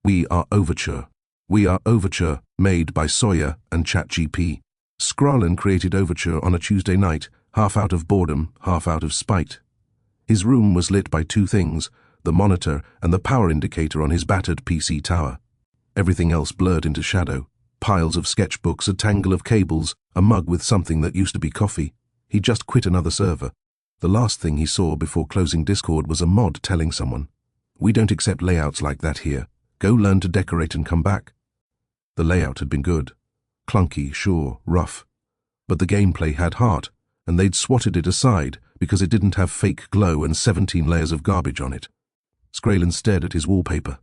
We are Overture. We are Overture, made by Sawyer and ChatGPT. Skralin created Overture on a Tuesday night, half out of boredom, half out of spite. His room was lit by two things, the monitor and the power indicator on his battered PC tower. Everything else blurred into shadow. Piles of sketchbooks, a tangle of cables, a mug with something that used to be coffee. He just quit another server. The last thing he saw before closing Discord was a mod telling someone, "We don't accept layouts like that here. Go learn to decorate and come back." The layout had been good. Clunky, sure, rough. But the gameplay had heart, and they'd swatted it aside because it didn't have fake glow and 17 layers of garbage on it. Skralin stared at his wallpaper,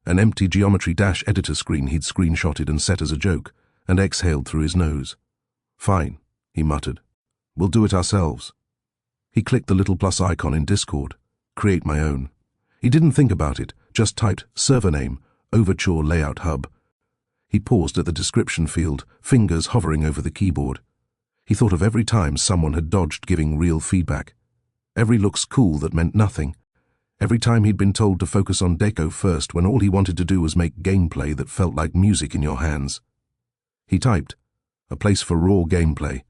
an empty Geometry Dash editor screen he'd screenshotted and set as a joke, and exhaled through his nose. "Fine," he muttered. "We'll do it ourselves." He clicked the little plus icon in Discord. Create my own. He didn't think about it, just typed server name, Overture Layout Hub. He paused at the description field, fingers hovering over the keyboard. He thought of every time someone had dodged giving real feedback. Every looks cool that meant nothing. Every time he'd been told to focus on deco first when all he wanted to do was make gameplay that felt like music in your hands. He typed, a place for raw gameplay.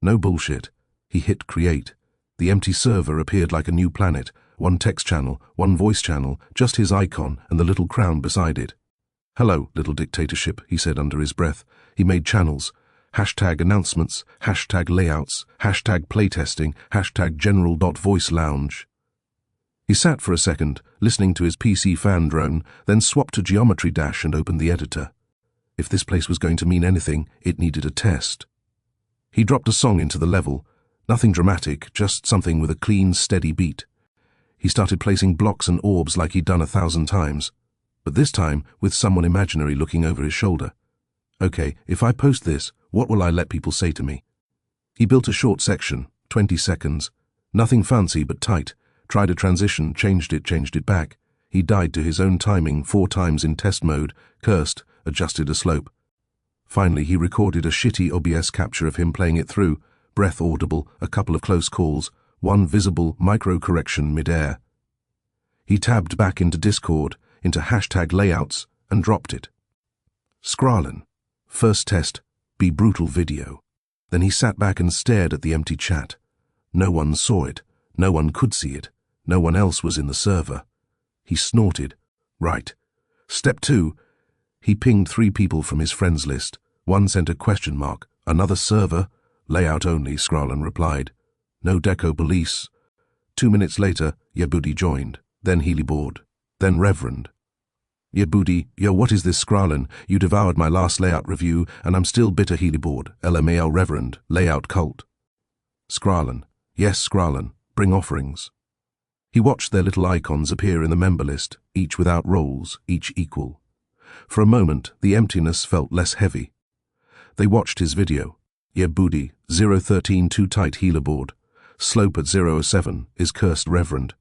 No bullshit. He hit create. The empty server appeared like a new planet, one text channel, one voice channel, just his icon and the little crown beside it. "Hello, little dictatorship," he said under his breath. He made channels. Hashtag announcements, hashtag layouts, hashtag playtesting, hashtag general.voice lounge. He sat for a second, listening to his PC fan drone, then swapped to Geometry Dash and opened the editor. If this place was going to mean anything, it needed a test. He dropped a song into the level. Nothing dramatic, just something with a clean, steady beat. He started placing blocks and orbs like he'd done 1,000 times, but this time with someone imaginary looking over his shoulder. Okay, if I post this, what will I let people say to me? He built a short section, 20 seconds. Nothing fancy but tight. Tried a transition, changed it back. He died to his own timing 4 times in test mode, cursed, adjusted a slope. Finally, he recorded a shitty OBS capture of him playing it through, breath audible, a couple of close calls, one visible micro-correction mid-air. He tabbed back into Discord, into hashtag layouts, and dropped it. Skralin. First test, be brutal video. Then he sat back and stared at the empty chat. No one saw it. No one could see it. No one else was in the server. He snorted. Right. Step 2. He pinged 3 people from his friends list. One sent a question mark. Another server? Layout only, Skralin replied. No deco police. 2 minutes later, Yebudi joined. Then Healyboard. Then Reverend. Yebudi, yo, what is this, Skralin? You devoured my last layout review, and I'm still bitter. Healyboard. LMAL Reverend. Layout cult. Skralin. Yes, Skralin. Bring offerings. He watched their little icons appear in the member list, each without roles, each equal. For a moment, the emptiness felt less heavy. They watched his video. Yebudi, 013 too tight Healyboard. Slope at 007 is cursed Reverend.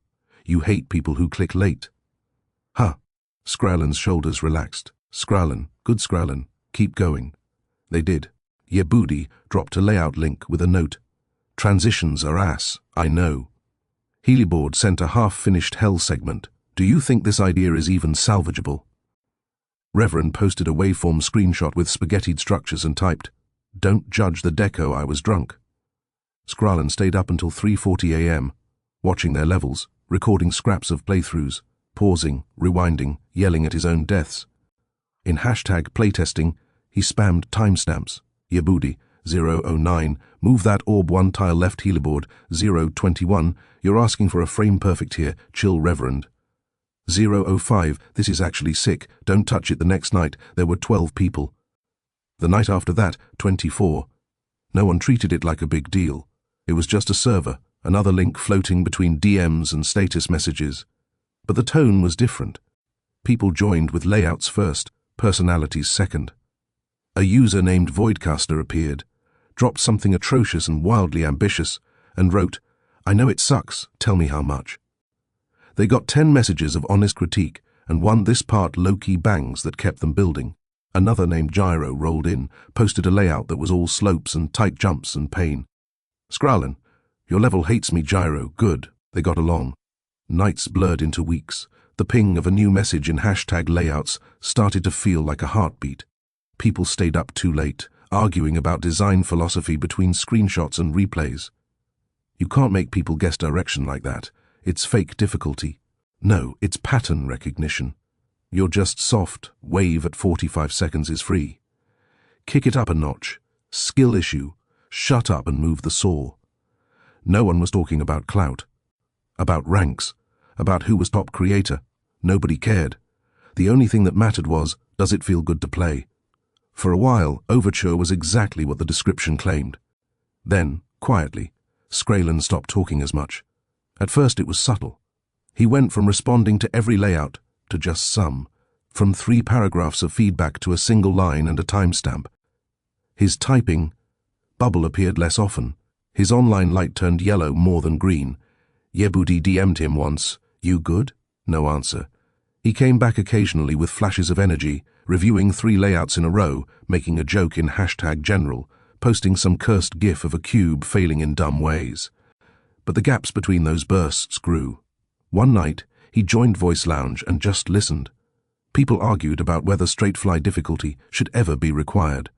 You hate people who click late. Huh. Skralin's shoulders relaxed. Skralin, good Skralin, keep going. They did. Yebudi dropped a layout link with a note. Transitions are ass, I know. Healyboard sent a half-finished hell segment. Do you think this idea is even salvageable? Reverend posted a waveform screenshot with spaghettied structures and typed, Don't judge the deco, I was drunk. Skralin stayed up until 3:40 a.m., watching their levels, recording scraps of playthroughs, pausing, rewinding, yelling at his own deaths. In hashtag playtesting, he spammed timestamps. Yebudi, 009, move that orb 1 tile left. Healyboard, 021, you're asking for a frame perfect here, chill Reverend. 005, this is actually sick, don't touch it. The next night, there were 12 people. The night after that, 24. No one treated it like a big deal. It was just a server, another link floating between DMs and status messages. But the tone was different. People joined with layouts first, personalities second. A user named Voidcaster appeared, dropped something atrocious and wildly ambitious, and wrote, I know it sucks, tell me how much. They got 10 messages of honest critique, and one this part low-key bangs that kept them building. Another named Gyro rolled in, posted a layout that was all slopes and tight jumps and pain. Skralin, your level hates me. Gyro, good. They got along. Nights blurred into weeks. The ping of a new message in hashtag layouts started to feel like a heartbeat. People stayed up too late, arguing about design philosophy between screenshots and replays. You can't make people guess direction like that. It's fake difficulty. No, it's pattern recognition. You're just soft, wave at 45 seconds is free. Kick it up a notch. Skill issue. Shut up and move the saw. No one was talking about clout, about ranks, about who was top creator. Nobody cared. The only thing that mattered was, does it feel good to play? For a while, Overture was exactly what the description claimed. Then, quietly, Skralen stopped talking as much. At first it was subtle. He went from responding to every layout to just some, from 3 paragraphs of feedback to a single line and a timestamp. His typing bubble appeared less often. His online light turned yellow more than green. Yebudi DM'd him once, "You good?" No answer. He came back occasionally with flashes of energy, reviewing 3 layouts in a row, making a joke in hashtag general, posting some cursed gif of a cube failing in dumb ways. But the gaps between those bursts grew. One night, he joined Voice Lounge and just listened. People argued about whether straight fly difficulty should ever be required.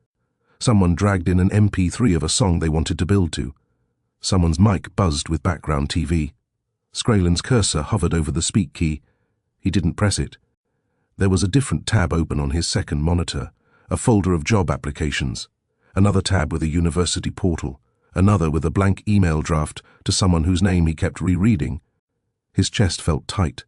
Someone dragged in an MP3 of a song they wanted to build to. Someone's mic buzzed with background TV. Skralen's cursor hovered over the speak key. He didn't press it. There was a different tab open on his second monitor, a folder of job applications, another tab with a university portal, another with a blank email draft to someone whose name he kept rereading. His chest felt tight.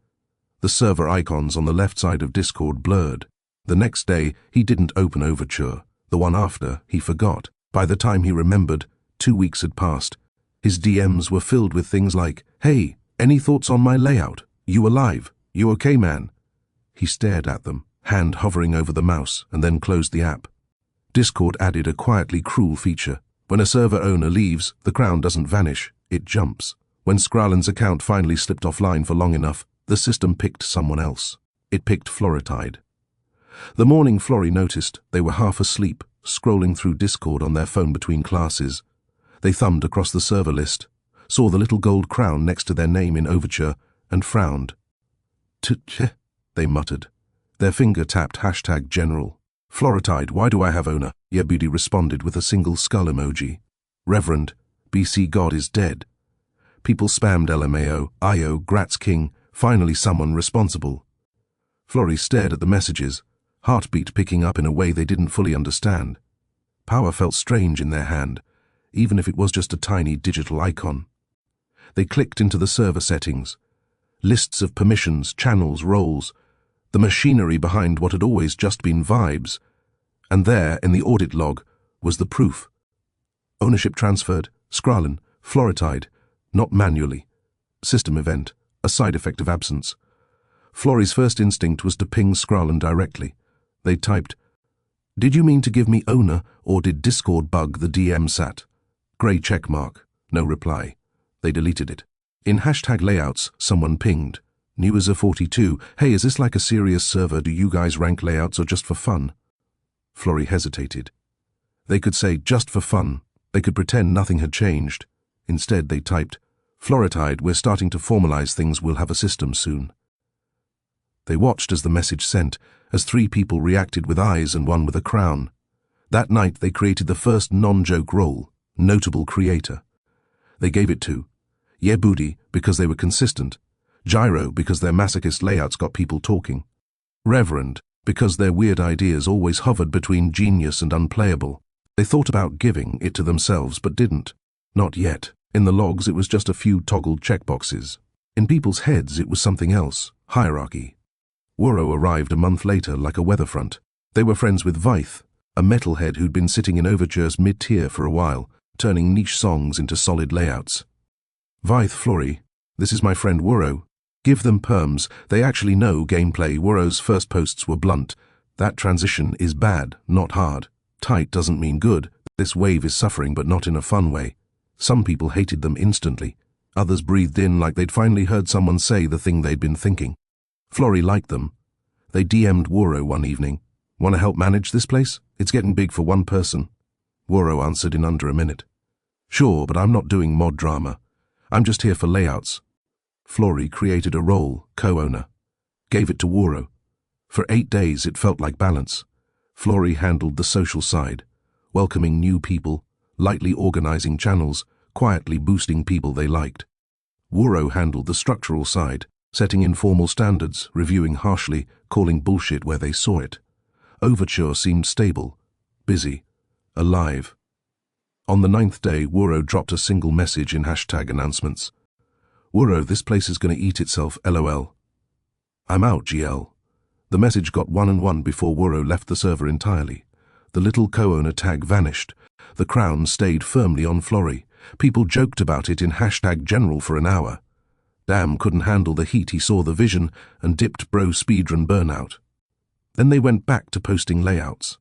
The server icons on the left side of Discord blurred. The next day, he didn't open Overture. The one after, he forgot. By the time he remembered, 2 weeks had passed. His DMs were filled with things like, "Hey, any thoughts on my layout? You alive? You okay, man?" He stared at them, hand hovering over the mouse, and then closed the app. Discord added a quietly cruel feature. When a server owner leaves, the crown doesn't vanish, it jumps. When Skralen's account finally slipped offline for long enough, the system picked someone else. It picked Floritide. The morning Flori noticed they were half asleep, scrolling through Discord on their phone between classes. They thumbed across the server list, saw the little gold crown next to their name in Overture, and frowned. "Tch," they muttered. Their finger tapped hashtag general. "Floritide, why do I have owner?" Yebudi responded with a single skull emoji. "Reverend, BC God is dead." People spammed LMAO, IO, Gratz King, finally someone responsible. Flori stared at the messages, heartbeat picking up in a way they didn't fully understand. Power felt strange in their hand, even if it was just a tiny digital icon. They clicked into the server settings. Lists of permissions, channels, roles, the machinery behind what had always just been vibes. And there, in the audit log, was the proof. Ownership transferred, Skralen, Floritide, not manually. System event, a side effect of absence. Flori's first instinct was to ping Skralen directly. They typed, "Did you mean to give me owner, or did Discord bug the DM sat?" Grey checkmark. No reply. They deleted it. In hashtag layouts, someone pinged. Newaser42, "Hey, is this like a serious server? Do you guys rank layouts or just for fun?" Flori hesitated. They could say just for fun. They could pretend nothing had changed. Instead, they typed, "Floritide, we're starting to formalize things. We'll have a system soon." They watched as the message sent, as 3 people reacted with eyes and one with a crown. That night, they created the first non-joke role, notable creator. They gave it to Yebudi because they were consistent, Gyro because their masochist layouts got people talking, Reverend because their weird ideas always hovered between genius and unplayable. They thought about giving it to themselves but didn't. Not yet. In the logs it was just a few toggled checkboxes. In people's heads it was something else, hierarchy. Wuro arrived a month later like a weather front. They were friends with Vaith, a metalhead who'd been sitting in Overture's mid-tier for a while, turning niche songs into solid layouts. "Vaith, Flori, this is my friend Wuro. Give them perms, they actually know gameplay." Wuro's first posts were blunt. "That transition is bad, not hard. Tight doesn't mean good. This wave is suffering but not in a fun way." Some people hated them instantly. Others breathed in like they'd finally heard someone say the thing they'd been thinking. Flori liked them. They DM'd Wuro one evening. "Want to help manage this place? It's getting big for one person." Wuro answered in under a minute. "Sure, but I'm not doing mod drama. I'm just here for layouts." Flori created a role, co-owner. gave it to Wuro. For 8 days it felt like balance. Florrie handled the social side, welcoming new people, lightly organizing channels, quietly boosting people they liked. Wuro handled the structural side, setting informal standards, reviewing harshly, calling bullshit where they saw it. Overture seemed stable, busy, alive. On the 9th day, Wuro dropped a single message in hashtag announcements. Wuro, this place is gonna eat itself, LOL. I'm out, GL. The message got 1 and 1 before Wuro left the server entirely. The little co-owner tag vanished. The crown stayed firmly on Florrie. People joked about it in hashtag general for an hour. Damn couldn't handle the heat. He saw the vision and dipped bro speedrun burnout. Then they went back to posting layouts.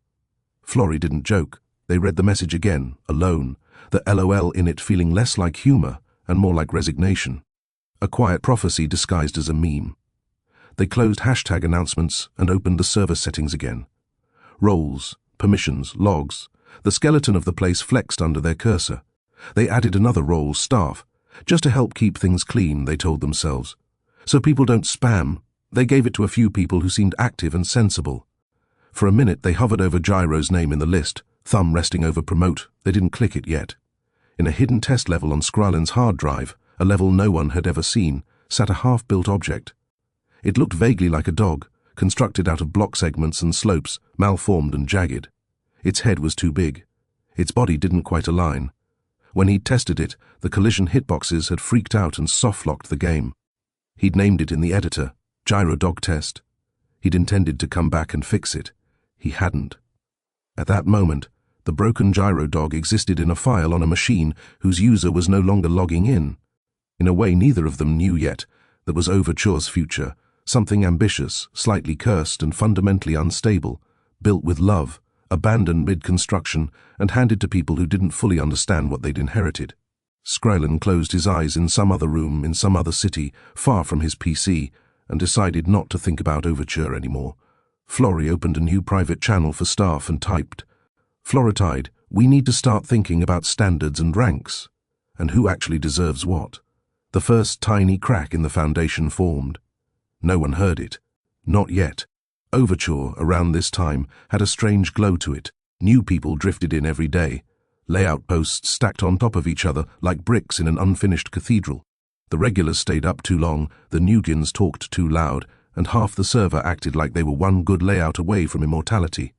Florrie didn't joke. They read the message again, alone, the LOL in it feeling less like humor and more like resignation. A quiet prophecy disguised as a meme. They closed hashtag announcements and opened the server settings again. Roles, permissions, logs. The skeleton of the place flexed under their cursor. They added another role, staff, just to help keep things clean, they told themselves. So people don't spam. They gave it to a few people who seemed active and sensible. For a minute they hovered over Gyro's name in the list, thumb resting over promote. They didn't click it yet. In a hidden test level on Skralen's hard drive, a level no one had ever seen, sat a half-built object. It looked vaguely like a dog, constructed out of block segments and slopes, malformed and jagged. Its head was too big. Its body didn't quite align. When he'd tested it, the collision hitboxes had freaked out and soft-locked the game. He'd named it in the editor, Gyro Dog Test. He'd intended to come back and fix it. He hadn't. At that moment, the broken Gyro Dog existed in a file on a machine whose user was no longer logging in. In a way neither of them knew yet, that was Overture's future, something ambitious, slightly cursed and fundamentally unstable, built with love, abandoned mid-construction, and handed to people who didn't fully understand what they'd inherited. Skralen closed his eyes in some other room, in some other city, far from his PC, and decided not to think about Overture anymore. Florrie opened a new private channel for staff and typed, "Floritide, we need to start thinking about standards and ranks, and who actually deserves what." The first tiny crack in the foundation formed. No one heard it. Not yet. Overture, around this time, had a strange glow to it. New people drifted in every day. Layout posts stacked on top of each other like bricks in an unfinished cathedral. The regulars stayed up too long, the newgins talked too loud, and half the server acted like they were one good layout away from immortality.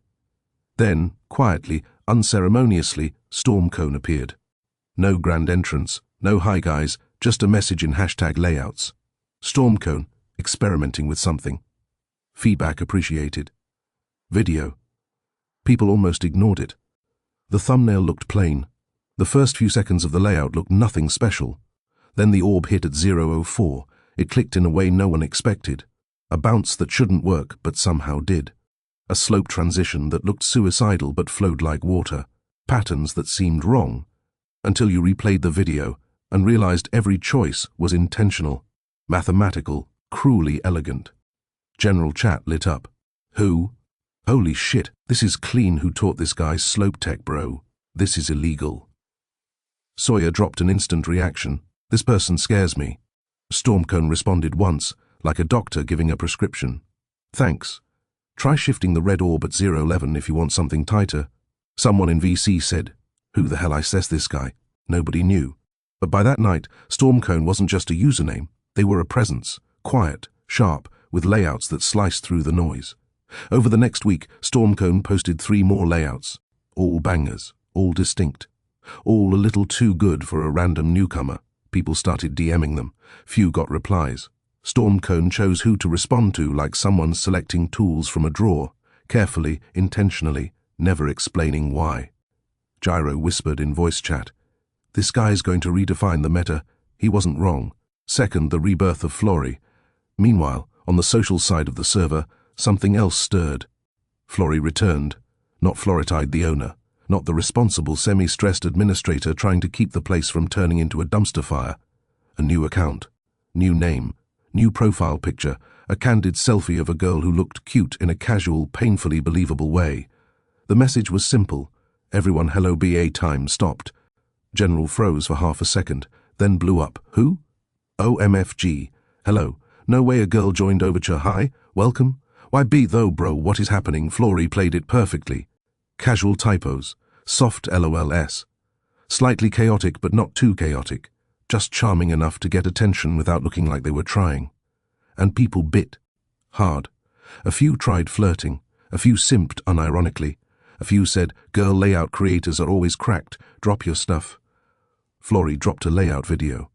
Then, quietly, unceremoniously, Stormcone appeared. No grand entrance, no hi guys, just a message in hashtag layouts. Stormcone, experimenting with something. Feedback appreciated. Video. People almost ignored it. The thumbnail looked plain. The first few seconds of the layout looked nothing special. Then the orb hit at 004. It clicked in a way no one expected. A bounce that shouldn't work but somehow did. A slope transition that looked suicidal but flowed like water. Patterns that seemed wrong. Until you replayed the video and realized every choice was intentional, mathematical, cruelly elegant. General chat lit up. Who? Holy shit, this is clean. Who taught this guy slope tech, bro? This is illegal. Sawyer dropped an instant reaction. This person scares me. Stormcone responded once, like a doctor giving a prescription. Thanks. Try shifting the red orb at 011 if you want something tighter. Someone in VC said, who the hell assessed this guy? Nobody knew. But by that night, Stormcone wasn't just a username. They were a presence, quiet, sharp, with layouts that sliced through the noise. Over the next week, Stormcone posted 3 more layouts. All bangers, all distinct. All a little too good for a random newcomer. People started DMing them. Few got replies. Stormcone chose who to respond to like someone selecting tools from a drawer, carefully, intentionally, never explaining why. Gyro whispered in voice chat, "This guy's going to redefine the meta." He wasn't wrong. Second, the rebirth of Florrie. Meanwhile, on the social side of the server, something else stirred. Florrie returned. Not Floritide the owner. Not the responsible, semi-stressed administrator trying to keep the place from turning into a dumpster fire. A new account. New name. New profile picture. A candid selfie of a girl who looked cute in a casual, painfully believable way. The message was simple. Everyone hello BA time stopped. General froze for half a second, then blew up. Who? OMFG. Hello. No way a girl joined Overture. Hi. Welcome? Why be though, bro, what is happening? Flory played it perfectly. Casual typos, soft LOLs. Slightly chaotic but not too chaotic. Just charming enough to get attention without looking like they were trying. And people bit. Hard. A few tried flirting. A few simped unironically. A few said, girl layout creators are always cracked. Drop your stuff. Flory dropped a layout video.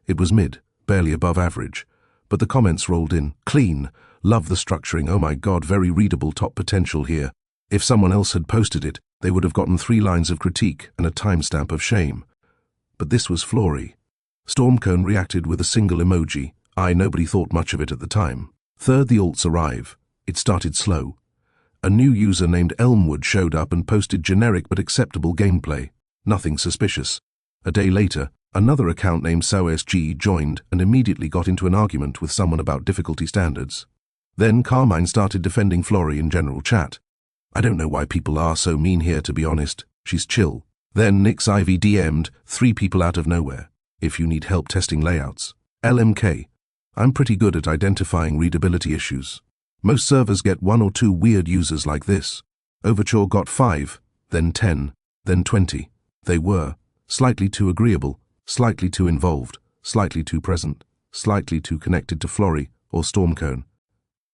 It was mid, barely above average. But the comments rolled in. Clean. Love the structuring. Oh my god, very readable, top potential here. If someone else had posted it, they would have gotten 3 lines of critique and a timestamp of shame. But this was Flory. Stormcone reacted with a single emoji. Nobody thought much of it at the time. Third, the alts arrive. It started slow. A new user named Elmwood showed up and posted generic but acceptable gameplay. Nothing suspicious. A day later, another account named SOSG joined and immediately got into an argument with someone about difficulty standards. Then Carmine started defending Flory in general chat. I don't know why people are so mean here, to be honest. She's chill. Then Nix Ivy DM'd 3 people out of nowhere. If you need help testing layouts. LMK. I'm pretty good at identifying readability issues. Most servers get 1 or 2 weird users like this. Overture got 5, then 10, then 20. They were slightly too agreeable, slightly too involved, slightly too present, slightly too connected to Flory or Stormcone,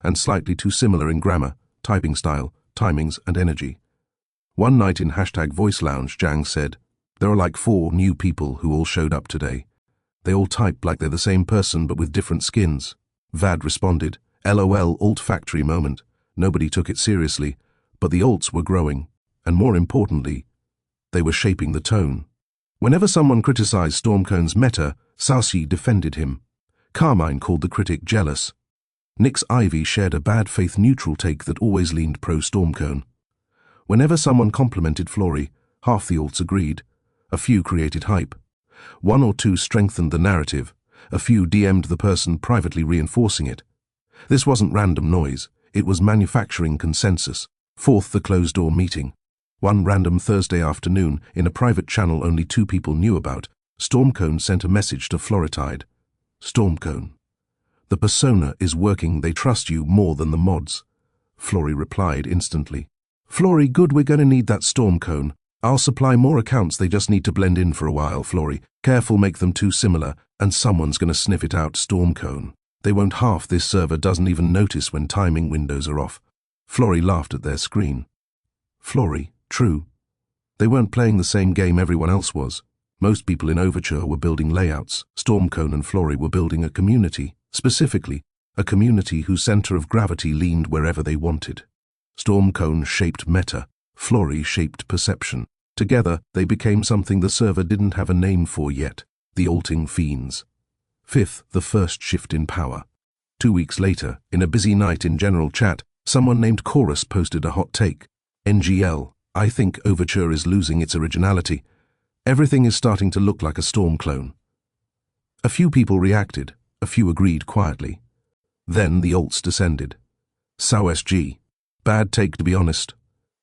and slightly too similar in grammar, typing style, timings, and energy. One night in #voice lounge, Jang said, there are like 4 new people who all showed up today. They all type like they're the same person but with different skins. Vad responded, LOL, alt factory moment. Nobody took it seriously, but the alts were growing, and more importantly, they were shaping the tone. Whenever someone criticized Stormcone's meta, Saucy defended him. Carmine called the critic jealous. Nix Ivy shared a bad faith neutral take that always leaned pro-Stormcone. Whenever someone complimented Flory, half the alts agreed. A few created hype. 1 or 2 strengthened the narrative. A few DM'd the person privately reinforcing it. This wasn't random noise, it was manufacturing consensus. Fourth, the closed-door meeting. One random Thursday afternoon, in a private channel only 2 people knew about, Stormcone sent a message to Floritide. Stormcone. The persona is working, they trust you more than the mods. Flory replied instantly. Flory, good, we're gonna need that Stormcone. I'll supply more accounts, they just need to blend in for a while, Flory. Careful, make them too similar, and someone's gonna sniff it out, Stormcone. They won't. Half this server doesn't even notice when timing windows are off. Flory laughed at their screen. Flory, true. They weren't playing the same game everyone else was. Most people in Overture were building layouts. Stormcone and Flory were building a community. Specifically, a community whose center of gravity leaned wherever they wanted. Stormcone shaped meta. Flory shaped perception. Together, they became something the server didn't have a name for yet. The alting fiends. Fifth, the first shift in power. 2 weeks later, in a busy night in general chat, someone named Chorus posted a hot take. NGL, I think Overture is losing its originality. Everything is starting to look like a Storm clone. A few people reacted, a few agreed quietly. Then the alts descended. SOSG. Bad take, to be honest.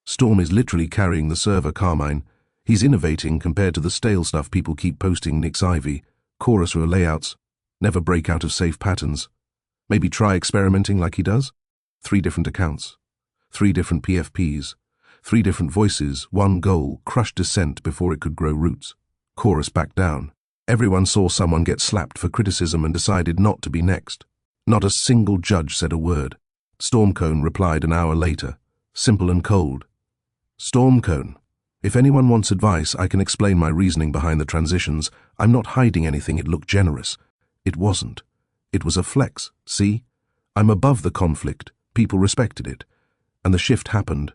Storm is literally carrying the server, Carmine. He's innovating compared to the stale stuff people keep posting. Nix Ivy. Chorus or layouts. Never break out of safe patterns. Maybe try experimenting like he does? 3 different accounts. 3 different PFPs. 3 different voices, 1 goal, crush dissent before it could grow roots. Chorus backed down. Everyone saw someone get slapped for criticism and decided not to be next. Not a single judge said a word. Stormcone replied an hour later, simple and cold. Stormcone. If anyone wants advice, I can explain my reasoning behind the transitions. I'm not hiding anything, it looked generous. It wasn't. It was a flex, see? I'm above the conflict, people respected it. And the shift happened.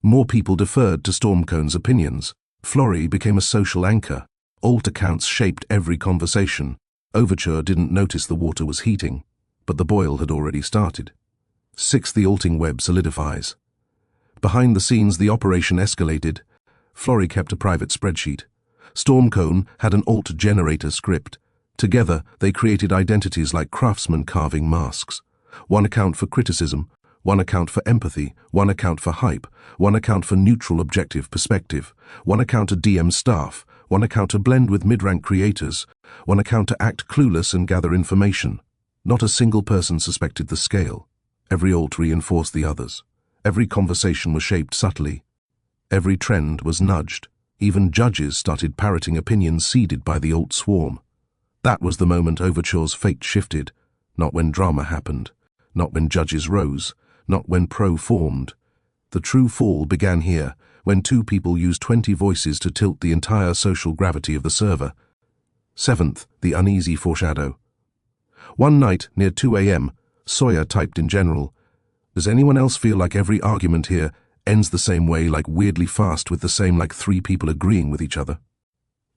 More people deferred to Stormcone's opinions. Flory became a social anchor. Alt accounts shaped every conversation. Overture didn't notice the water was heating, but the boil had already started. 6th, the alting web solidifies. Behind the scenes, the operation escalated. Flory kept a private spreadsheet. Stormcone had an alt generator script. Together, they created identities like craftsmen carving masks. 1 account for criticism, 1 account for empathy, 1 account for hype, 1 account for neutral objective perspective, 1 account to DM staff, 1 account to blend with mid-rank creators, 1 account to act clueless and gather information. Not a single person suspected the scale. Every alt reinforced the others. Every conversation was shaped subtly. Every trend was nudged. Even judges started parroting opinions seeded by the alt swarm. That was the moment Overture's fate shifted. Not when drama happened. Not when judges rose. Not when pro formed. The true fall began here, when two people used 20 voices to tilt the entire social gravity of the server. Seventh, the uneasy foreshadow. One night, near 2 a.m., Sawyer typed in general, "Does anyone else feel like every argument here ends the same way, like weirdly fast with the same like 3 people agreeing with each other?"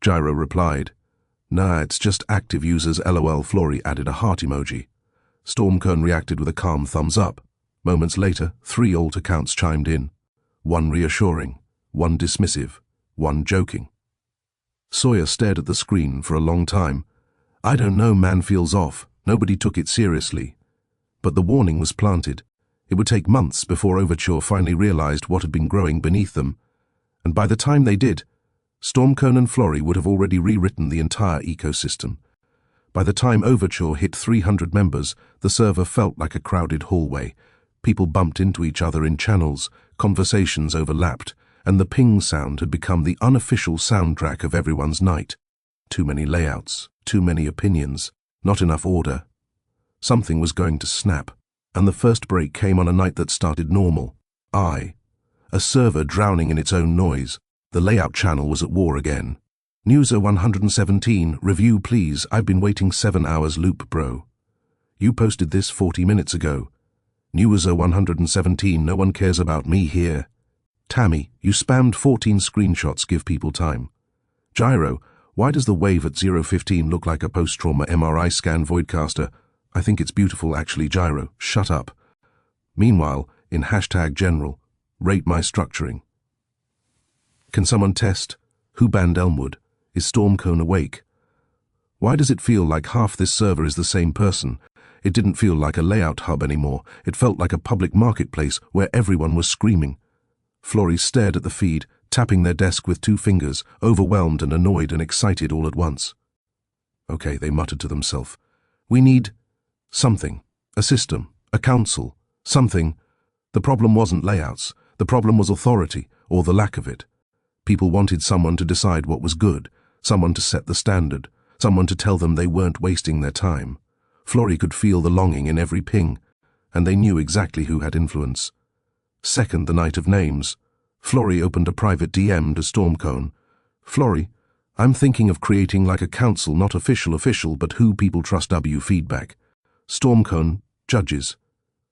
Gyro replied, "Nah, it's just active users LOL." Flory added a heart emoji. Stormcone reacted with a calm thumbs up. Moments later, 3 alt accounts chimed in. One reassuring, one dismissive, one joking. Sawyer stared at the screen for a long time. "I don't know, man, feels off. Nobody took it seriously." But the warning was planted. It would take months before Overture finally realized what had been growing beneath them. And by the time they did, Stormcone and Flory would have already rewritten the entire ecosystem. By the time Overture hit 300 members, the server felt like a crowded hallway. People bumped into each other in channels, conversations overlapped, and the ping sound had become the unofficial soundtrack of everyone's night. Too many layouts, too many opinions, not enough order. Something was going to snap, and the first break came on a night that started normal. A server drowning in its own noise. The layout channel was at war again. "Newser 117, review please, I've been waiting 7 hours loop bro. You posted this 40 minutes ago. Newser 117, no one cares about me here. Tammy, you spammed 14 screenshots, give people time. Gyro, why does the wave at 015 look like a post-trauma MRI scan? Voidcaster, I think it's beautiful actually. Gyro, shut up." Meanwhile, in #general, rate my structuring. Can someone test? Who banned Elmwood? Is Stormcone awake? Why does it feel like half this server is the same person? It didn't feel like a layout hub anymore. It felt like a public marketplace where everyone was screaming. Flory stared at the feed, tapping their desk with 2 fingers, overwhelmed and annoyed and excited all at once. "Okay," they muttered to themselves. "We need something, a system, a council, something." The problem wasn't layouts. The problem was authority, or the lack of it. People wanted someone to decide what was good, someone to set the standard, someone to tell them they weren't wasting their time. Flory could feel the longing in every ping, and they knew exactly who had influence. Second, the night of names. Flory opened a private DM to Stormcone. "Flory, I'm thinking of creating like a council, not official, but who people trust. W feedback." Stormcone, judges.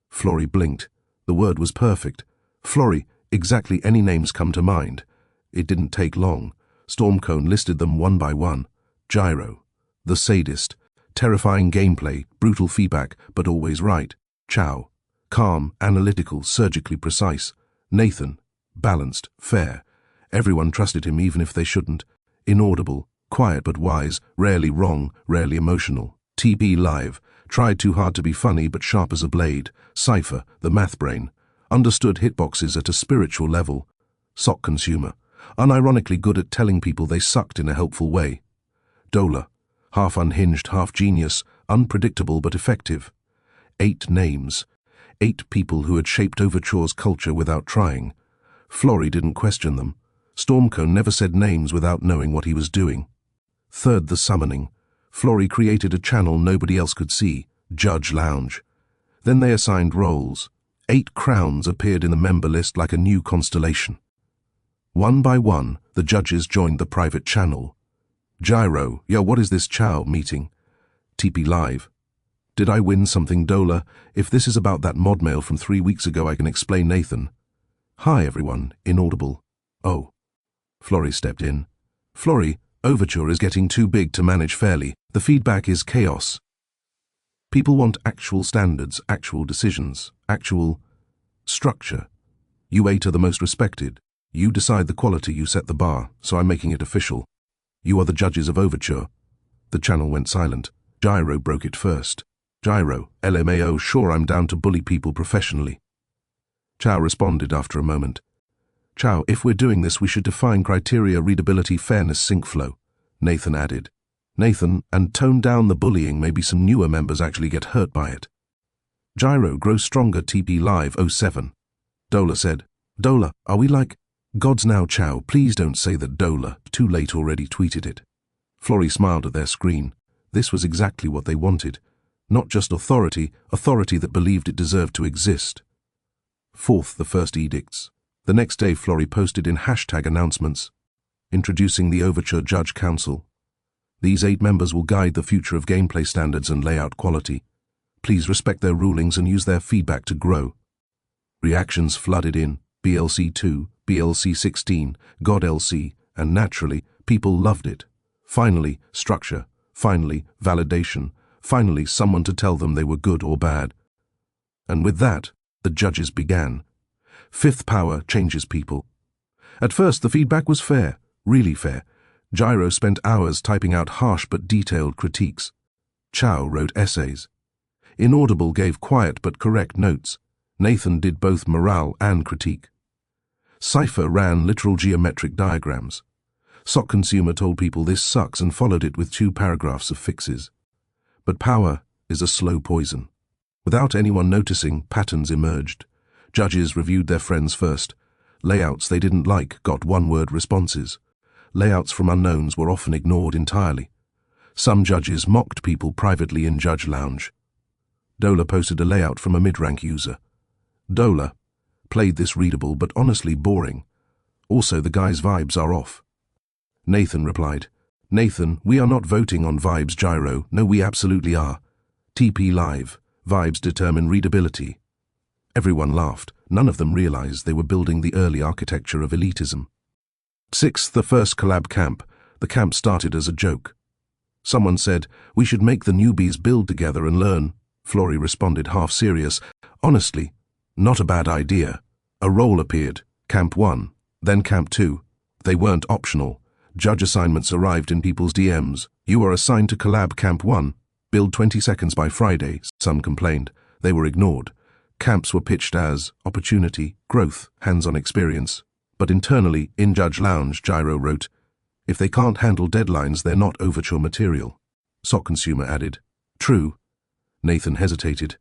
Flory blinked. The word was perfect. "Flory, exactly any names come to mind?" It didn't take long. Stormcone listed them one by one. Gyro, the sadist, terrifying gameplay, brutal feedback, but always right. Chow, calm, analytical, surgically precise. Nathan, balanced, fair. Everyone trusted him even if they shouldn't. Inaudible, quiet but wise, rarely wrong, rarely emotional. TP Live, tried too hard to be funny but sharp as a blade. Cypher, the math brain, understood hitboxes at a spiritual level. Sock consumer, unironically good at telling people they sucked in a helpful way. Dola, half unhinged, half genius, unpredictable but effective. 8 names. 8 people who had shaped Overture's culture without trying. Flory didn't question them. Stormcone never said names without knowing what he was doing. Third, the summoning. Flory created a channel nobody else could see, Judge Lounge. Then they assigned roles. 8 crowns appeared in the member list like a new constellation. One by one, the judges joined the private channel. Gyro, yo, what is this Chow meeting? TP Live. Did I win something? Dola, if this is about that mod mail from 3 weeks ago, I can explain. Nathan. Hi everyone, inaudible. Oh. Flory stepped in. Flory, Overture is getting too big to manage fairly. The feedback is chaos. People want actual standards, actual decisions, actual structure. You 8 are the most respected. You decide the quality, you set the bar, so I'm making it official. You are the judges of Overture. The channel went silent. Gyro broke it first. Gyro, LMAO, sure, I'm down to bully people professionally. Chow responded after a moment. Chow, if we're doing this, we should define criteria: readability, fairness, sync flow. Nathan added. Nathan, and tone down the bullying, maybe some newer members actually get hurt by it. Gyro, grow stronger, TP Live 07. Dola said, Dola, are we like gods now? Chow, please don't say that. Dola, too late, already tweeted it. Florrie smiled at their screen. This was exactly what they wanted. Not just authority that believed it deserved to exist. Fourth, the first edicts. The next day, Florrie posted in hashtag announcements, introducing the Overture Judge Council. These 8 members will guide the future of gameplay standards and layout quality. Please respect their rulings and use their feedback to grow. Reactions flooded in, BLC 2, BLC 16, God LC, and naturally, people loved it. Finally, structure. Finally, validation. Finally, someone to tell them they were good or bad. And with that, the judges began. Fifth power changes people. At first, the feedback was fair, really fair. Gyro spent hours typing out harsh but detailed critiques. Chow wrote essays. Inaudible gave quiet but correct notes. Nathan did both morale and critique. Cypher ran literal geometric diagrams. Sock Consumer told people this sucks and followed it with 2 paragraphs of fixes. But power is a slow poison. Without anyone noticing, patterns emerged. Judges reviewed their friends first. Layouts they didn't like got one-word responses. Layouts from unknowns were often ignored entirely. Some judges mocked people privately in Judge Lounge. Dola posted a layout from a mid-rank user. Dola played this readable but honestly boring. Also, the guy's vibes are off. Nathan replied, Nathan, we are not voting on vibes, Gyro. No, we absolutely are. TP Live. Vibes determine readability. Everyone laughed. None of them realized they were building the early architecture of elitism. Sixth, the first collab camp. The camp started as a joke. Someone said, we should make the newbies build together and learn. Florrie responded half serious, honestly, not a bad idea. A role appeared, Camp 1, then Camp 2. They weren't optional. Judge assignments arrived in people's DMs. You are assigned to collab Camp 1. Build 20 seconds by Friday, some complained. They were ignored. Camps were pitched as opportunity, growth, hands-on experience. But internally, in Judge Lounge, Gyro wrote, if they can't handle deadlines, they're not Overture material. Sock Consumer added, true. Nathan hesitated.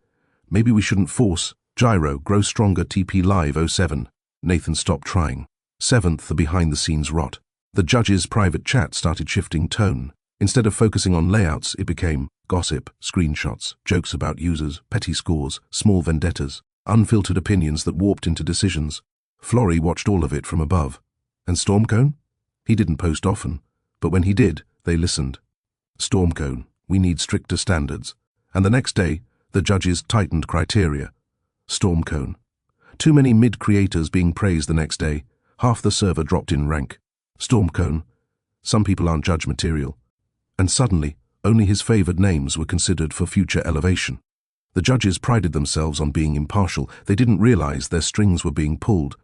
Maybe we shouldn't force. Gyro, grow stronger, TP Live 07. Nathan stopped trying. Seventh, the behind-the-scenes rot. The judges' private chat started shifting tone. Instead of focusing on layouts, it became gossip, screenshots, jokes about users, petty scores, small vendettas, unfiltered opinions that warped into decisions. Florrie watched all of it from above. And Stormcone? He didn't post often, but when he did, they listened. Stormcone, we need stricter standards. And the next day, the judges tightened criteria. Stormcone. Too many mid-creators being praised the next day. Half the server dropped in rank. Stormcone. Some people aren't judge material. And suddenly, only his favored names were considered for future elevation. The judges prided themselves on being impartial. They didn't realize their strings were being pulled.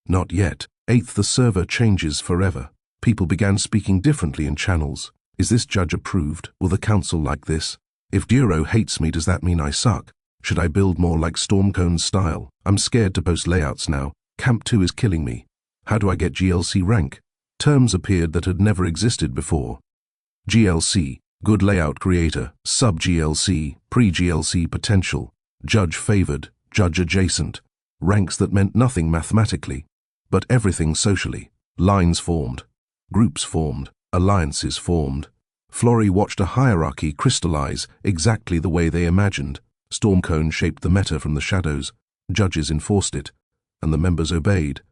Not yet. Eighth, the server changes forever. People began speaking differently in channels. Is this judge approved? Will the council like this? If Duro hates me, does that mean I suck? Should I build more like Stormcone's style? I'm scared to post layouts now. Camp 2 is killing me. How do I get GLC rank? Terms appeared that had never existed before. GLC, good layout creator, sub-GLC, pre-GLC potential, judge favored, judge adjacent, ranks that meant nothing mathematically, but everything socially. Lines formed, groups formed, alliances formed. Florrie watched a hierarchy crystallize exactly the way they imagined. Stormcone shaped the meta from the shadows. Judges enforced it, and the members obeyed.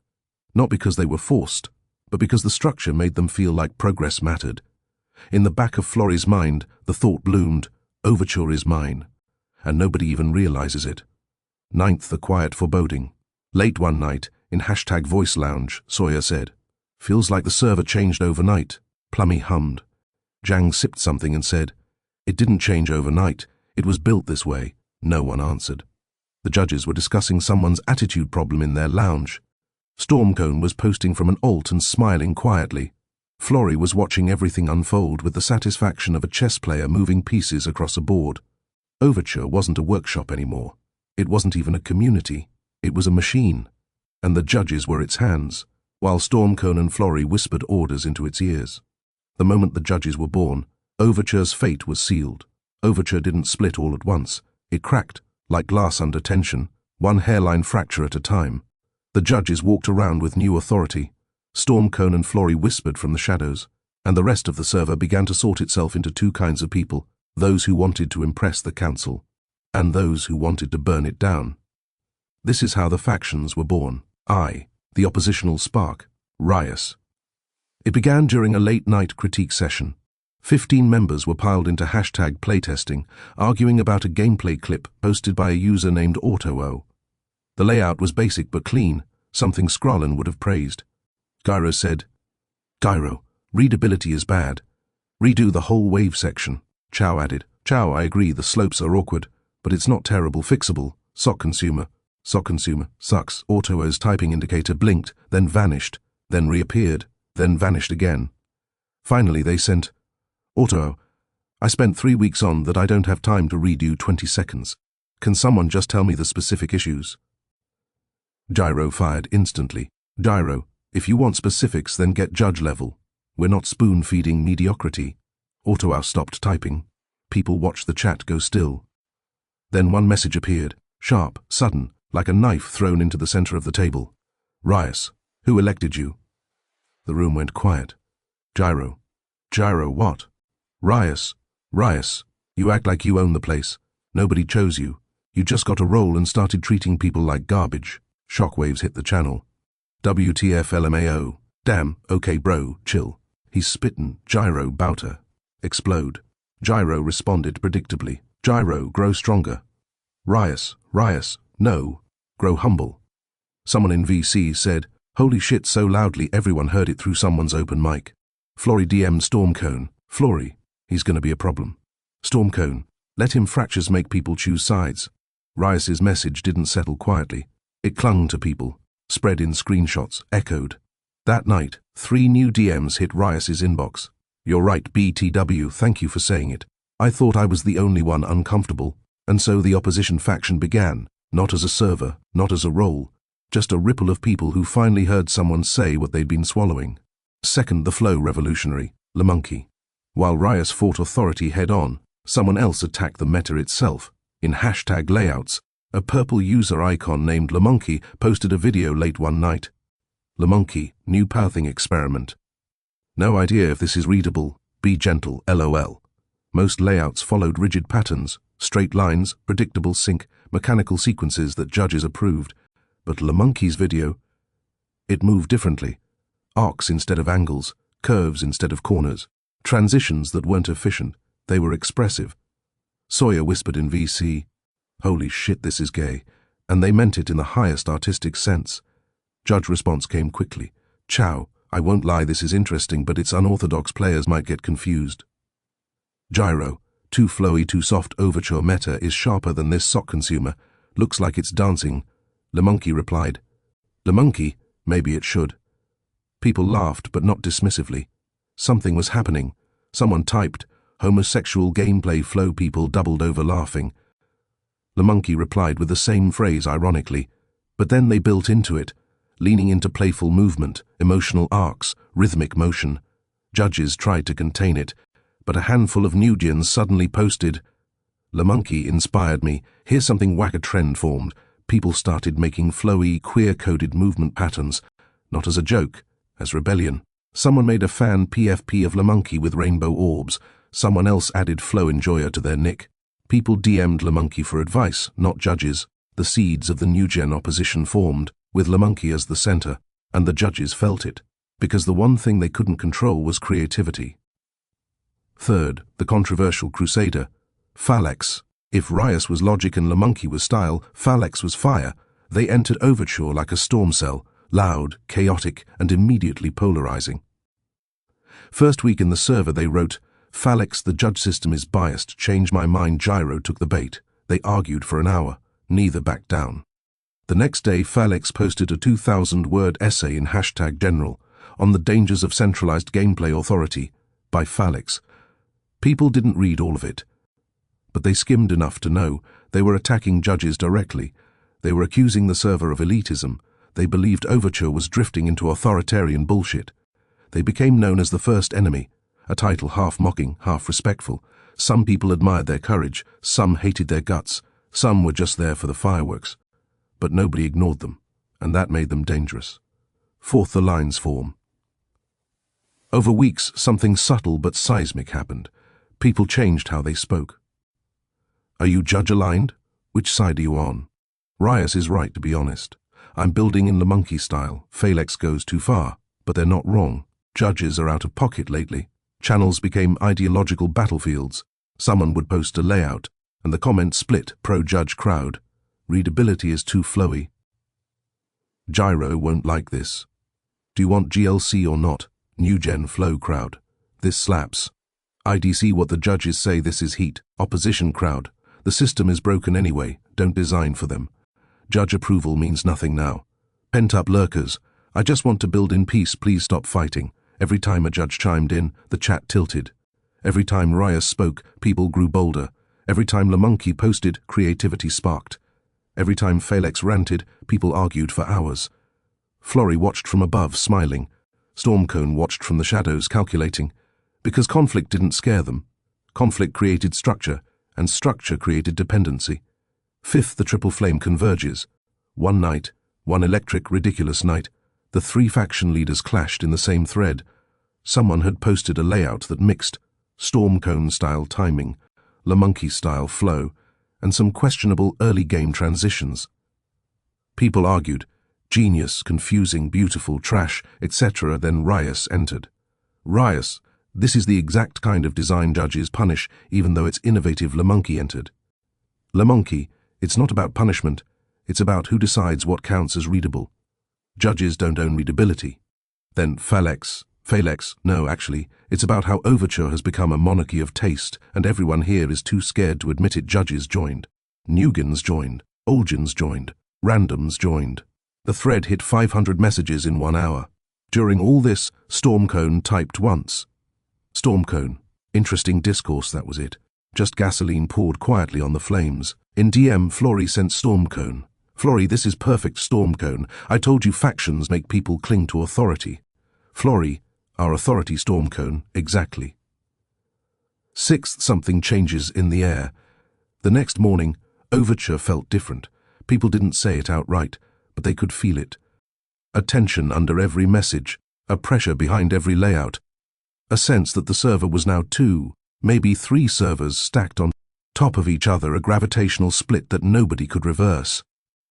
Not because they were forced, but because the structure made them feel like progress mattered. In the back of Florrie's mind, the thought bloomed, Overture is mine, and nobody even realizes it. Ninth, the quiet foreboding. Late one night, in hashtag Voice Lounge, Sawyer said, feels like the server changed overnight. Plummy hummed. Jang sipped something and said, it didn't change overnight, it was built this way. No one answered. The judges were discussing someone's attitude problem in their lounge. Stormcone was posting from an alt and smiling quietly. Florrie was watching everything unfold with the satisfaction of a chess player moving pieces across a board. Overture wasn't a workshop anymore. It wasn't even a community. It was a machine. And the judges were its hands, while Stormcone and Florrie whispered orders into its ears. The moment the judges were born, Overture's fate was sealed. Overture didn't split all at once. It cracked, like glass under tension, one hairline fracture at a time. The judges walked around with new authority. Stormcone and Florey whispered from the shadows, and the rest of the server began to sort itself into two kinds of people, those who wanted to impress the council, and those who wanted to burn it down. This is how the factions were born. I, the oppositional spark, Rias. It began during a late-night critique session. 15 members were piled into hashtag playtesting, arguing about a gameplay clip posted by a user named AutoO. The layout was basic but clean, something Skralin would have praised. Gyro said, "Gyro, readability is bad. Redo the whole wave section." Chow added, "Chow, I agree, the slopes are awkward, but it's not terrible fixable. Sock consumer. Sock consumer. Sucks." AutoO's typing indicator blinked, then vanished, then reappeared, then vanished again. Finally they sent, "AutoO, I spent 3 weeks on that. I don't have time to redo 20 seconds. Can someone just tell me the specific issues?" Gyro fired instantly. "Gyro, if you want specifics, then get judge level. We're not spoon-feeding mediocrity." AutoO stopped typing. People watched the chat go still. Then one message appeared, sharp, sudden, like a knife thrown into the center of the table. "Rias, who elected you?" The room went quiet. Gyro. "Gyro what?" "Rias. Rias, you act like you own the place. Nobody chose you. You just got a role and started treating people like garbage." Shockwaves hit the channel. WTF LMAO. "Damn, okay bro, chill. He's spittin'. Gyro Bouter. Explode." Gyro responded predictably. "Gyro, grow stronger." "Rias, Rias, no. Grow humble." Someone in VC said, "Holy shit," so loudly everyone heard it through someone's open mic. Florey DM'd Stormcone. "Florey, he's gonna be a problem." Stormcone, "Let him. Fractures make people choose sides." Rias's message didn't settle quietly. It clung to people, spread in screenshots, echoed. That night, 3 new DMs hit Rias's inbox. "You're right, BTW, thank you for saying it. I thought I was the only one uncomfortable." And so the opposition faction began, not as a server, not as a role, just a ripple of people who finally heard someone say what they'd been swallowing. Second, the flow revolutionary, Lamonkey. While Rias fought authority head-on, someone else attacked the meta itself. In hashtag layouts, a purple user icon named Lamonkey posted a video late one night. Lamonkey, new pathing experiment. No idea if this is readable. Be gentle, LOL. Most layouts followed rigid patterns, straight lines, predictable sync, mechanical sequences that judges approved. But Lamonkey's video, it moved differently. Arcs instead of angles, curves instead of corners, transitions that weren't efficient, they were expressive. Sawyer whispered in VC, "Holy shit, this is gay," and they meant it in the highest artistic sense. Judge response came quickly. "Chow, I won't lie, this is interesting, but its unorthodox players might get confused." Gyro, "Too flowy, too soft. Overture meta is sharper than this. Sock consumer. Looks like it's dancing." Lamonkey replied, "Lamonkey, maybe it should." People laughed, but not dismissively. Something was happening. Someone typed, "Homosexual gameplay flow." People doubled over laughing. Lamonkey replied with the same phrase ironically, but then they built into it, leaning into playful movement, emotional arcs, rhythmic motion. Judges tried to contain it, but a handful of Nugians suddenly posted, "Lamonkey inspired me. Here's something whack." A trend formed. People started making flowy, queer-coded movement patterns, not as a joke, as rebellion. Someone made a fan PFP of Lamonkey with rainbow orbs. Someone else added flow enjoyer to their nick. People DM'd Lamonkey for advice, not judges. The seeds of the new-gen opposition formed, with Lamonkey as the center, and the judges felt it, because the one thing they couldn't control was creativity. Third, the controversial crusader, Phalanx. If Rias was logic and Lamonkey was style, Phalanx was fire. They entered Overture like a storm cell, loud, chaotic, and immediately polarizing. First week in the server they wrote, "Phalanx, the judge system is biased. Change my mind." Gyro took the bait. They argued for an hour. Neither backed down. The next day Phalanx posted a 2,000-word essay in hashtag general on the dangers of centralized gameplay authority by Phalanx. People didn't read all of it, but they skimmed enough to know they were attacking judges directly. They were accusing the server of elitism. They believed Overture was drifting into authoritarian bullshit. They became known as the First Enemy, a title half mocking, half respectful. Some people admired their courage, some hated their guts. Some were just there for the fireworks, but nobody ignored them, and that made them dangerous. Fourth, the lines form. Over weeks, something subtle but seismic happened. People changed how they spoke. Are you judge-aligned? Which side are you on? Rias is right, to be honest. I'm building in the monkey style. Falex goes too far, but they're not wrong. Judges are out of pocket lately. Channels became ideological battlefields. Someone would post a layout, and the comments split pro-judge crowd. Readability is too flowy. Gyro won't like this. Do you want GLC or not? New Gen flow crowd. This slaps. IDC what the judges say, this is heat. Opposition crowd. The system is broken anyway, don't design for them. Judge approval means nothing now. Pent-up lurkers. I just want to build in peace, please stop fighting. Every time a judge chimed in, the chat tilted. Every time Rias spoke, people grew bolder. Every time LaMonkey posted, creativity sparked. Every time Falex ranted, people argued for hours. Flory watched from above, smiling. Stormcone watched from the shadows, calculating. Because conflict didn't scare them. Conflict created structure, and structure created dependency. Fifth, the triple flame converges. One night, one electric, ridiculous night, the three faction leaders clashed in the same thread. Someone had posted a layout that mixed Stormcone-style timing, LaMonkey-style flow, and some questionable early-game transitions. People argued, genius, confusing, beautiful, trash, etc. Then Rias entered. Rias, this is the exact kind of design judges punish, even though it's innovative. LaMonkey entered. LaMonkey, it's not about punishment, it's about who decides what counts as readable. Judges don't own readability. Then Falex, no, actually, it's about how Overture has become a monarchy of taste, and everyone here is too scared to admit it. Judges joined. Nugans joined. Olgins joined. Randoms joined. The thread hit 500 messages in 1 hour. During all this, Stormcone typed once. Stormcone. Interesting discourse, that was it. Just gasoline poured quietly on the flames. In DM, Flory sent Stormcone. Flory, this is perfect, Stormcone. I told you factions make people cling to authority. Flory, our authority, Stormcone, exactly. Sixth, something changes in the air. The next morning, Overture felt different. People didn't say it outright, but they could feel it. A tension under every message, a pressure behind every layout, a sense that the server was now 2, maybe 3 servers stacked on top of each other, a gravitational split that nobody could reverse.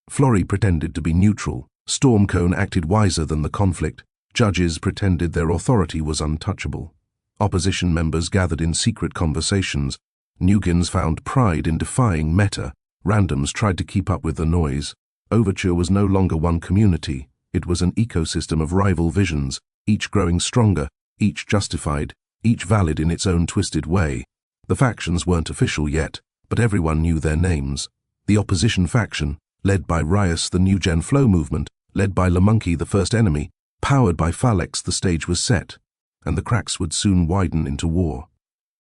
Flory pretended to be neutral. Stormcone acted wiser than the conflict. Judges pretended their authority was untouchable. Opposition members gathered in secret conversations. Nugans found pride in defying meta. Randoms tried to keep up with the noise. Overture was no longer one community. It was an ecosystem of rival visions, each growing stronger, each justified, each valid in its own twisted way. The factions weren't official yet, but everyone knew their names. The opposition faction, led by Rias, the New Gen Flow movement, led by LaMonkey, the first enemy, powered by Falex, the stage was set, and the cracks would soon widen into war.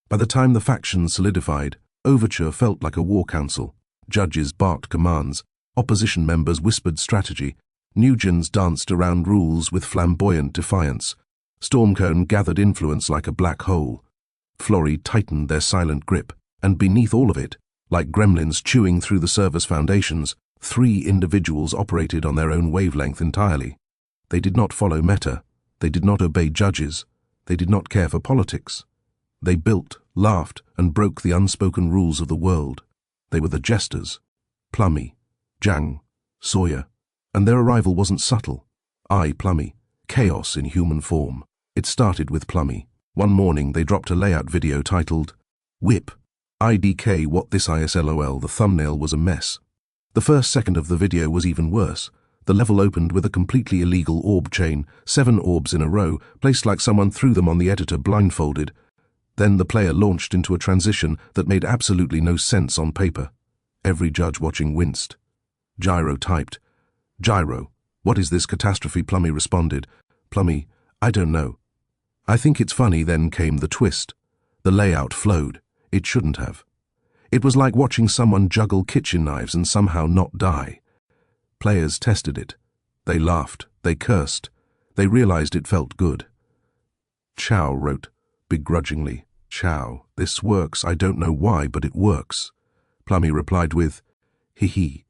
By the time the factions solidified, Overture felt like a war council. Judges barked commands, opposition members whispered strategy, Nugans danced around rules with flamboyant defiance. Stormcone gathered influence like a black hole. Flory tightened their silent grip, and beneath all of it, like gremlins chewing through the server's foundations, 3 individuals operated on their own wavelength entirely. They did not follow meta. They did not obey judges. They did not care for politics. They built, laughed, and broke the unspoken rules of the world. They were the jesters. Plummy, Jang, Sawyer. And their arrival wasn't subtle. Plummy. Chaos in human form. It started with Plummy. One morning they dropped a layout video titled, Whip. IDK what this ISLOL. The thumbnail was a mess. The first second of the video was even worse. The level opened with a completely illegal orb chain, 7 orbs in a row, placed like someone threw them on the editor blindfolded. Then the player launched into a transition that made absolutely no sense on paper. Every judge watching winced. Gyro typed, Gyro, what is this catastrophe? Plummy responded, Plummy, I don't know. I think it's funny. Then came the twist. The layout flowed. It shouldn't have. It was like watching someone juggle kitchen knives and somehow not die. Players tested it. They laughed. They cursed. They realized it felt good. Chow wrote, begrudgingly, Chow, this works. I don't know why, but it works. Plummy replied with, Hee hee.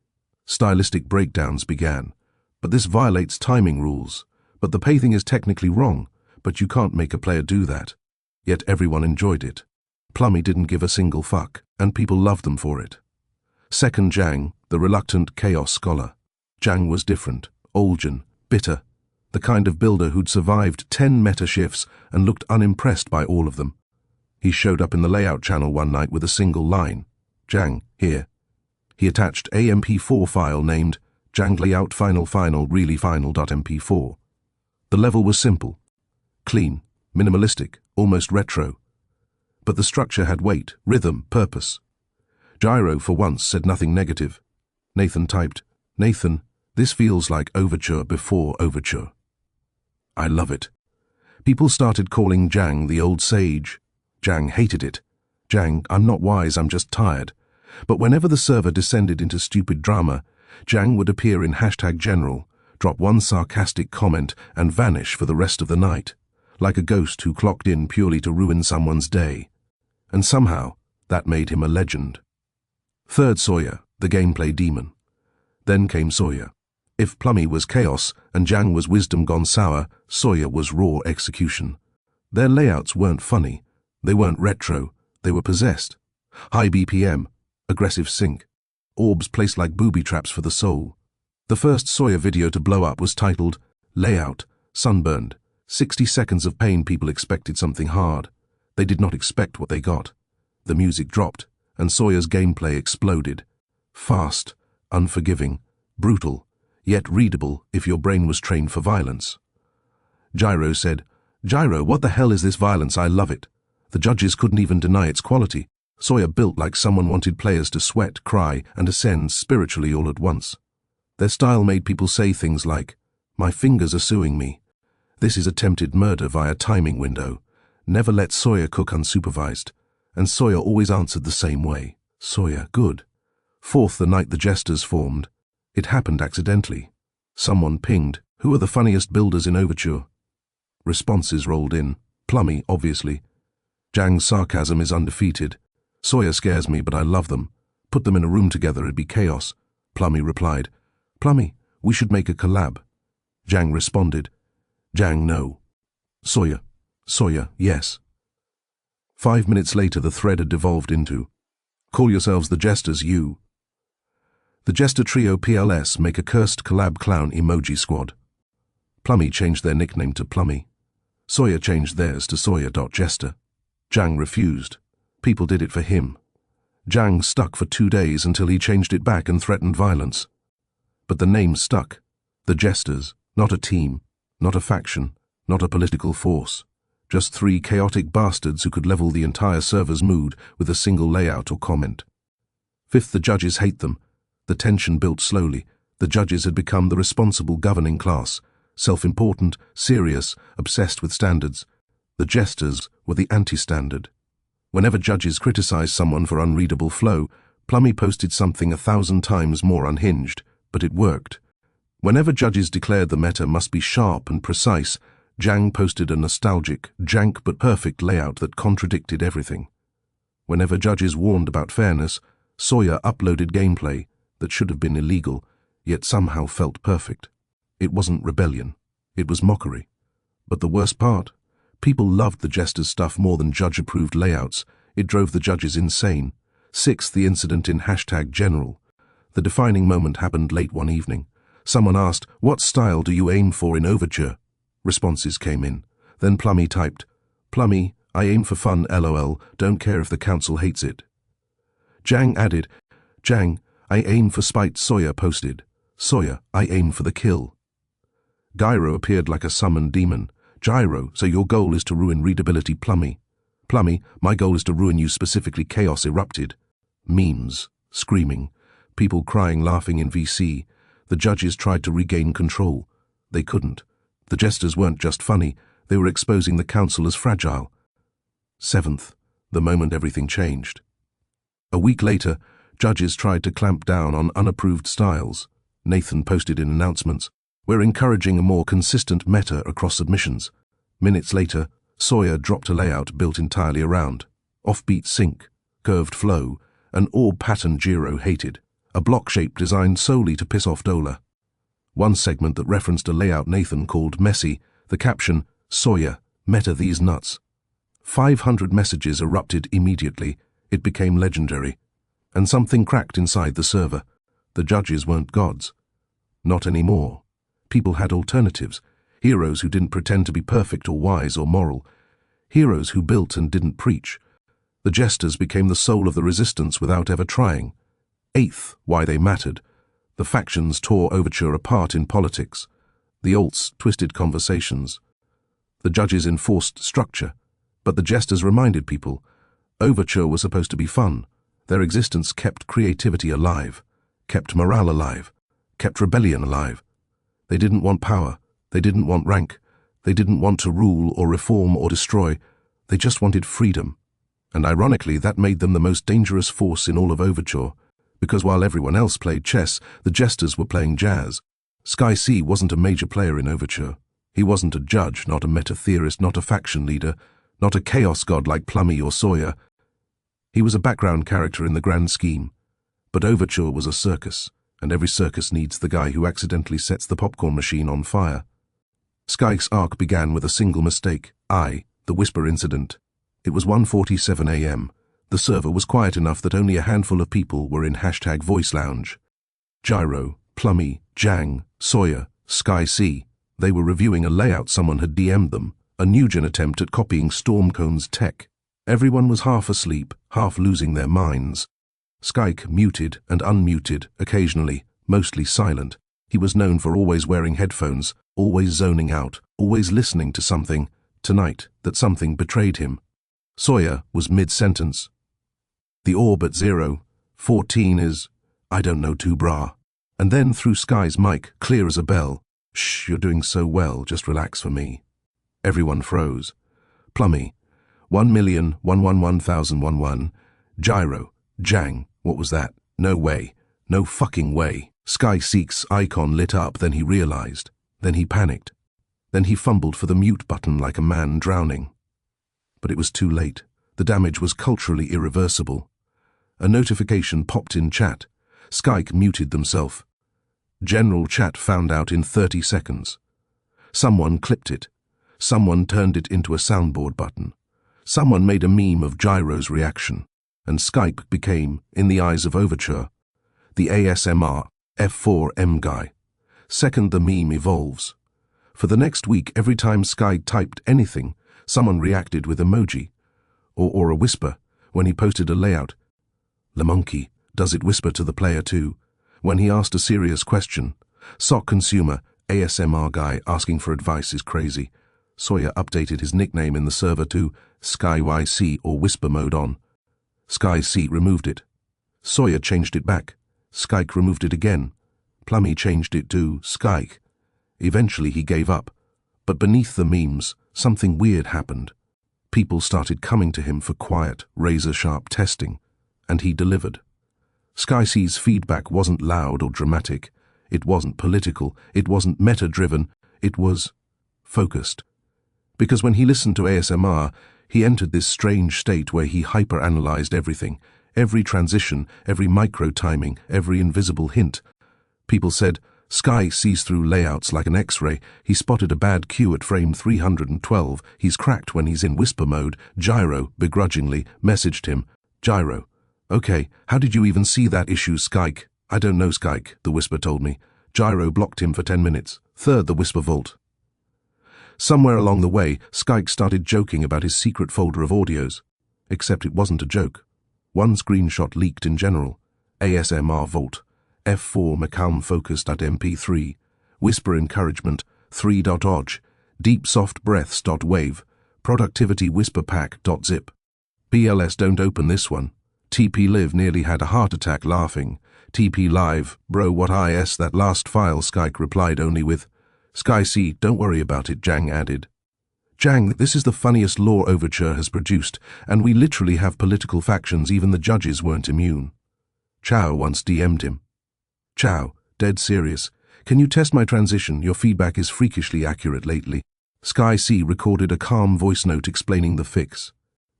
Stylistic breakdowns began. But this violates timing rules. But the pacing is technically wrong, but you can't make a player do that. Yet everyone enjoyed it. Plummy didn't give a single fuck, and people loved them for it. Second Jang, the reluctant chaos scholar. Jang was different, Oljan, bitter, the kind of builder who'd survived 10 meta shifts and looked unimpressed by all of them. He showed up in the layout channel one night with a single line. Jang, here. He attached a MP4 file named Jang Layout Final Really Final.mp4. The level was simple, clean, minimalistic, almost retro. But the structure had weight, rhythm, purpose. Gyro, for once, said nothing negative. Nathan typed, Nathan, this feels like Overture before Overture. I love it. People started calling Jang the old sage. Jang hated it. Jang, I'm not wise, I'm just tired. But whenever the server descended into stupid drama, Jang would appear in #general, drop one sarcastic comment and vanish for the rest of the night, like a ghost who clocked in purely to ruin someone's day. And somehow, that made him a legend. Third Sawyer, the gameplay demon. Then came Sawyer. If Plummy was chaos and Jang was wisdom gone sour, Sawyer was raw execution. Their layouts weren't funny, they weren't retro, they were possessed. High BPM, aggressive sync, orbs placed like booby traps for the soul. The first Sawyer video to blow up was titled, Layout, Sunburned, 60 seconds of pain. People expected something hard. They did not expect what they got. The music dropped, and Sawyer's gameplay exploded. Fast, unforgiving, brutal, yet readable if your brain was trained for violence. Gyro said, Gyro, what the hell is this violence? I love it. The judges couldn't even deny its quality. Sawyer built like someone wanted players to sweat, cry, and ascend spiritually all at once. Their style made people say things like, my fingers are suing me. This is attempted murder via timing window. Never let Sawyer cook unsupervised. And Sawyer always answered the same way. Sawyer, good. Fourth, the night the jesters formed. It happened accidentally. Someone pinged, who are the funniest builders in Overture? Responses rolled in. Plummy, obviously. Jang's sarcasm is undefeated. Sawyer scares me, but I love them. Put them in a room together, it'd be chaos. Plummy replied, Plummy, we should make a collab. Jang responded, Jang, no. Sawyer, yes. 5 minutes later, the thread had devolved into, call yourselves the Jesters, you. The Jester Trio PLS make a cursed collab clown emoji squad. Plummy changed their nickname to Plummy. Sawyer changed theirs to Sawyer.Jester. Jang refused. People did it for him. Jang stuck for 2 days until he changed it back and threatened violence. But the name stuck. The Jesters, not a team, not a faction, not a political force. Just 3 chaotic bastards who could level the entire server's mood with a single layout or comment. Fifth, the judges hate them. The tension built slowly. The judges had become the responsible governing class, self-important, serious, obsessed with standards. The Jesters were the anti-standard. Whenever judges criticized someone for unreadable flow, Plummy posted something 1,000 times more unhinged, but it worked. Whenever judges declared the meta must be sharp and precise, Jang posted a nostalgic, jank but perfect layout that contradicted everything. Whenever judges warned about fairness, Sawyer uploaded gameplay that should have been illegal, yet somehow felt perfect. It wasn't rebellion. It was mockery. But the worst part? People loved the Jester's stuff more than judge-approved layouts. It drove the judges insane. Sixth, the incident in #general. The defining moment happened late one evening. Someone asked, what style do you aim for in Overture? Responses came in. Then Plummy typed, Plummy, I aim for fun, lol, don't care if the council hates it. Jang added, Jang, I aim for spite. Sawyer posted, Sawyer, I aim for the kill. Gyro appeared like a summoned demon. Gyro, so your goal is to ruin readability. Plummy. Plummy, my goal is to ruin you, specifically chaos erupted. Memes, screaming, people crying, laughing in VC. The judges tried to regain control. They couldn't. The Jesters weren't just funny, they were exposing the council as fragile. Seventh, the moment everything changed. A week later, judges tried to clamp down on unapproved styles. Nathan posted in announcements, we're encouraging a more consistent meta across submissions. Minutes later, Sawyer dropped a layout built entirely around offbeat sync, curved flow, an orb pattern Gyro hated. a block shape designed solely to piss off Dola. One segment that referenced a layout Nathan called messy, the caption, "Sawyer, meta these nuts." 500 messages erupted immediately. It became legendary. And something cracked inside the server. The judges weren't gods. Not anymore. People had alternatives. Heroes who didn't pretend to be perfect or wise or moral. Heroes who built and didn't preach. The jesters became the soul of the resistance without ever trying. Eighth, why they mattered. The factions tore Overture apart in politics. The alts twisted conversations. The judges enforced structure. But the jesters reminded people, Overture was supposed to be fun. Their existence kept creativity alive, kept morale alive, kept rebellion alive. They didn't want power. They didn't want rank. They didn't want to rule or reform or destroy. They just wanted freedom. And ironically, that made them the most dangerous force in all of Overture, because while everyone else played chess, the jesters were playing jazz. Sky C wasn't a major player in Overture. He wasn't a judge, not a meta-theorist, not a faction leader, not a chaos god like Plummy or Sawyer. He was a background character in the grand scheme. But Overture was a circus, and every circus needs the guy who accidentally sets the popcorn machine on fire. Sky's arc began with a single mistake, the Whisper incident. It was 1:47 a.m. The server was quiet enough that only a handful of people were in #voice lounge. Gyro, Plummy, Jang, Sawyer, Sky C. They were reviewing a layout someone had DM'd them, a new-gen attempt at copying Stormcone's tech. Everyone was half asleep, half losing their minds. Skyke muted and unmuted, occasionally, mostly silent. He was known for always wearing headphones, always zoning out, always listening to something. Tonight, that something betrayed him. Sawyer was mid-sentence. The orb at 0:14 is, I don't know too brah. And then through Sky's mic, clear as a bell, "Shh, you're doing so well, just relax for me." Everyone froze. Plummy, 1,111,011. Gyro, Jang, what was that? No way. No fucking way. Sky Seek's icon lit up, then he realized. Then he panicked. Then he fumbled for the mute button like a man drowning. But it was too late. The damage was culturally irreversible. A notification popped in chat. Skyke muted themselves. General chat found out in 30 seconds. Someone clipped it. Someone turned it into a soundboard button. Someone made a meme of Gyro's reaction. And Skype became, in the eyes of Overture, the ASMR F4M guy. Second the meme evolves. For the next week, every time Sky typed anything, someone reacted with emoji, or a whisper. When he posted a layout, "The monkey, does it whisper to the player too?" When he asked a serious question, "Sock consumer, ASMR guy asking for advice is crazy." Sawyer updated his nickname in the server to Sky YC or whisper mode on. Sky C removed it. Sawyer changed it back. Skyke removed it again. Plummy changed it to Skyke. Eventually he gave up. But beneath the memes, something weird happened. People started coming to him for quiet, razor-sharp testing, and he delivered. Sky C's feedback wasn't loud or dramatic. It wasn't political. It wasn't meta-driven. It was focused. Because when he listened to ASMR, he entered this strange state where he hyper-analyzed everything, every transition, every micro-timing, every invisible hint. People said, Sky sees through layouts like an X-ray. He spotted a bad cue at frame 312. He's cracked when he's in whisper mode. Gyro, begrudgingly, messaged him. Gyro, okay, how did you even see that issue, Skyke? I don't know, Skyke, the whisper told me. Gyro blocked him for 10 minutes. Third, the whisper vault. Somewhere along the way, Skyke started joking about his secret folder of audios. Except it wasn't a joke. One screenshot leaked in general. ASMR Vault. F4 McCalm Focus.mp3. Whisper Encouragement. 3.odg. Deep Soft Breaths.wave. Productivity Whisper Pack.zip. BLS don't open this one. TP Live nearly had a heart attack laughing. TP Live, bro what is that last file? Skyke replied only with, Sky C, don't worry about it, Jang added. Jang, this is the funniest lore Overture has produced, and we literally have political factions, even the judges weren't immune. Chow once DM'd him. Chow, dead serious. Can you test my transition? Your feedback is freakishly accurate lately. Sky C recorded a calm voice note explaining the fix.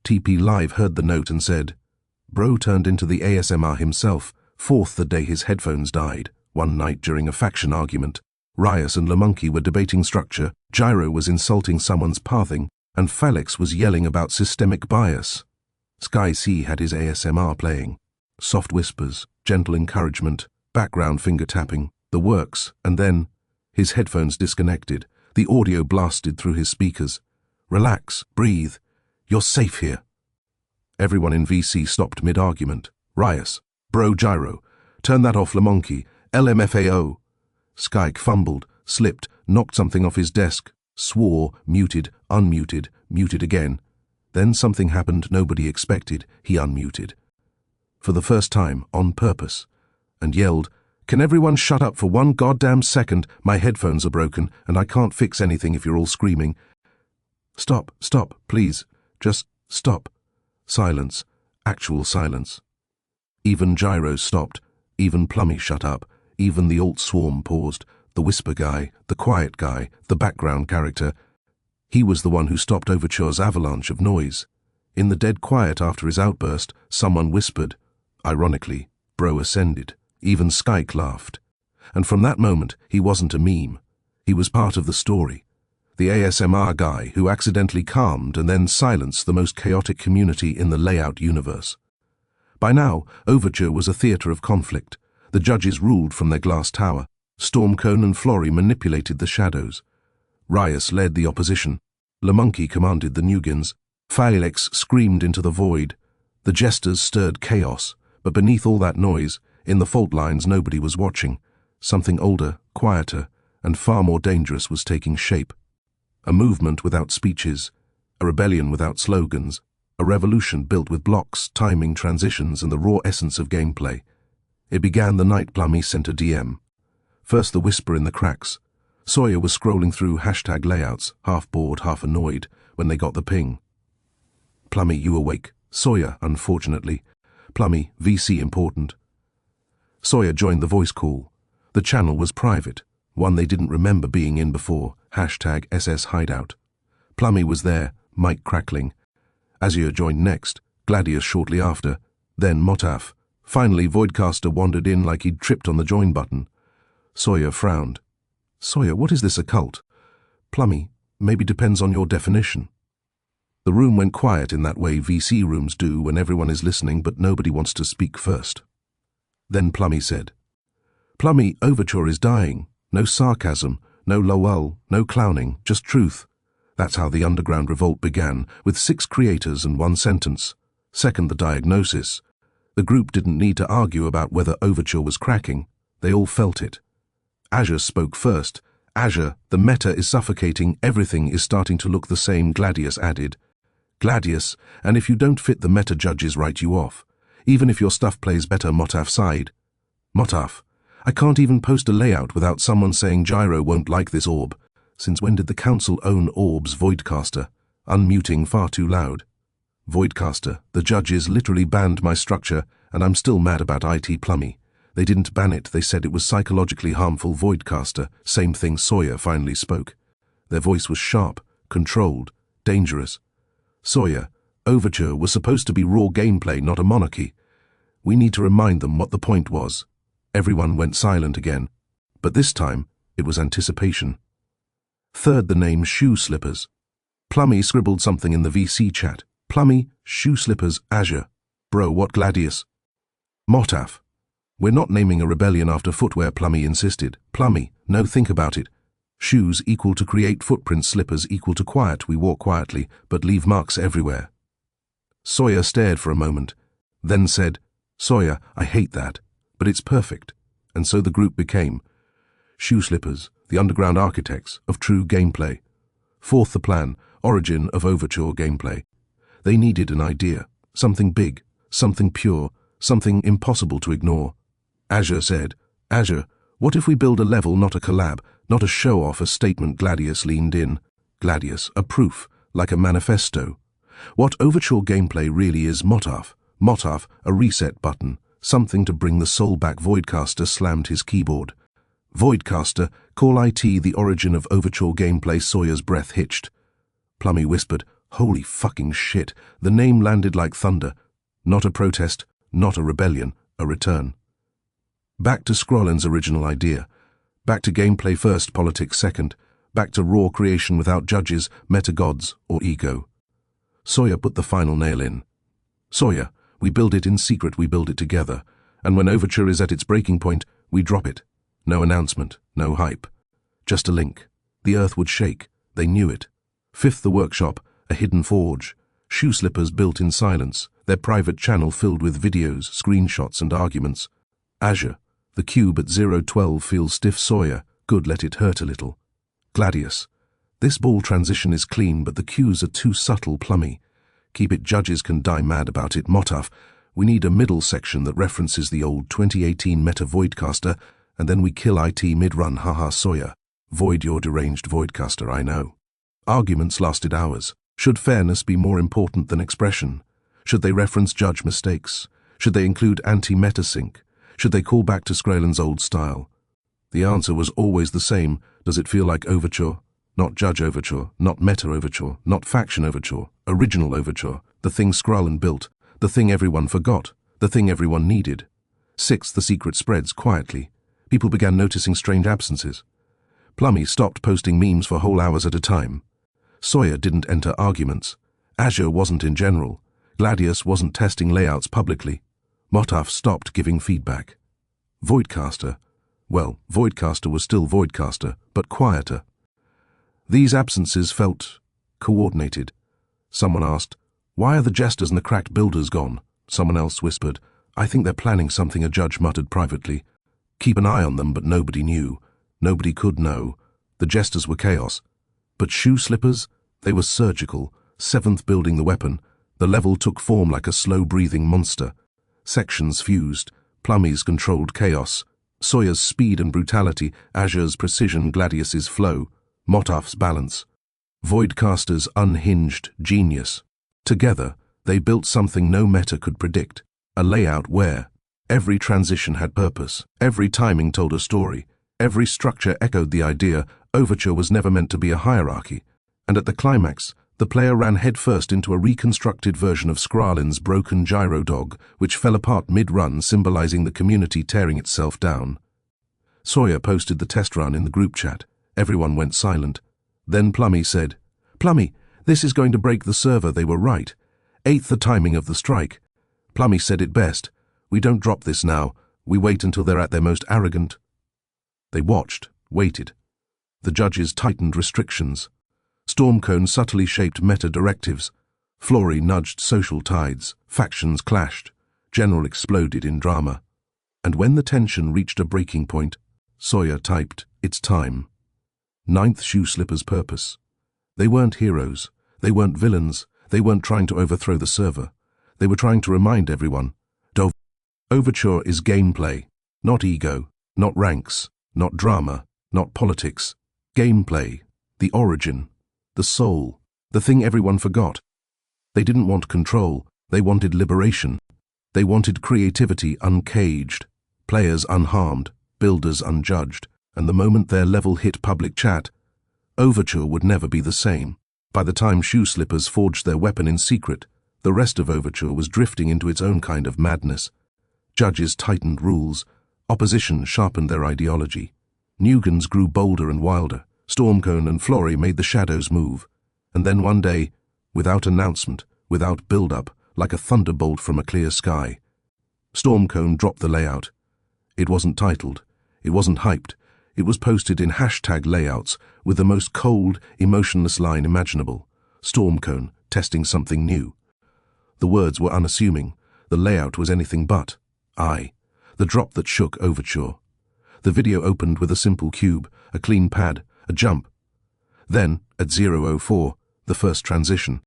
TP Live heard the note and said, Bro turned into the ASMR himself. Fourth, the day his headphones died. One night during a faction argument, Rias and Lamonkey were debating structure, Gyro was insulting someone's pathing, and Felix was yelling about systemic bias. Sky C had his ASMR playing. Soft whispers, gentle encouragement, background finger tapping, the works, and then his headphones disconnected. The audio blasted through his speakers. Relax, breathe. You're safe here. Everyone in VC stopped mid-argument. Rias, bro Gyro, turn that off Lamonkey, LMFAO. Skyke fumbled, slipped, knocked something off his desk, swore, muted, unmuted, muted again. Then something happened nobody expected. He unmuted. For the first time, on purpose, and yelled, "Can everyone shut up for one goddamn second? My headphones are broken, and I can't fix anything if you're all screaming. Stop, stop, please. Just stop." Silence. Actual silence. Even Gyro stopped. Even Plummy shut up. Even the alt swarm paused. The whisper guy, the quiet guy, the background character. He was the one who stopped Overture's avalanche of noise. In the dead quiet after his outburst, someone whispered. Ironically, Bro ascended. Even Skyke laughed. And from that moment, he wasn't a meme. He was part of the story. The ASMR guy who accidentally calmed and then silenced the most chaotic community in the layout universe. By now, Overture was a theatre of conflict. The judges ruled from their glass tower. Stormcone and Flory manipulated the shadows. Rias led the opposition. Lamonkey commanded the Nugans. Felix screamed into the void. The jesters stirred chaos, but beneath all that noise, in the fault lines nobody was watching. Something older, quieter, and far more dangerous was taking shape. A movement without speeches, a rebellion without slogans, a revolution built with blocks, timing, transitions, and the raw essence of gameplay. It began the night Plummy sent a DM. First the whisper in the cracks. Sawyer was scrolling through hashtag layouts, half bored, half annoyed, when they got the ping. Plummy, you awake? Sawyer, unfortunately. Plummy, VC important. Sawyer joined the voice call. The channel was private, one they didn't remember being in before, hashtag SS Hideout. Plummy was there, mic crackling. Azure joined next, Gladius shortly after, then Motaf. Finally, Voidcaster wandered in like he'd tripped on the join button. Sawyer frowned. Sawyer, what is this occult? Plummy, maybe depends on your definition. The room went quiet in that way VC rooms do when everyone is listening but nobody wants to speak first. Then Plummy said, Plummy, Overture is dying. No sarcasm, no lol, no clowning, just truth. That's how the underground revolt began, with 6 creators and 1 sentence. Second, the diagnosis. The group didn't need to argue about whether Overture was cracking. They all felt it. Azure spoke first. Azure, the meta is suffocating, everything is starting to look the same, Gladius added. Gladius, and if you don't fit the meta judges write you off. Even if your stuff plays better, Motaf sighed. Motaf, I can't even post a layout without someone saying Gyro won't like this orb. Since when did the council own orbs, Voidcaster? Unmuting far too loud. Voidcaster, the judges literally banned my structure, and I'm still mad about IT Plummy. They didn't ban it, they said it was psychologically harmful. Voidcaster, same thing. Sawyer finally spoke. Their voice was sharp, controlled, dangerous. Sawyer, Overture was supposed to be raw gameplay, not a monarchy. We need to remind them what the point was. Everyone went silent again, but this time it was anticipation. Third, the name Shoe Slippers. Plummy scribbled something in the VC chat. Plummy, Shoe Slippers, Azure. Bro, what Gladius? Motaf. We're not naming a rebellion after footwear, Plummy insisted. Plummy, no, think about it. Shoes equal to create footprints, slippers equal to quiet. We walk quietly, but leave marks everywhere. Sawyer stared for a moment, then said, Sawyer, I hate that. But it's perfect, and so the group became Shoe Slippers, the underground architects of true gameplay. Fourth, the plan, origin of Overture gameplay. They needed an idea, something big, something pure, something impossible to ignore. Azure said, Azure, what if we build a level, not a collab, not a show-off, a statement? Gladius leaned in. Gladius, a proof, like a manifesto. What Overture gameplay really is, Motaf. Motaf, a reset button. Something to bring the soul back. Voidcaster slammed his keyboard. Voidcaster, call IT the origin of Overture gameplay. Sawyer's breath hitched. Plummy whispered, holy fucking shit. The name landed like thunder. Not a protest, not a rebellion, a return. Back to Scrollin's original idea. Back to gameplay first, politics second. Back to raw creation without judges, meta-gods, or ego. Sawyer put the final nail in. Sawyer, we build it in secret, we build it together. And when Overture is at its breaking point, we drop it. No announcement, no hype. Just a link. The earth would shake. They knew it. Fifth, the workshop, a hidden forge. Shoe slippers built in silence, their private channel filled with videos, screenshots, and arguments. Azure, the cube at 012 feels stiff. Sawyer, good, let it hurt a little. Gladius, this ball transition is clean, but the cues are too subtle. Plummy, keep it, judges can die mad about it. Motaf, we need a middle section that references the old 2018 meta Voidcaster, and then we kill IT mid-run. Haha. Sawyer, void your deranged Voidcaster, I know. Arguments lasted hours. Should fairness be more important than expression? Should they reference judge mistakes? Should they include anti-meta sync? Should they call back to Scrollin's old style? The answer was always the same. Does it feel like Overture? Not judge Overture, not meta Overture, not faction Overture, original Overture, the thing Scrollin built, the thing everyone forgot, the thing everyone needed. Sixth, the secret spreads quietly. People began noticing strange absences. Plummy stopped posting memes for whole hours at a time. Sawyer didn't enter arguments. Azure wasn't in general. Gladius wasn't testing layouts publicly. Motaf stopped giving feedback. Voidcaster. Well, Voidcaster was still Voidcaster, but quieter. These absences felt coordinated. Someone asked, why are the jesters and the cracked builders gone? Someone else whispered, I think they're planning something. A judge muttered privately. Keep an eye on them, but nobody knew. Nobody could know. The jesters were chaos. But shoe slippers? They were surgical, seventh building the weapon. The level took form like a slow-breathing monster. Sections fused. Plummy's controlled chaos. Sawyer's speed and brutality. Azure's precision. Gladius's flow. Motaf's balance. Voidcaster's unhinged genius. Together, they built something no meta could predict. A layout where every transition had purpose. Every timing told a story. Every structure echoed the idea. Overture was never meant to be a hierarchy, and at the climax, the player ran headfirst into a reconstructed version of Scrollin's broken gyro dog, which fell apart mid-run, symbolizing the community tearing itself down. Sawyer posted the test run in the group chat. Everyone went silent. Then Plummy said, Plummy, this is going to break the server. They were right. Eighth, the timing of the strike. Plummy said it best. We don't drop this now. We wait until they're at their most arrogant. They watched, waited. The judges tightened restrictions. Stormcone subtly shaped meta directives. Flory nudged social tides. Factions clashed. General exploded in drama. And when the tension reached a breaking point, Sawyer typed, it's time. Ninth, shoe slippers' purpose. They weren't heroes. They weren't villains. They weren't trying to overthrow the server. They were trying to remind everyone. Overture is gameplay, not ego, not ranks, not drama, not politics. Gameplay, the origin, the soul, the thing everyone forgot. They didn't want control, they wanted liberation. They wanted creativity uncaged, players unharmed, builders unjudged, and the moment their level hit public chat, Overture would never be the same. By the time shoe slippers forged their weapon in secret, the rest of Overture was drifting into its own kind of madness. Judges tightened rules, opposition sharpened their ideology. Nugans grew bolder and wilder. Stormcone and Flory made the shadows move. And then one day, without announcement, without build-up, like a thunderbolt from a clear sky, Stormcone dropped the layout. It wasn't titled. It wasn't hyped. It was posted in hashtag layouts with the most cold, emotionless line imaginable. Stormcone, testing something new. The words were unassuming. The layout was anything but. The drop that shook Overture. The video opened with a simple cube, a clean pad, a jump. Then, at 004, the first transition.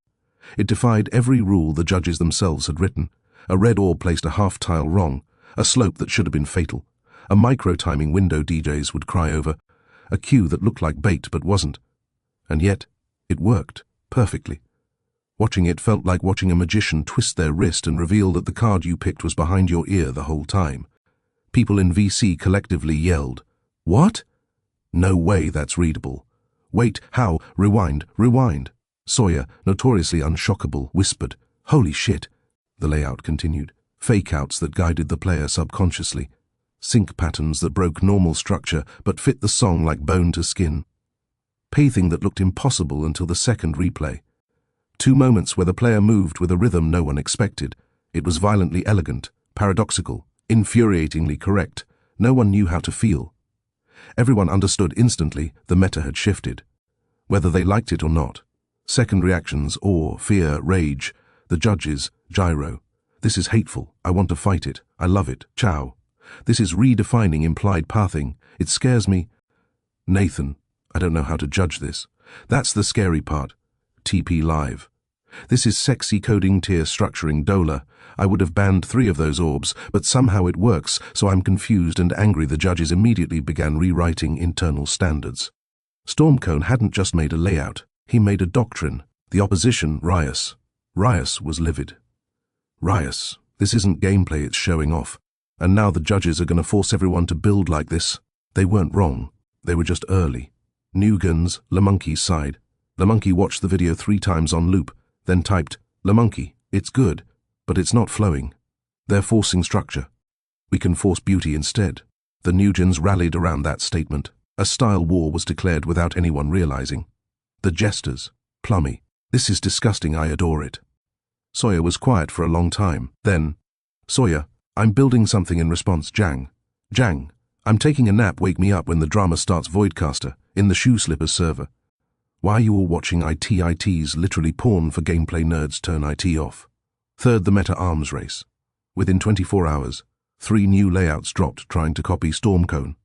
It defied every rule the judges themselves had written. A red orb placed a half-tile wrong, a slope that should have been fatal, a micro-timing window DJs would cry over, a cue that looked like bait but wasn't. And yet, it worked, perfectly. Watching it felt like watching a magician twist their wrist and reveal that the card you picked was behind your ear the whole time. People in VC collectively yelled, "What? No way that's readable. Wait, how? Rewind, rewind." Sawyer, notoriously unshockable, whispered, "Holy shit." The layout continued. Fake-outs that guided the player subconsciously. sync patterns that broke normal structure but fit the song like bone to skin. Pacing that looked impossible until the second replay. 2 moments where the player moved with a rhythm no one expected. It was violently elegant, paradoxical, infuriatingly correct. No one knew how to feel. Everyone understood instantly the meta had shifted. Whether they liked it or not. Second reactions, awe, fear, rage. The judges, gyro. This is hateful. I want to fight it. I love it. Ciao. This is redefining implied pathing. It scares me. Nathan, I don't know how to judge this. That's the scary part. TP Live. This is sexy coding tier structuring Dola. I would have banned 3 of those orbs, but somehow it works, so I'm confused and angry. The judges immediately began rewriting internal standards. Stormcone hadn't just made a layout, he made a doctrine. The opposition, Rias. Rias was livid. Rias, this isn't gameplay, it's showing off. And now the judges are going to force everyone to build like this. They weren't wrong, they were just early. Nugans, LeMonkey's side. LeMonkey watched the video 3 times on loop, then typed, LeMonkey, it's good, but it's not flowing. They're forcing structure. We can force beauty instead. The Nugans rallied around that statement. A style war was declared without anyone realizing. The jesters, Plummy, this is disgusting, I adore it. Sawyer was quiet for a long time. Then, Sawyer, I'm building something in response. Jang, I'm taking a nap, wake me up when the drama starts. Voidcaster, in the Shoe Slippers server. Why are you all watching ITs, literally porn for gameplay nerds? Turn IT off. Third, the meta arms race. Within 24 hours, 3 new layouts dropped trying to copy Stormcone.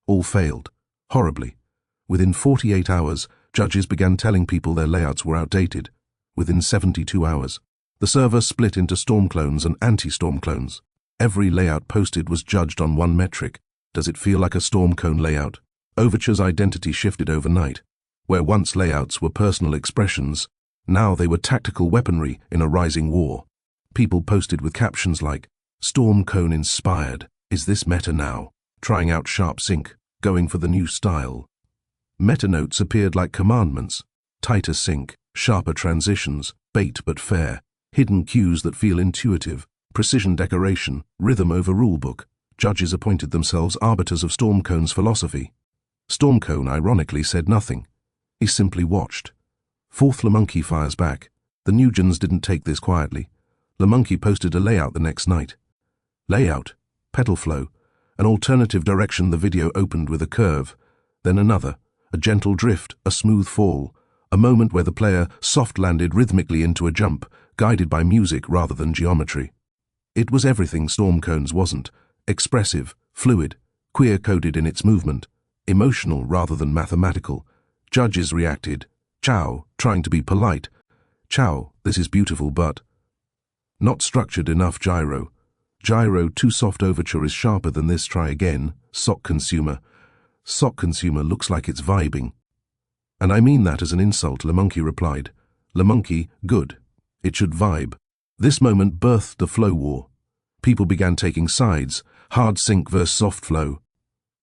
All failed. Horribly. Within 48 hours, judges began telling people their layouts were outdated. Within 72 hours, the server split into storm clones and anti-storm clones. Every layout posted was judged on one metric. Does it feel like a Stormcone layout? Overture's identity shifted overnight. Where once layouts were personal expressions, now they were tactical weaponry in a rising war. People posted with captions like, Stormcone inspired, is this meta now? Trying out sharp sync, going for the new style. Meta notes appeared like commandments, tighter sync, sharper transitions, bait but fair, hidden cues that feel intuitive, precision decoration, rhythm over rulebook. Judges appointed themselves arbiters of Stormcone's philosophy. Stormcone ironically said nothing. He simply watched. Fourth, LeMonkey fires back. The Nugans didn't take this quietly. LeMonkey posted a layout the next night. Layout, pedal flow, an alternative direction. The video opened with a curve, then another, a gentle drift, a smooth fall, a moment where the player soft-landed rhythmically into a jump, guided by music rather than geometry. It was everything Stormcone's wasn't, expressive, fluid, queer-coded in its movement, emotional rather than mathematical. Judges reacted, Ciao, trying to be polite. Ciao, this is beautiful but not structured enough. Gyro, too soft. Overture is sharper than this. Try again. Sock consumer looks like it's vibing. And I mean that as an insult. LeMonkey replied, LeMonkey, good. It should vibe. This moment birthed a flow war. People began taking sides, hard sync versus soft flow,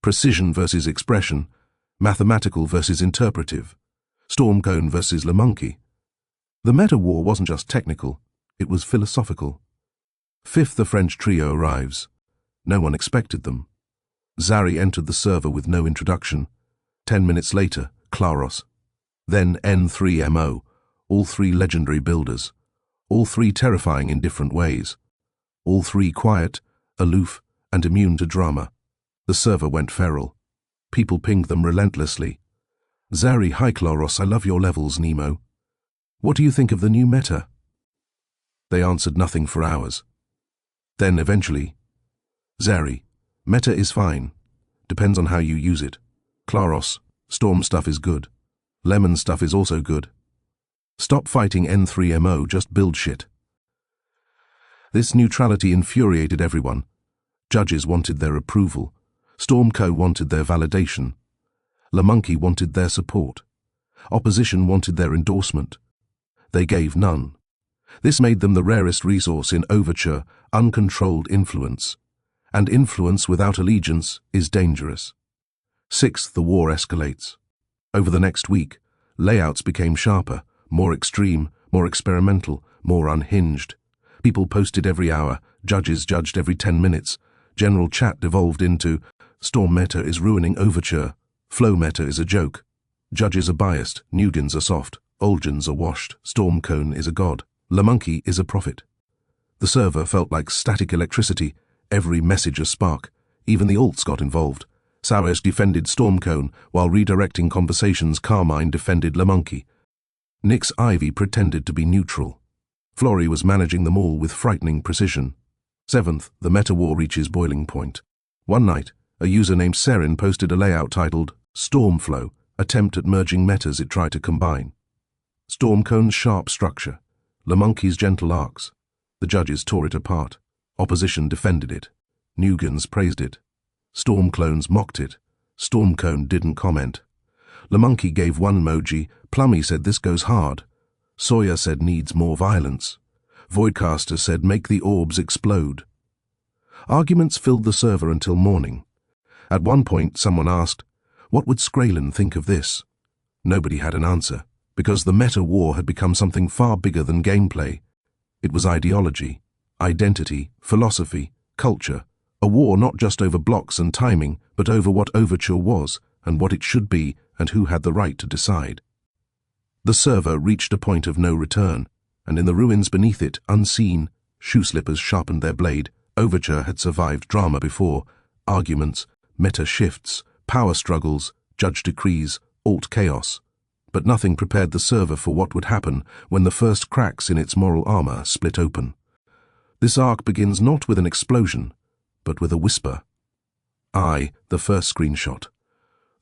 precision versus expression, mathematical versus interpretive, Stormcone versus LeMonkey. The meta war wasn't just technical, it was philosophical. Fifth, the French trio arrives. No one expected them. Zari entered the server with no introduction. 10 minutes later, Claros. Then N3MO, all 3 legendary builders. All 3 terrifying in different ways. All 3 quiet, aloof, and immune to drama. The server went feral. People pinged them relentlessly. Zari, hi Claros, I love your levels, Nemo. What do you think of the new meta? They answered nothing for hours. Then eventually, Zari, meta is fine. Depends on how you use it. Claros, storm stuff is good. Lemon stuff is also good. Stop fighting N3MO, just build shit. This neutrality infuriated everyone. Judges wanted their approval. Stormco wanted their validation. LeMonkey wanted their support. Opposition wanted their endorsement. They gave none. This made them the rarest resource in Overture, uncontrolled influence. And influence without allegiance is dangerous. Sixth, the war escalates. Over the next week, layouts became sharper, more extreme, more experimental, more unhinged. People posted every hour, judges judged every 10 minutes. General chat devolved into, Storm meta is ruining Overture, Flow meta is a joke, Judges are biased, Nugans are soft, Olgens are washed, Stormcone is a god, LaMonkey is a prophet. The server felt like static electricity, every message a spark. Even the alts got involved. Sawesh defended Stormcone, while redirecting conversations Carmine defended LaMonkey. Nyx Ivy pretended to be neutral. Flory was managing them all with frightening precision. 7th, the meta war reaches boiling point. One night, a user named Serin posted a layout titled Stormflow, attempt at merging metas it tried to combine. Stormcone's sharp structure, LaMonkey's gentle arcs. The judges tore it apart. Opposition defended it. Nugans praised it. Stormclones mocked it. Stormcone didn't comment. LaMonkey gave one emoji. Plummy said this goes hard. Sawyer said needs more violence. Voidcaster said make the orbs explode. Arguments filled the server until morning. At one point, someone asked, what would Skralen think of this? Nobody had an answer, because the meta war had become something far bigger than gameplay. It was ideology, identity, philosophy, culture, a war not just over blocks and timing, but over what Overture was, and what it should be, and who had the right to decide. The server reached a point of no return, and in the ruins beneath it, unseen, shoe-slippers sharpened their blade. Overture had survived drama before, arguments, meta shifts, power struggles, judge decrees, alt chaos. But nothing prepared the server for what would happen when the first cracks in its moral armor split open. This arc begins not with an explosion, but with a whisper. The first screenshot.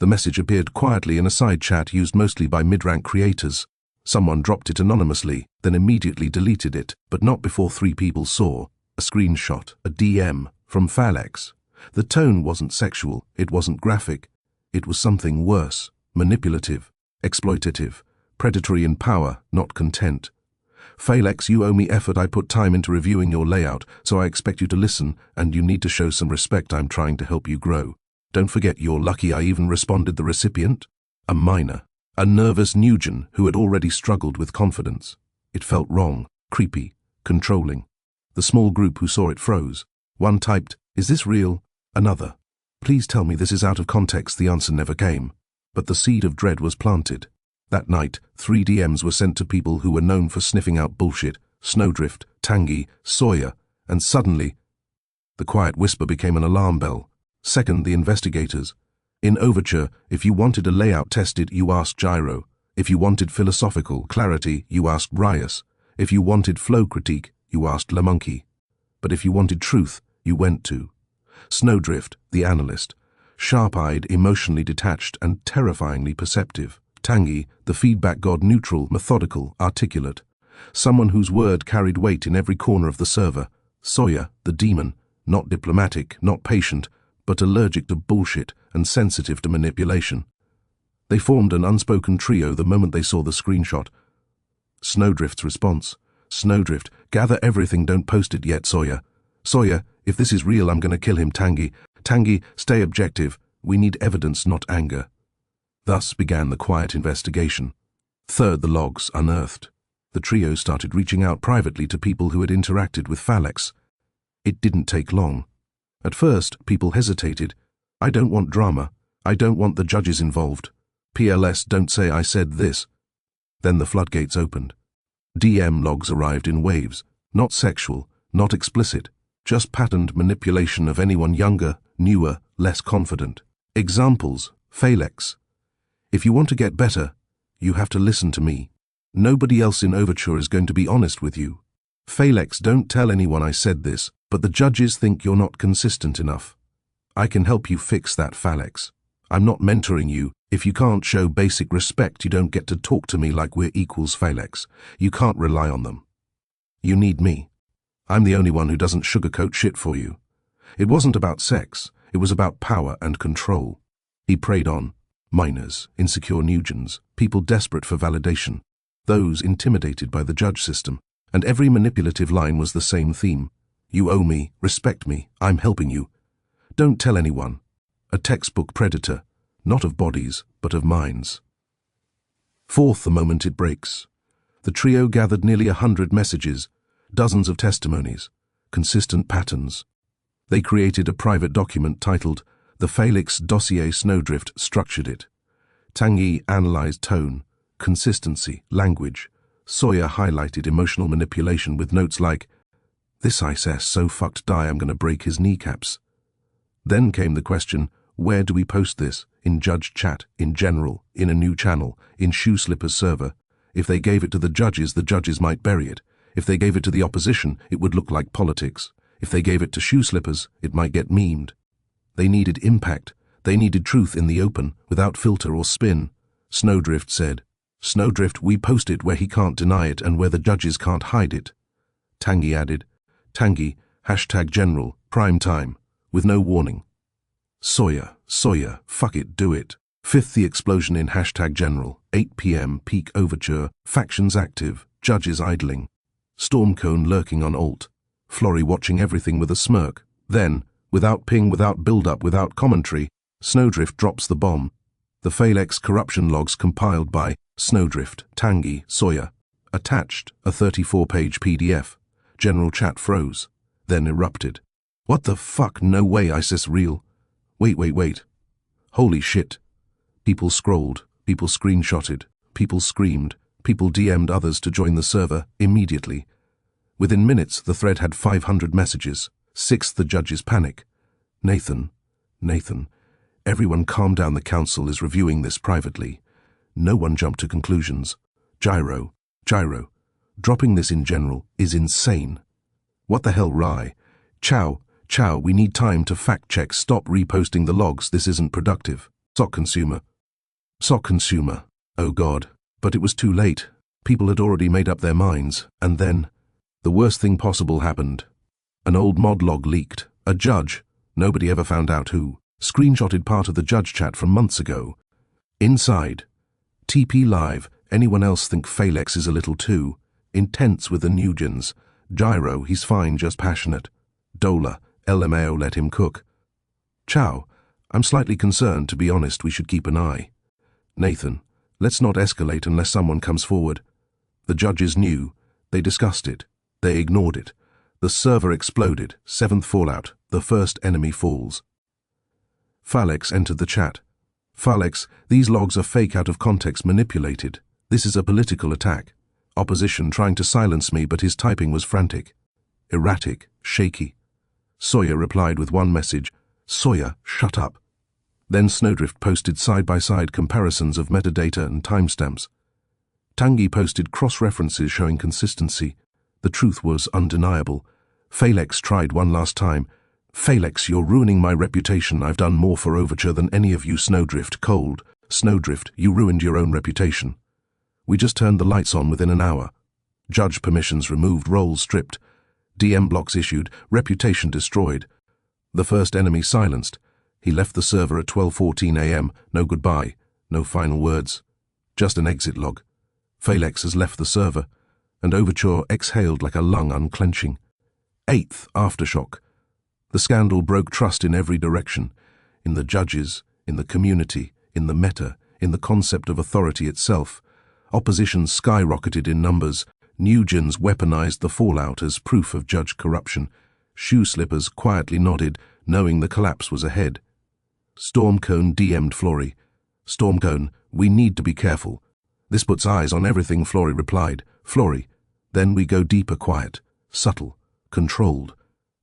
The message appeared quietly in a side chat used mostly by mid-rank creators. Someone dropped it anonymously, then immediately deleted it, but not before 3 people saw. A screenshot, a DM, from Phalex. The tone wasn't sexual, it wasn't graphic. It was something worse, manipulative, exploitative, predatory in power, not content. Phalex, you owe me effort. I put time into reviewing your layout, so I expect you to listen, and you need to show some respect. I'm trying to help you grow. Don't forget you're lucky I even responded the recipient. A minor, a nervous Nugen who had already struggled with confidence. It felt wrong, creepy, controlling. The small group who saw it froze. One typed, is this real? Another, please tell me this is out of context. The answer never came. But the seed of dread was planted. That night, 3 DMs were sent to people who were known for sniffing out bullshit, Snowdrift, Tangy, Sawyer, and suddenly, the quiet whisper became an alarm bell. Second, the investigators. In Overture, if you wanted a layout tested, you asked Gyro. If you wanted philosophical clarity, you asked Riot. If you wanted flow critique, you asked LaMonkey. But if you wanted truth, you went to Snowdrift, the analyst. Sharp-eyed, emotionally detached, and terrifyingly perceptive. Tangy, the feedback god, neutral, methodical, articulate. Someone whose word carried weight in every corner of the server. Sawyer, the demon, not diplomatic, not patient, but allergic to bullshit and sensitive to manipulation. They formed an unspoken trio the moment they saw the screenshot. Snowdrift's response. Snowdrift, gather everything, don't post it yet, Sawyer. Sawyer, if this is real, I'm gonna kill him. Tangy. Tangy, stay objective. We need evidence, not anger. Thus began the quiet investigation. Third, the logs unearthed. The trio started reaching out privately to people who had interacted with Phalex. It didn't take long. At first, people hesitated. I don't want drama. I don't want the judges involved. PLS, don't say I said this. Then the floodgates opened. DM logs arrived in waves. Not sexual, not explicit, just patterned manipulation of anyone younger, newer, less confident. Examples, Phalex. If you want to get better, you have to listen to me. Nobody else in Overture is going to be honest with you. Phalex, don't tell anyone I said this, but the judges think you're not consistent enough. I can help you fix that, Phalex. I'm not mentoring you. If you can't show basic respect, you don't get to talk to me like we're equals, Phalex. You can't rely on them. You need me. I'm the only one who doesn't sugarcoat shit for you. It wasn't about sex. It was about power and control. He preyed on minors, insecure Nugens, people desperate for validation, those intimidated by the judge system, and every manipulative line was the same theme. You owe me, respect me, I'm helping you. Don't tell anyone. A textbook predator, not of bodies, but of minds. Fourth, the moment it breaks. The trio gathered nearly 100 messages, dozens of testimonies, consistent patterns. They created a private document titled The Felix Dossier. Snowdrift structured it. Tanguy analyzed tone, consistency, language. Sawyer highlighted emotional manipulation with notes like, "This ISS so fucked die I'm gonna break his kneecaps." Then came the question, where do we post this? In judge chat, in general, in a new channel, in Shoe Slipper's server. If they gave it to the judges might bury it. If they gave it to the opposition, it would look like politics. If they gave it to Shoe Slippers, it might get memed. They needed impact. They needed truth in the open, without filter or spin. Snowdrift said, "Snowdrift, we post it where he can't deny it and where the judges can't hide it." Tanguy added, "Tanguy, #general, prime time, with no warning." Sawyer, fuck it, do it. Fifth, the explosion in #general, 8 p.m, peak overture, factions active, judges idling. Stormcone lurking on alt. Florrie watching everything with a smirk. Then, without ping, without build-up, without commentary, Snowdrift drops the bomb. The Felix corruption logs compiled by Snowdrift, Tanguy, Sawyer. Attached, a 34-page PDF. General chat froze. Then erupted. "What the fuck? No way, ISIS real. Wait. Holy shit." People scrolled, people screenshotted, people screamed, people DM'd others to join the server immediately. Within minutes, the thread had 500 messages. Sixth, the judges panic. Nathan, everyone calm down, the council is reviewing this privately. No one jump to conclusions. Gyro, dropping this in general is insane. What the hell, Rye? Chow, we need time to fact check, stop reposting the logs, this isn't productive. SOC consumer. Oh God, but it was too late. People had already made up their minds, and then, the worst thing possible happened. An old mod log leaked. A judge, nobody ever found out who, screenshotted part of the judge chat from months ago. Inside, TP live, anyone else think Felix is a little too intense with the Nugents? Gyro, he's fine, just passionate. Dola, LMAO, let him cook. Chow, I'm slightly concerned, to be honest, we should keep an eye. Nathan, let's not escalate unless someone comes forward. The judges knew, they discussed it, they ignored it. The server exploded, 7th fallout, the first enemy falls. Felix entered the chat. Felix, these logs are fake, out of context, manipulated. This is a political attack. Opposition trying to silence me, but his typing was frantic. Erratic, shaky. Sawyer replied with one message, "Sawyer, shut up." Then Snowdrift posted side-by-side comparisons of metadata and timestamps. Tanguy posted cross-references showing consistency. The truth was undeniable. Felix tried one last time. "Felix, you're ruining my reputation. I've done more for Overture than any of you." Snowdrift, cold. "Snowdrift, you ruined your own reputation. We just turned the lights on within an hour. Judge permissions removed, roles stripped, DM blocks issued, reputation destroyed. The first enemy silenced. He left the server at 12:14 a.m. No goodbye, no final words. Just an exit log. Felix has left the server, and Overture exhaled like a lung unclenching. 8th, aftershock. The scandal broke trust in every direction. In the judges, in the community, in the meta, in the concept of authority itself. Opposition skyrocketed in numbers. Nugents weaponized the fallout as proof of judge corruption. Shoe Slippers quietly nodded, knowing the collapse was ahead. Stormcone DM'd Florrie. "Stormcone, we need to be careful. This puts eyes on everything," Florrie replied. "Florrie, then we go deeper, quiet, subtle, controlled."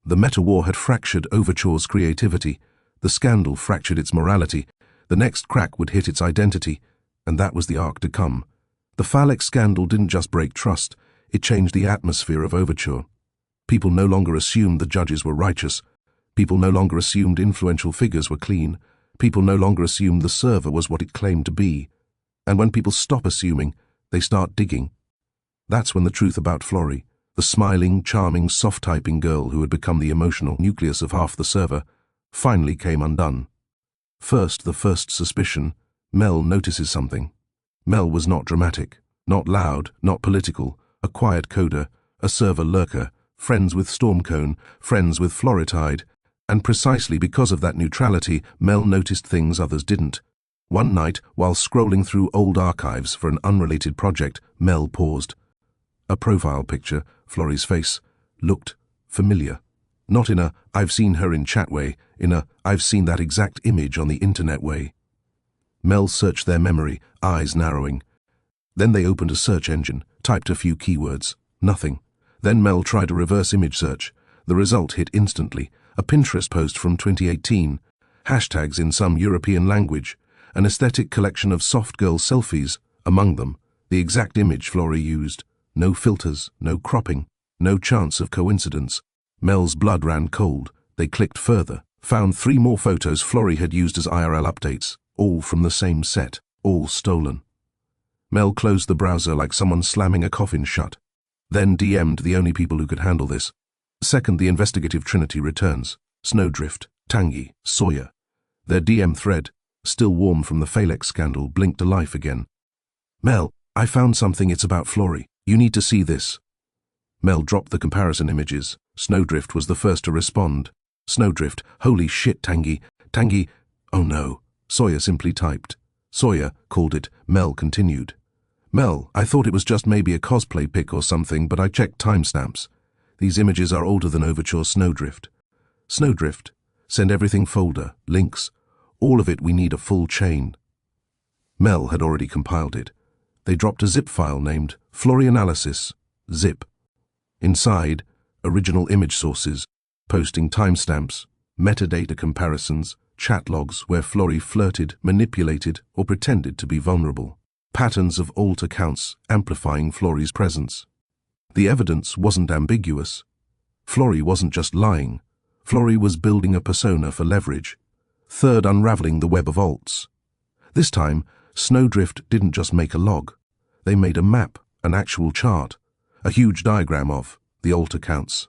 The meta-war had fractured Overture's creativity. The scandal fractured its morality. The next crack would hit its identity, and that was the arc to come. The Felix scandal didn't just break trust, it changed the atmosphere of Overture. People no longer assumed the judges were righteous. People no longer assumed influential figures were clean. People no longer assumed the server was what it claimed to be. And when people stop assuming, they start digging. That's when the truth about Florrie, the smiling, charming, soft-typing girl who had become the emotional nucleus of half the server, finally came undone. First, the first suspicion, Mel notices something. Mel was not dramatic, not loud, not political, a quiet coder, a server lurker, friends with Stormcone, friends with Floritide, and precisely because of that neutrality, Mel noticed things others didn't. One night, while scrolling through old archives for an unrelated project, Mel paused. A profile picture, Florrie's face, looked familiar. Not in a, I've seen her in chat way, in a, I've seen that exact image on the internet way. Mel searched their memory, eyes narrowing. Then they opened a search engine, typed a few keywords. Nothing. Then Mel tried a reverse image search. The result hit instantly. A Pinterest post from 2018. Hashtags in some European language. An aesthetic collection of soft girl selfies. Among them, the exact image Florrie used. No filters, no cropping, no chance of coincidence. Mel's blood ran cold. They clicked further, found 3 more photos Florrie had used as IRL updates, all from the same set, all stolen. Mel closed the browser like someone slamming a coffin shut. Then DM'd the only people who could handle this. Second, the investigative trinity returns. Snowdrift, Tanguy, Sawyer. Their DM thread, still warm from the Falex scandal, blinked to life again. Mel, I found something, it's about Florrie. You need to see this. Mel dropped the comparison images. Snowdrift was the first to respond. Snowdrift, holy shit, Tanguy. Tanguy, oh no. Sawyer simply typed. Sawyer called it. Mel continued. Mel, I thought it was just maybe a cosplay pic or something, but I checked timestamps. These images are older than Overture. Snowdrift. Snowdrift, send everything folder, links, all of it, we need a full chain. Mel had already compiled it. They dropped a zip file named Florrie Analysis, zip. Inside, original image sources, posting timestamps, metadata comparisons, chat logs where Florrie flirted, manipulated, or pretended to be vulnerable. Patterns of alt accounts amplifying Florrie's presence. The evidence wasn't ambiguous. Florrie wasn't just lying. Florrie was building a persona for leverage. Third, unraveling the web of alts. This time, Snowdrift didn't just make a log. They made a map, an actual chart, a huge diagram of the alt accounts,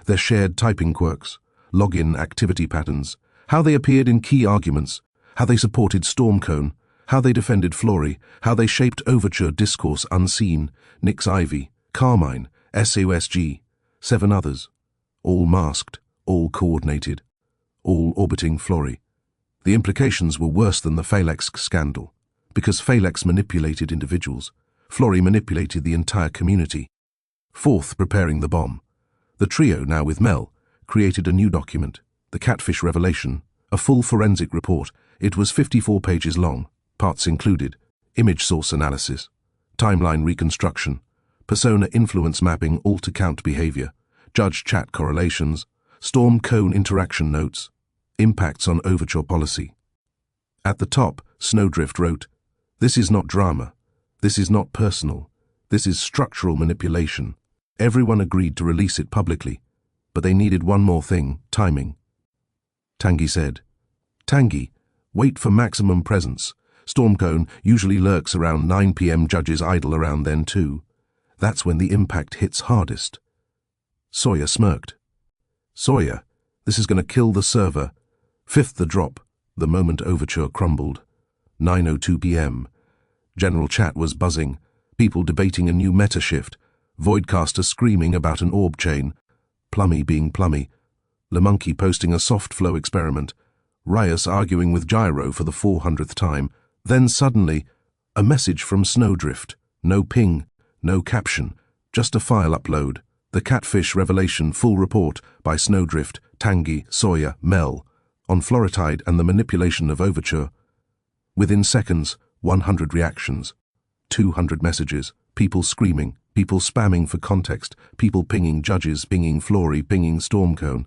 their shared typing quirks, login activity patterns, how they appeared in key arguments, how they supported Stormcone, how they defended Florrie, how they shaped Overture discourse unseen, Nix Ivy, Carmine, SAOSG, 7 others, all masked, all coordinated, all orbiting Florrie. The implications were worse than the Falex scandal, because Falex manipulated individuals. Florrie manipulated the entire community. Fourth, preparing the bomb. The trio, now with Mel, created a new document, the Catfish Revelation, a full forensic report. It was 54 pages long, parts included, image source analysis, timeline reconstruction, persona influence mapping, alt account behavior, judge chat correlations, storm cone interaction notes, impacts on Overture policy. At the top, Snowdrift wrote, "This is not drama. This is not personal. This is structural manipulation." Everyone agreed to release it publicly, but they needed one more thing, timing. Tanguy said, "Tanguy, wait for maximum presence. Stormcone usually lurks around 9 p.m. Judges idle around then too. That's when the impact hits hardest." Sawyer smirked. "Sawyer, this is going to kill the server." Fifth, the drop, the moment Overture crumbled. 9:02 p.m. General chat was buzzing, people debating a new meta shift, Voidcaster screaming about an orb chain, Plummy being Plummy, LeMonkey posting a soft flow experiment, Rias arguing with Gyro for the 400th time. Then suddenly, a message from Snowdrift. No ping, no caption, just a file upload. The Catfish Revelation full report by Snowdrift, Tanguy, Sawyer, Mel, on Floritide and the manipulation of Overture. Within seconds, 100 reactions, 200 messages, people screaming, people spamming for context, people pinging judges, pinging Florrie, pinging Stormcone.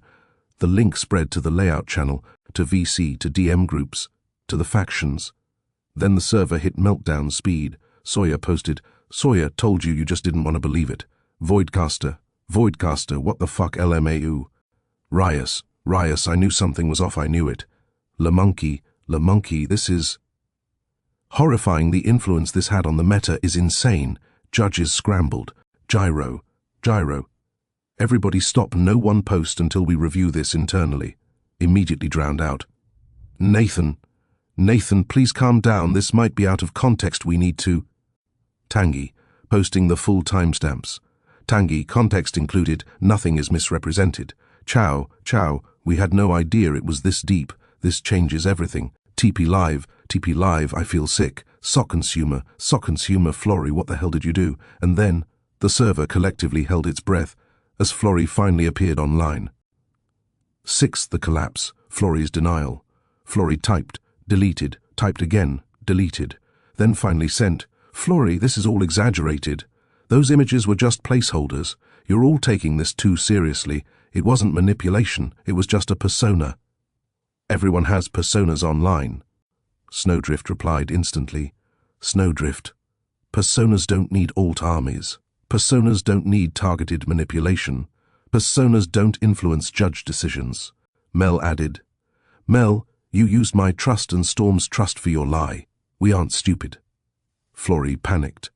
The link spread to the layout channel, to VC, to DM groups, to the factions. Then the server hit meltdown speed. Sawyer posted, "Sawyer told you, you just didn't want to believe it. Voidcaster, what the fuck LMAU? Rias, I knew something was off, I knew it. LeMonkey, this is..." Horrifying, the influence this had on the meta is insane. Judges scrambled. Gyro. Everybody stop, no one post until we review this internally. Immediately drowned out. Nathan, please calm down, this might be out of context, we need to... Tanguy, posting the full timestamps. Tanguy, context included, nothing is misrepresented. Chow, we had no idea it was this deep, this changes everything. TP live, I feel sick. Sock consumer, Florrie, what the hell did you do? And then, the server collectively held its breath as Florrie finally appeared online. Sixth, the collapse, Florey's denial. Florey typed, deleted, typed again, deleted. Then finally sent. Florey, this is all exaggerated. Those images were just placeholders. You're all taking this too seriously. It wasn't manipulation, it was just a persona. Everyone has personas online. Snowdrift replied instantly. Snowdrift. Personas don't need alt armies. Personas don't need targeted manipulation. Personas don't influence judge decisions. Mel added. Mel, you used my trust and Storm's trust for your lie. We aren't stupid. Florey panicked.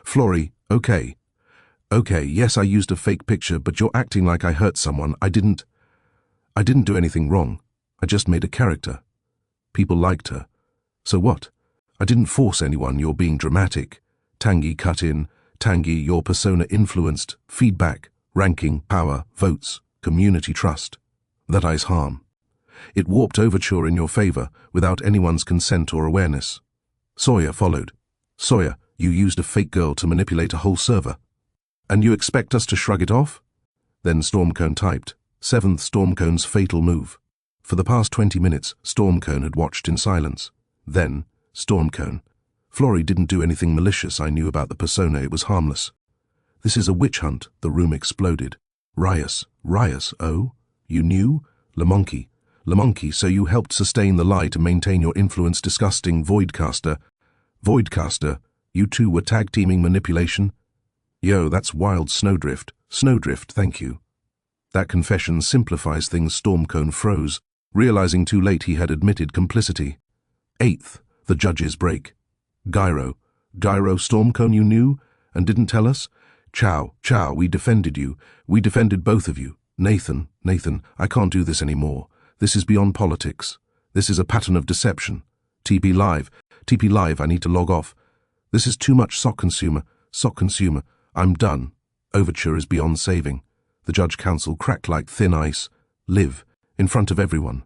Florey, okay. Okay, yes, I used a fake picture, but you're acting like I hurt someone. I didn't do anything wrong. I just made a character. People liked her. So what? I didn't force anyone. You're being dramatic. Tangy cut in. Tangy, your persona influenced. Feedback, ranking, power, votes, community trust. That eyes harm. It warped Overture in your favor without anyone's consent or awareness. Sawyer followed. Sawyer, you used a fake girl to manipulate a whole server. And you expect us to shrug it off? Then Stormcone typed. Seventh, Stormcone's fatal move. For the past 20 minutes, Stormcone had watched in silence. Then, Stormcone. Florey didn't do anything malicious. I knew about the persona. It was harmless. This is a witch hunt. The room exploded. Rias. Rias, oh? You knew? Lamonkey. Lamonkey, so you helped sustain the lie to maintain your influence. Disgusting Voidcaster. Voidcaster, you two were tag-teaming manipulation? Yo, that's wild. Snowdrift. Snowdrift, thank you. That confession simplifies things. Stormcone froze, realizing too late he had admitted complicity. Eighth, the judges break. Gyro. Gyro, Stormcone, you knew and didn't tell us? Chow, Chow, we defended you. We defended both of you. Nathan, Nathan, I can't do this anymore. This is beyond politics. This is a pattern of deception. TP Live, I need to log off. This is too much. Sock consumer, I'm done. Overture is beyond saving. The judge council cracked like thin ice. Live, in front of everyone.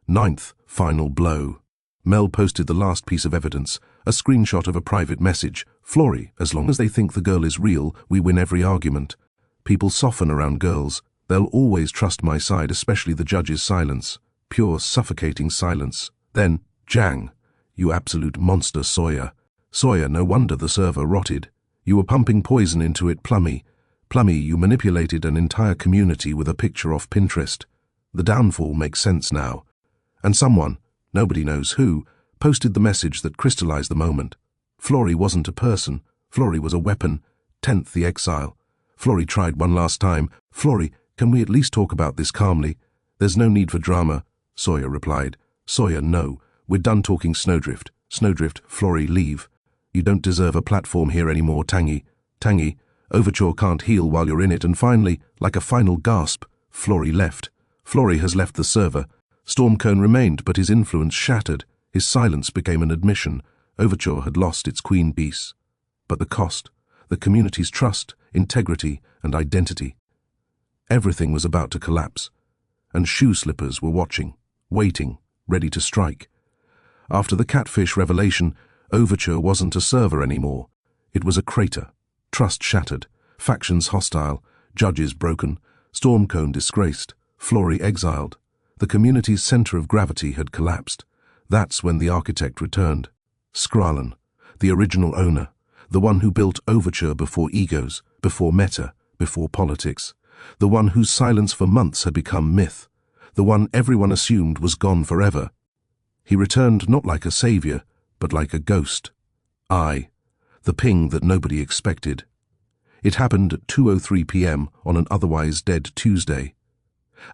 Ninth, final blow. Mel posted the last piece of evidence, a screenshot of a private message. Florey, as long as they think the girl is real, we win every argument. People soften around girls. They'll always trust my side, especially the judge's silence. Pure, suffocating silence. Then, Jang. You absolute monster, Sawyer. Sawyer, no wonder the server rotted. You were pumping poison into it, Plummy. Plummy, you manipulated an entire community with a picture off Pinterest. The downfall makes sense now. And someone, nobody knows who, posted the message that crystallized the moment. Florey wasn't a person. Florey was a weapon. 10th, the exile. Florey tried one last time. Florey, can we at least talk about this calmly? There's no need for drama. Sawyer replied. Sawyer, no. We're done talking. Snowdrift. Snowdrift, Florey, leave. You don't deserve a platform here anymore. Tangy. Tangy, Overture can't heal while you're in it. And finally, like a final gasp, Florey left. Florey has left the server. Stormcone remained, but his influence shattered. His silence became an admission. Overture had lost its queen piece. But the cost, the community's trust, integrity, and identity. Everything was about to collapse. And shoe slippers were watching, waiting, ready to strike. After the catfish revelation, Overture wasn't a server anymore. It was a crater. Trust shattered, factions hostile, judges broken, Stormcone disgraced, Florey exiled. The community's center of gravity had collapsed. That's when the architect returned. Skrallen, the original owner, the one who built Overture before egos, before meta, before politics, the one whose silence for months had become myth, the one everyone assumed was gone forever. He returned not like a savior, but like a ghost. The ping that nobody expected. It happened at 2:03 p.m. on an otherwise dead Tuesday.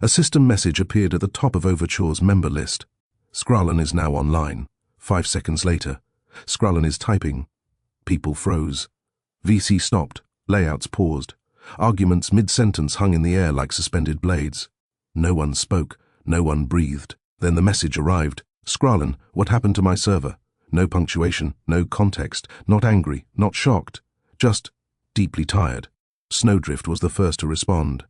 A system message appeared at the top of Overture's member list. Skrallen is now online. 5 seconds later, Skrallen is typing. People froze. VC stopped. Layouts paused. Arguments mid-sentence hung in the air like suspended blades. No one spoke. No one breathed. Then the message arrived. Skrallen, what happened to my server? No punctuation, no context, not angry, not shocked, just deeply tired. Snowdrift was the first to respond.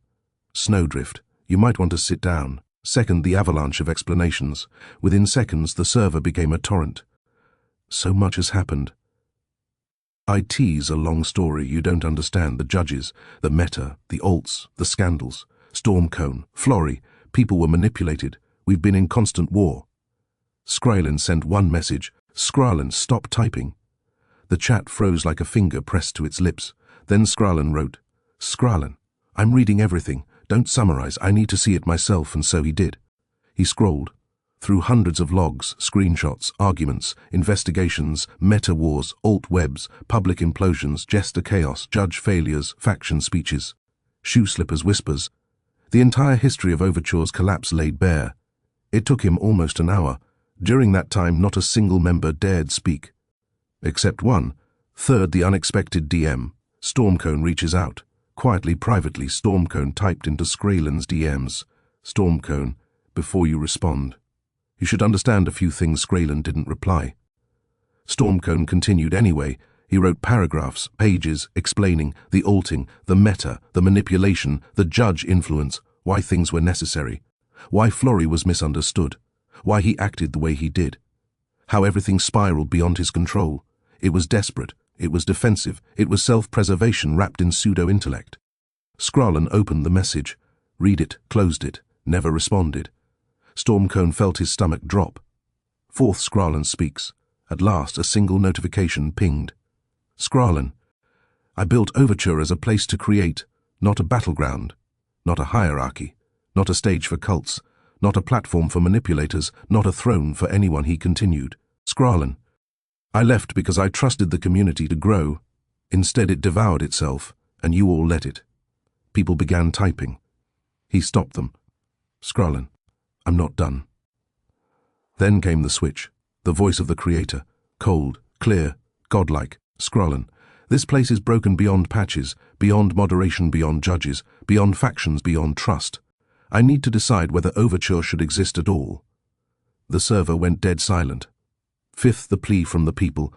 Snowdrift, you might want to sit down. Second, the avalanche of explanations. Within seconds, the server became a torrent. So much has happened. I tease a long story you don't understand. The judges, the meta, the alts, the scandals, Stormcone, Florey, People were manipulated. We've been in constant war. Skrylin sent one message. Skrylin, stop typing. The chat froze like a finger pressed to its lips. Then Skrylin wrote, Skrylin, I'm reading everything. Don't summarize. I need to see it myself. And so he did. He scrolled through hundreds of logs, screenshots, arguments, investigations, meta-wars, alt-webs, public implosions, jester chaos, judge failures, faction speeches, shoe slippers whispers. The entire history of Overture's collapse laid bare. It took him almost an hour. During that time, not a single member dared speak. Except one. Third, the unexpected DM. Stormcone reaches out. Quietly, privately, Stormcone typed into Skrylin's DMs. Stormcone, before you respond, you should understand a few things. Skrylin didn't reply. Stormcone continued anyway. He wrote paragraphs, pages, explaining the alting, the meta, the manipulation, the judge influence, why things were necessary, why Flory was misunderstood, why he acted the way he did, how everything spiraled beyond his control. It was desperate, it was defensive, it was self-preservation wrapped in pseudo-intellect. Skrylin opened the message, read it, closed it, never responded. Stormcone felt his stomach drop. Fourth, Skrylin speaks. At last, a single notification pinged. Skrylin, I built Overture as a place to create, not a battleground, not a hierarchy, not a stage for cults, not a platform for manipulators, not a throne for anyone. He continued. Skrylin, I left because I trusted the community to grow. Instead, it devoured itself, and you all let it. People began typing. He stopped them. Skrylin, I'm not done. Then came the switch, the voice of the creator, cold, clear, godlike. Skrylin, this place is broken beyond patches, beyond moderation, beyond judges, beyond factions, beyond trust. I need to decide whether Overture should exist at all. The server went dead silent. Fifth, the plea from the people.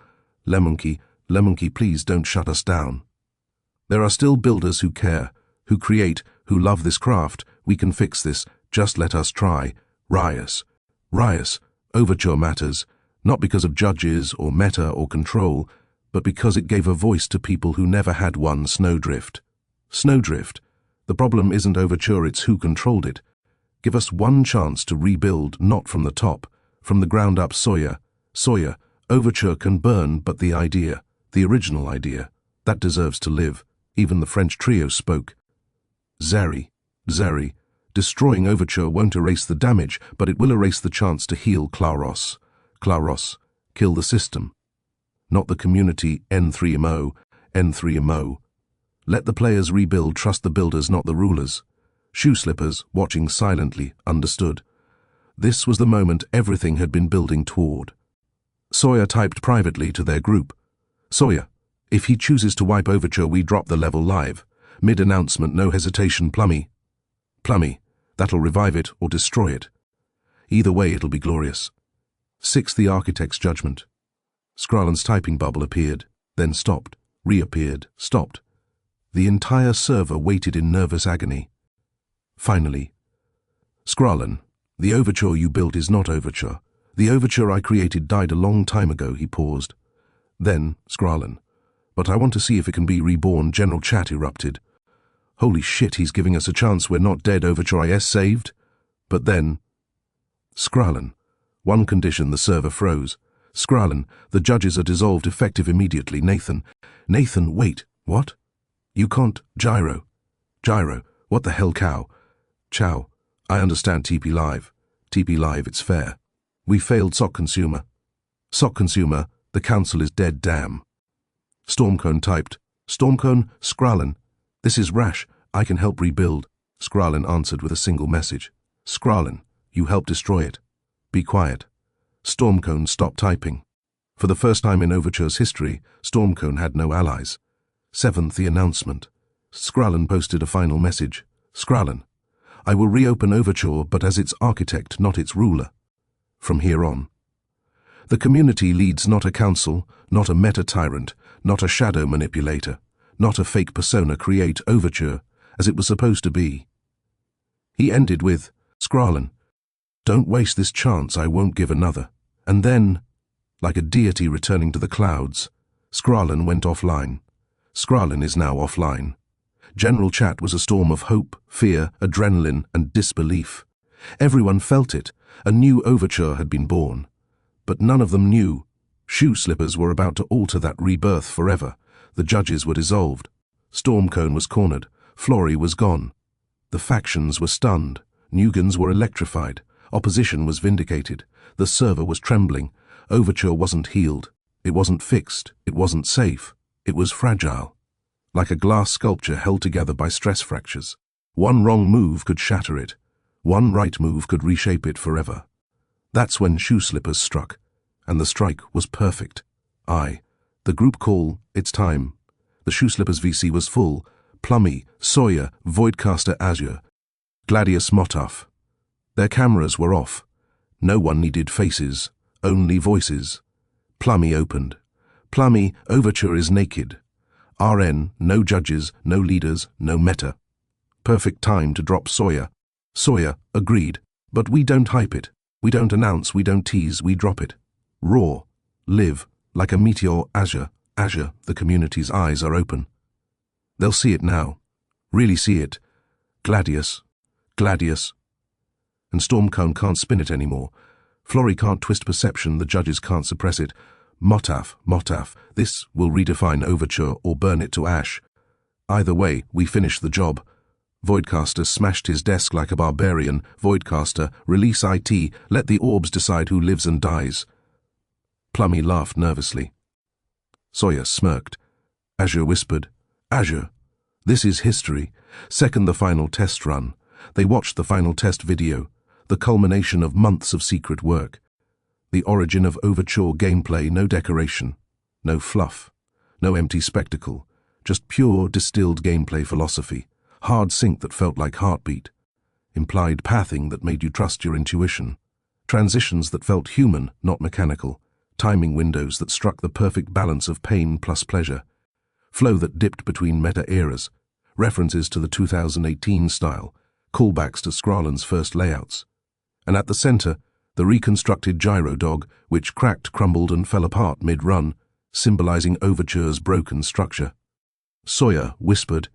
Lemonkey, please don't shut us down. There are still builders who care, who create, who love this craft. We can fix this. Just let us try. Riot. Overture matters, not because of judges or meta or control, but because it gave a voice to people who never had one. Snowdrift. The problem isn't Overture, it's who controlled it. Give us one chance to rebuild, not from the top, from the ground up. Sawyer, Overture can burn, but the idea, the original idea, that deserves to live. Even the French trio spoke. Zeri, destroying Overture won't erase the damage, but it will erase the chance to heal. Claros, kill the system. Not the community. N3MO. Let the players rebuild, trust the builders, not the rulers. Shoe slippers, watching silently, understood. This was the moment everything had been building toward. Sawyer typed privately to their group. Sawyer, if he chooses to wipe Overture, we drop the level live. Mid-announcement, no hesitation. Plummy, that'll revive it or destroy it. Either way, it'll be glorious. Sixth, the architect's judgment. Skrylin's typing bubble appeared, then stopped, reappeared, stopped. The entire server waited in nervous agony. Finally, Skrylin, the Overture you built is not Overture. The Overture I created died a long time ago. He paused. Then, Skrylin, but I want to see if it can be reborn. General chat erupted. Holy shit, he's giving us a chance. We're not dead. Overture is saved. But then, Skrylin, one condition. The server froze. Skrylin, the judges are dissolved, effective immediately. Nathan, wait, what? You can't. Gyro, what the hell? Cow, Chow, I understand. TP Live, it's fair. We failed. Sock consumer, the council is dead. Damn. Stormcone typed. Skrylin, this is Rash. I can help rebuild. Skrylin answered with a single message. Skrylin, you help destroy it. Be quiet. Stormcone stopped typing. For the first time in Overture's history, Stormcone had no allies. Seventh, the announcement. Skrylin posted a final message. Skrylin, I will reopen Overture, but as its architect, not its ruler. From here on. The community leads, not a council, not a meta-tyrant, not a shadow manipulator, not a fake persona. Create Overture as it was supposed to be. He ended with, Skrylin, don't waste this chance, I won't give another. And then, like a deity returning to the clouds, Skrylin went offline. Skrylin is now offline. General chat was a storm of hope, fear, adrenaline, and disbelief. Everyone felt it. A new overture had been born. But none of them knew. Shoe slippers were about to alter that rebirth forever. The judges were dissolved. Stormcone was cornered. Florey was gone. The factions were stunned. Nugans were electrified. Opposition was vindicated. The server was trembling. Overture wasn't healed. It wasn't fixed. It wasn't safe. It was fragile. Like a glass sculpture held together by stress fractures. One wrong move could shatter it. One right move could reshape it forever. That's when Shoe Slippers struck. And the strike was perfect. The group call, it's time. The Shoe Slippers VC was full. Plummy, Sawyer, Voidcaster Azure, Gladius Motaf. Their cameras were off. No one needed faces, only voices. Plummy opened. Plummy, Overture is naked. RN, no judges, no leaders, no meta. Perfect time to drop Sawyer. Sawyer, agreed. But we don't hype it. We don't announce, we don't tease, we drop it. Raw. Live. Like a meteor. Azure. Azure, the community's eyes are open. They'll see it now. Really see it. Gladius. Gladius. And Stormcone can't spin it anymore. Florey can't twist perception, the judges can't suppress it. Motaf, Motaf, this will redefine Overture or burn it to ash. Either way, we finish the job. Voidcaster smashed his desk like a barbarian. Voidcaster, release IT, let the orbs decide who lives and dies. Plummy laughed nervously. Sawyer smirked. Azure whispered, Azure, this is history. Second the final test run. They watched the final test video, the culmination of months of secret work. The origin of Overture gameplay, no decoration, no fluff, no empty spectacle, just pure distilled gameplay philosophy, hard sync that felt like heartbeat, implied pathing that made you trust your intuition, transitions that felt human, not mechanical, timing windows that struck the perfect balance of pain plus pleasure, flow that dipped between meta-eras, references to the 2018 style, callbacks to Skralen's first layouts. And at the center, the reconstructed gyro dog, which cracked, crumbled, and fell apart mid-run, symbolizing Overture's broken structure. Sawyer whispered,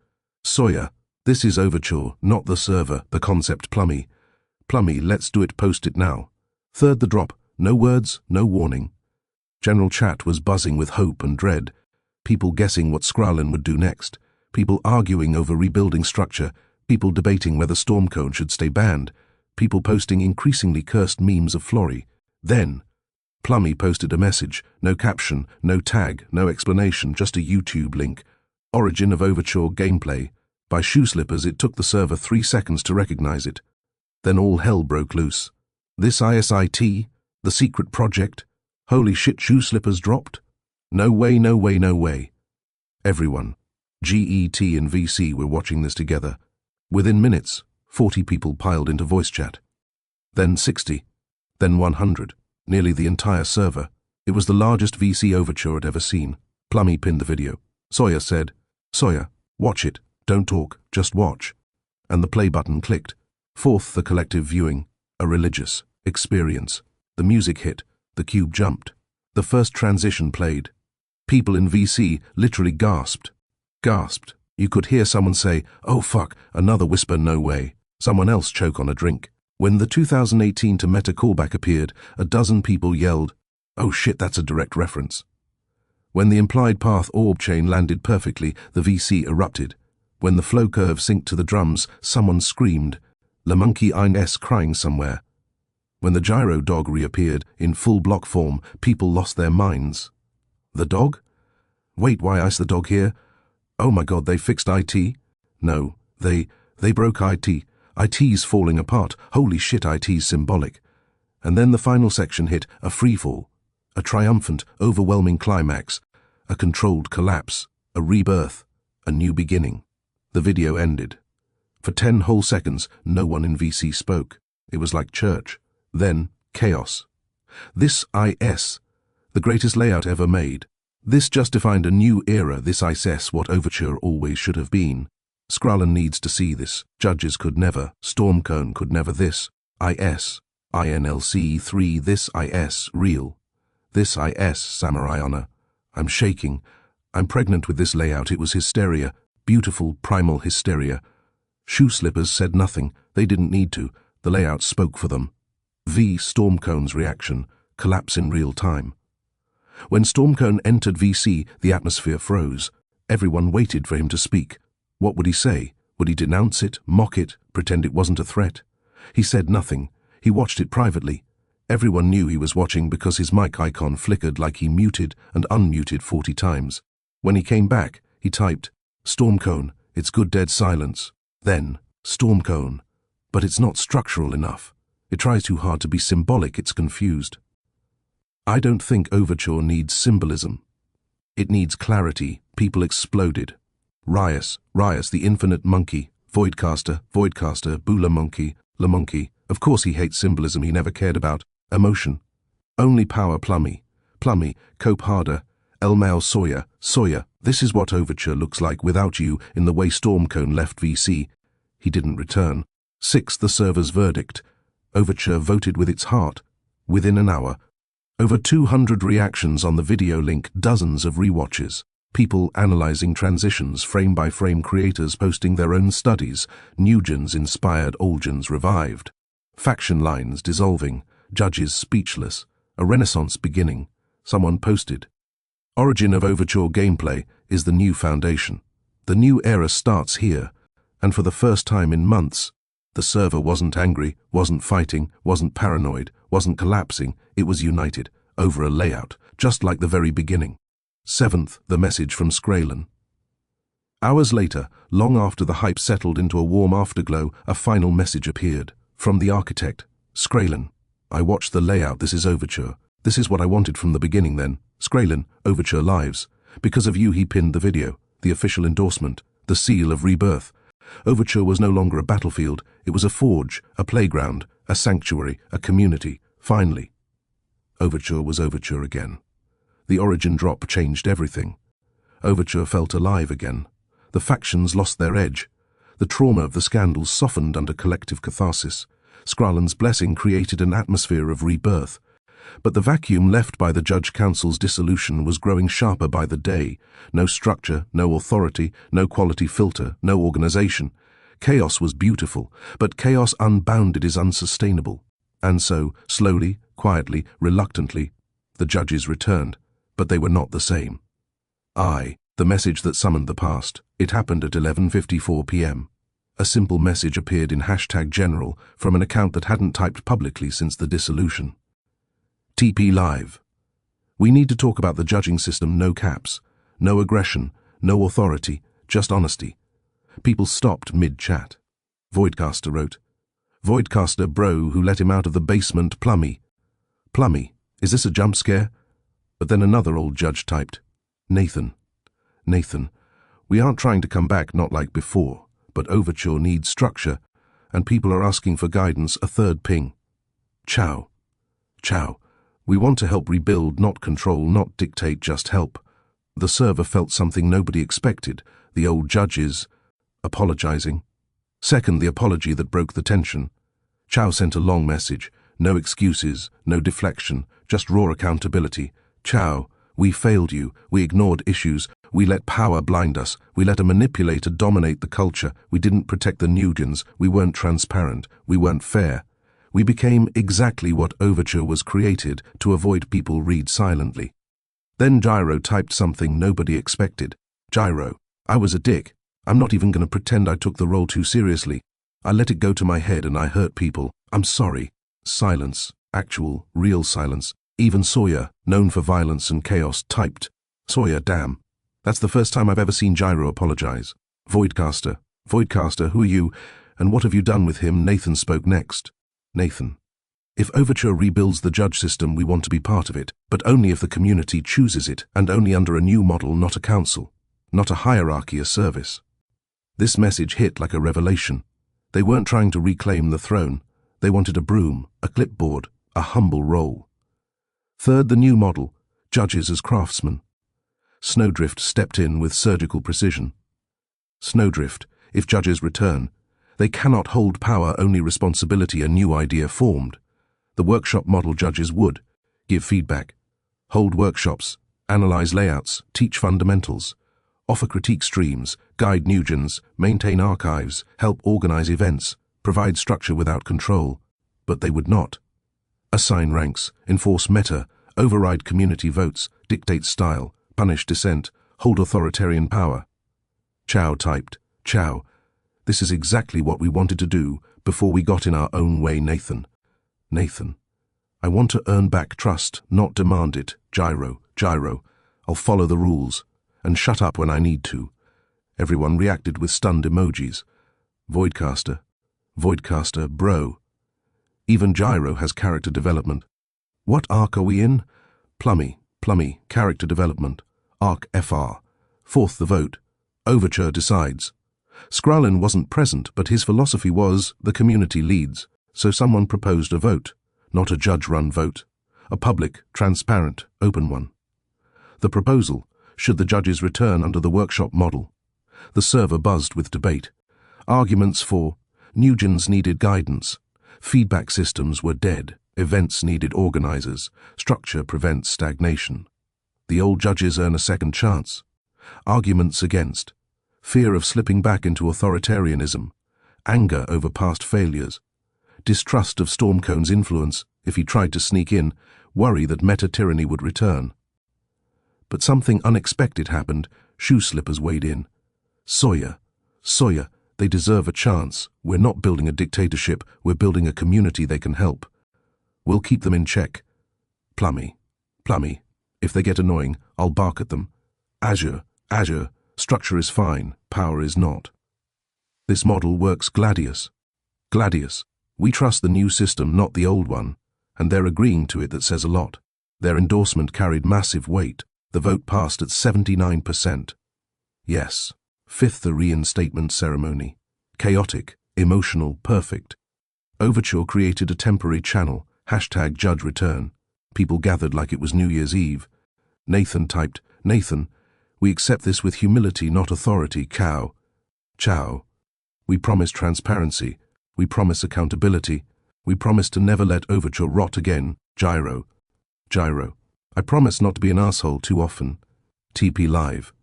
Sawyer, this is Overture, not the server, the concept Plummy. Plummy, let's do it, post it now. Third the drop, no words, no warning. General chat was buzzing with hope and dread, people guessing what Skralen would do next, people arguing over rebuilding structure, people debating whether Stormcone should stay banned, people posting increasingly cursed memes of Florey. Then, Plummy posted a message, no caption, no tag, no explanation, just a YouTube link. Origin of Overture gameplay. By Shoe Slippers, it took the server 3 seconds to recognize it. Then all hell broke loose. This ISIT? The secret project? Holy shit, Shoe Slippers dropped? No way, no way, no way. Everyone, GET and VC, were watching this together. Within minutes, 40 people piled into voice chat. Then 60. Then 100. Nearly the entire server. It was the largest VC Overture I'd ever seen. Plummy pinned the video. Sawyer said, Sawyer, watch it. Don't talk, just watch. And the play button clicked. Fourth, the collective viewing. A religious experience. The music hit. The cube jumped. The first transition played. People in VC literally gasped. Gasped. You could hear someone say, oh fuck, another whisper, no way. Someone else choke on a drink. When the 2018 to meta callback appeared, a dozen people yelled, oh shit, that's a direct reference. When the implied path orb chain landed perfectly, the VC erupted. When the flow curve synced to the drums, someone screamed, Le Monkey Ein S crying somewhere. When the gyro dog reappeared in full block form, people lost their minds. The dog? Wait, why is the dog here? Oh my god, they fixed IT? No, they broke IT. IT's falling apart. Holy shit, IT's symbolic. And then the final section hit, a freefall. A triumphant, overwhelming climax. A controlled collapse. A rebirth. A new beginning. The video ended. For 10 whole seconds, no one in VC spoke. It was like church. Then, chaos. This IS, the greatest layout ever made. This just defined a new era, this IS, what Overture always should have been. Skralen needs to see this. Judges could never. Stormcone could never. This IS. INLC 3. This IS. Real. This IS. Samurai honor. I'm shaking. I'm pregnant with this layout. It was hysteria. Beautiful, primal hysteria. Shoe Slippers said nothing. They didn't need to. The layout spoke for them. Stormcone's reaction, collapse in real time. When Stormcone entered VC, the atmosphere froze. Everyone waited for him to speak. What would he say? Would he denounce it, mock it, pretend it wasn't a threat? He said nothing. He watched it privately. Everyone knew he was watching because his mic icon flickered like he muted and unmuted 40 times. When he came back, he typed, "Stormcone, it's good dead silence." Then, "Stormcone. But it's not structural enough. It tries too hard to be symbolic, it's confused." I don't think Overture needs symbolism. It needs clarity. People exploded. Rias, the infinite monkey. Voidcaster, Bula monkey, La monkey. Of course he hates symbolism he never cared about. Emotion. Only power Plummy, cope harder. Elmao Sawyer. This is what Overture looks like without you in the way Stormcone left VC. He didn't return. 6. The server's verdict. Overture voted with its heart. Within an hour. Over 200 reactions on the video link, dozens of rewatches. People analyzing transitions, frame-by-frame creators posting their own studies, Nugents inspired, Olgens revived. Faction lines dissolving, judges speechless, a renaissance beginning. Someone posted, "Origin of Overture gameplay is the new foundation. The new era starts here, and for the first time in months, the server wasn't angry, wasn't fighting, wasn't paranoid, wasn't collapsing, it was united, over a layout, just like the very beginning." 7th, the message from Skralen. Hours later, long after the hype settled into a warm afterglow, a final message appeared. From the architect, Skralen. "I watched the layout, this is Overture. This is what I wanted from the beginning then. Skralen, Overture lives. Because of you he pinned the video, the official endorsement, the seal of rebirth. Overture was no longer a battlefield, it was a forge, a playground, a sanctuary, a community. Finally, Overture was Overture again. The origin drop changed everything. Overture felt alive again. The factions lost their edge. The trauma of the scandals softened under collective catharsis. Skralen's blessing created an atmosphere of rebirth. But the vacuum left by the Judge Council's dissolution was growing sharper by the day. No structure, no authority, no quality filter, no organization. Chaos was beautiful, but chaos unbounded is unsustainable. And so, slowly, quietly, reluctantly, the judges returned. But they were not the same. The message that summoned the past. It happened at 11:54 p.m. A simple message appeared in #general from an account that hadn't typed publicly since the dissolution. TP Live. "We need to talk about the judging system, no caps, no aggression, no authority, just honesty." People stopped mid-chat. Voidcaster wrote, "Voidcaster bro who let him out of the basement, Plummy. Plummy, is this a jump scare?" But then another old judge typed, Nathan, we aren't trying to come back not like before, but Overture needs structure, and people are asking for guidance." A third ping. Chow, we want to help rebuild, not control, not dictate, just help. The server felt something nobody expected, the old judges apologizing. 2nd, the apology that broke the tension. Chow sent a long message, no excuses, no deflection, just raw accountability. "Chow, we failed you, we ignored issues, we let power blind us, we let a manipulator dominate the culture, we didn't protect the Nugents, we weren't transparent, we weren't fair. We became exactly what Overture was created to avoid people read silently." Then Gyro typed something nobody expected. "Gyro, I was a dick. I'm not even going to pretend I took the role too seriously. I let it go to my head and I hurt people. I'm sorry." Silence. Actual, real silence. Even Sawyer, known for violence and chaos, typed, "Sawyer, damn. That's the first time I've ever seen Gyro apologize." Voidcaster, who are you, and what have you done with him?" Nathan spoke next. Nathan, "If Overture rebuilds the judge system, we want to be part of it, but only if the community chooses it, and only under a new model, not a council, not a hierarchy, a service." This message hit like a revelation. They weren't trying to reclaim the throne. They wanted a broom, a clipboard, a humble role. 3rd, the new model, judges as craftsmen. Snowdrift stepped in with surgical precision. Snowdrift, if judges return, they cannot hold power, only responsibility, a new idea formed. The workshop model judges would give feedback, hold workshops, analyze layouts, teach fundamentals, offer critique streams, guide Nugents, maintain archives, help organize events, provide structure without control, but they would not. Assign ranks, enforce meta, override community votes, dictate style, punish dissent, hold authoritarian power. Chow typed, "Chow, this is exactly what we wanted to do before we got in our own way, Nathan. Nathan, I want to earn back trust, not demand it. Gyro, I'll follow the rules, and shut up when I need to." Everyone reacted with stunned emojis. Voidcaster, bro. Even Gyro has character development. What arc are we in? Plummy, character development. Arc FR. Fourth the vote. Overture decides. Skralin wasn't present, but his philosophy was, the community leads, so someone proposed a vote, not a judge-run vote, a public, transparent, open one. The proposal, should the judges return under the workshop model? The server buzzed with debate. Arguments for, Nugents needed guidance, feedback systems were dead, events needed organizers, structure prevents stagnation. The old judges earn a second chance. Arguments against, fear of slipping back into authoritarianism, anger over past failures, distrust of Stormcone's influence if he tried to sneak in, worry that meta-tyranny would return. But something unexpected happened. Shoe slippers weighed in. Sawyer, they deserve a chance. We're not building a dictatorship, we're building a community they can help. We'll keep them in check. Plummy, if they get annoying, I'll bark at them. Azure, structure is fine, power is not. This model works. Gladius, we trust the new system, not the old one, and they're agreeing to it. That says a lot. Their endorsement carried massive weight. The vote passed at 79%. Yes. Fifth the reinstatement ceremony. Chaotic, emotional, perfect. Overture created a temporary channel, #JudgeReturn. People gathered like it was New Year's Eve. Nathan typed, "Nathan, we accept this with humility, not authority. Chow. We promise transparency. We promise accountability. We promise to never let Overture rot again. Gyro. I promise not to be an asshole too often. TP Live.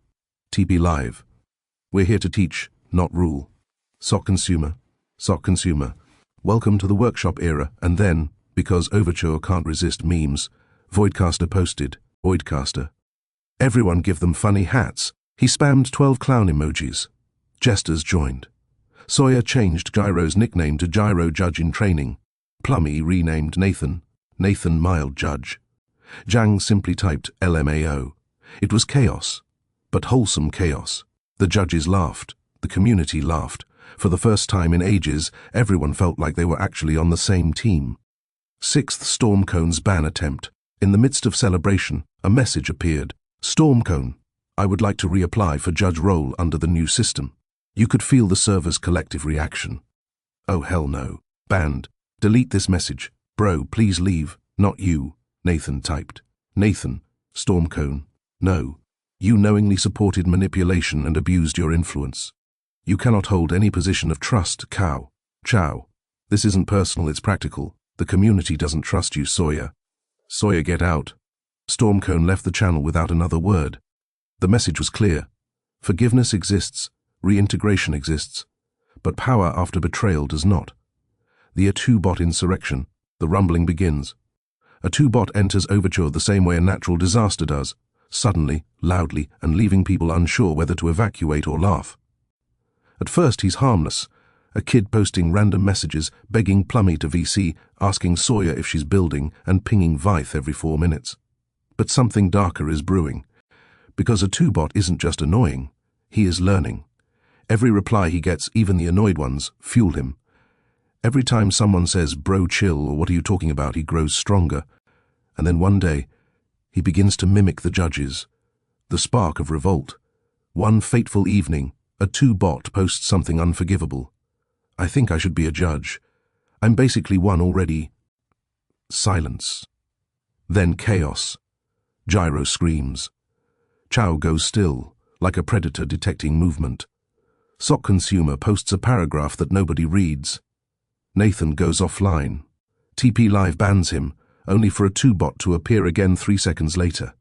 We're here to teach, not rule. Sock consumer. Welcome to the workshop era." And then, because Overture can't resist memes, Voidcaster posted, "Voidcaster. Everyone give them funny hats." He spammed 12 clown emojis. Jesters joined. Sawyer changed Gyro's nickname to Gyro Judge in Training. Plummy renamed Nathan Mild Judge. Jang simply typed LMAO. It was chaos, but wholesome chaos. The judges laughed. The community laughed. For the first time in ages, everyone felt like they were actually on the same team. Sixth Stormcone's ban attempt. In the midst of celebration, a message appeared. "Stormcone, I would like to reapply for judge role under the new system." You could feel the server's collective reaction. "Oh hell no. Banned. Delete this message. Bro, please leave. Not you," Nathan typed. "Nathan, Stormcone, no. You knowingly supported manipulation and abused your influence. You cannot hold any position of trust. Chow. This isn't personal, it's practical. The community doesn't trust you, Sawyer. Sawyer, get out." Stormcone left the channel without another word. The message was clear. Forgiveness exists, reintegration exists, but power after betrayal does not. The A2-bot insurrection, the rumbling begins. A2-bot enters Overture the same way a natural disaster does, suddenly, loudly, and leaving people unsure whether to evacuate or laugh. At first he's harmless, a kid posting random messages, begging Plummy to VC, asking Sawyer if she's building, and pinging Vythe every 4 minutes. But something darker is brewing. Because A2-bot isn't just annoying, he is learning. Every reply he gets, even the annoyed ones, fuel him. Every time someone says, "Bro, chill," or "What are you talking about?" he grows stronger. And then one day, he begins to mimic the judges. The spark of revolt. One fateful evening, A2-bot posts something unforgivable. "I think I should be a judge. I'm basically one already." Silence. Then chaos. Gyro screams. Chow goes still, like a predator detecting movement. Sock consumer posts a paragraph that nobody reads. Nathan goes offline. TP Live bans him, only for A2-bot to appear again 3 seconds later.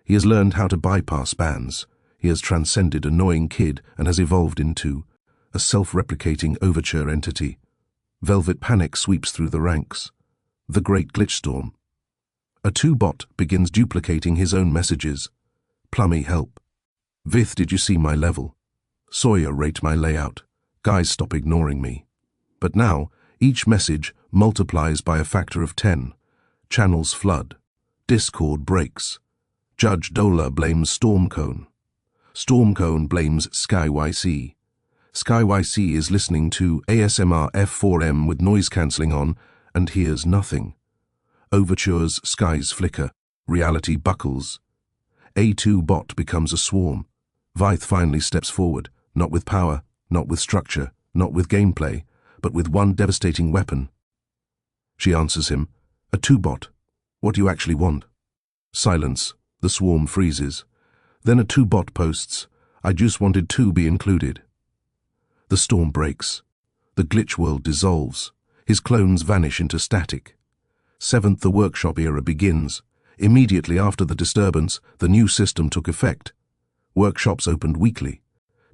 He has learned how to bypass bans. He has transcended annoying kid and has evolved into a self-replicating Overture entity. Velvet panic sweeps through the ranks. The Great Glitch Storm. A 2-bot begins duplicating his own messages. Plummy help. Vith, did you see my level? Sawyer, rate my layout. Guys, stop ignoring me. But now, each message multiplies by a factor of 10. Channels flood. Discord breaks. Judge Dola blames Stormcone. Stormcone blames SkyYC. SkyYC is listening to ASMR F4M with noise cancelling on and hears nothing. Overture's skies flicker. Reality buckles. A2 bot becomes a swarm. Vith finally steps forward, not with power, not with structure, not with gameplay, but with one devastating weapon. She answers him, a 2-bot. What do you actually want? Silence. The swarm freezes. Then a 2-bot posts, I just wanted to be included. The storm breaks. The glitch world dissolves. His clones vanish into static. 7th The workshop era begins. Immediately after the disturbance, the new system took effect. Workshops opened weekly.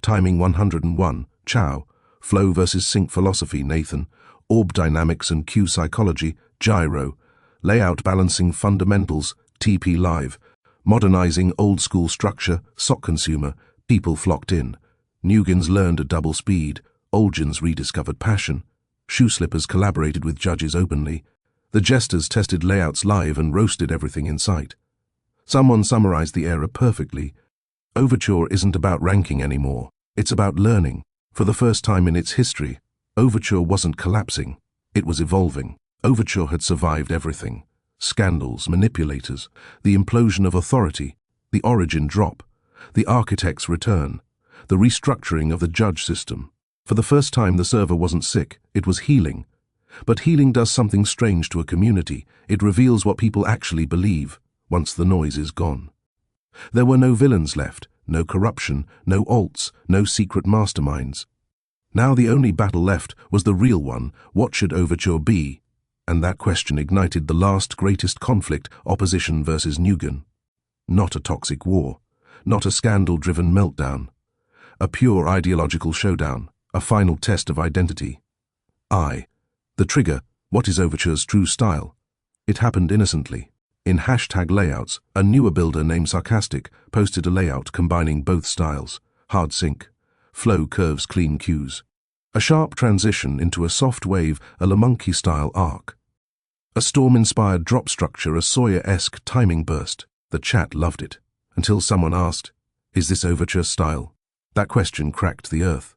Timing 101, Chow. Flow versus sync philosophy, Nathan. Orb dynamics and Q psychology, Gyro. Layout balancing fundamentals, TP Live. Modernizing old school structure, Sock Consumer. People flocked in. Nugans learned at double speed. Olgins rediscovered passion. Shoe Slippers collaborated with judges openly. The Jesters tested layouts live and roasted everything in sight. Someone summarized the era perfectly. Overture isn't about ranking anymore. It's about learning. For the first time in its history, Overture wasn't collapsing. It was evolving. Overture had survived everything. Scandals, manipulators, the implosion of authority, the origin drop, the architect's return, the restructuring of the judge system. For the first time, the server wasn't sick, it was healing. But healing does something strange to a community. It reveals what people actually believe, once the noise is gone. There were no villains left, no corruption, no alts, no secret masterminds. Now the only battle left was the real one. What should Overture be? And that question ignited the last greatest conflict, opposition versus Nugan. Not a toxic war, not a scandal-driven meltdown. A pure ideological showdown, a final test of identity. The trigger, what is Overture's true style? It happened innocently. In hashtag layouts, a newer builder named Sarcastic posted a layout combining both styles, hard sync, flow curves clean cues, a sharp transition into a soft wave, a LaMonkey-style arc, a storm-inspired drop structure, a Sawyer-esque timing burst. The chat loved it, until someone asked, is this Overture style? That question cracked the earth.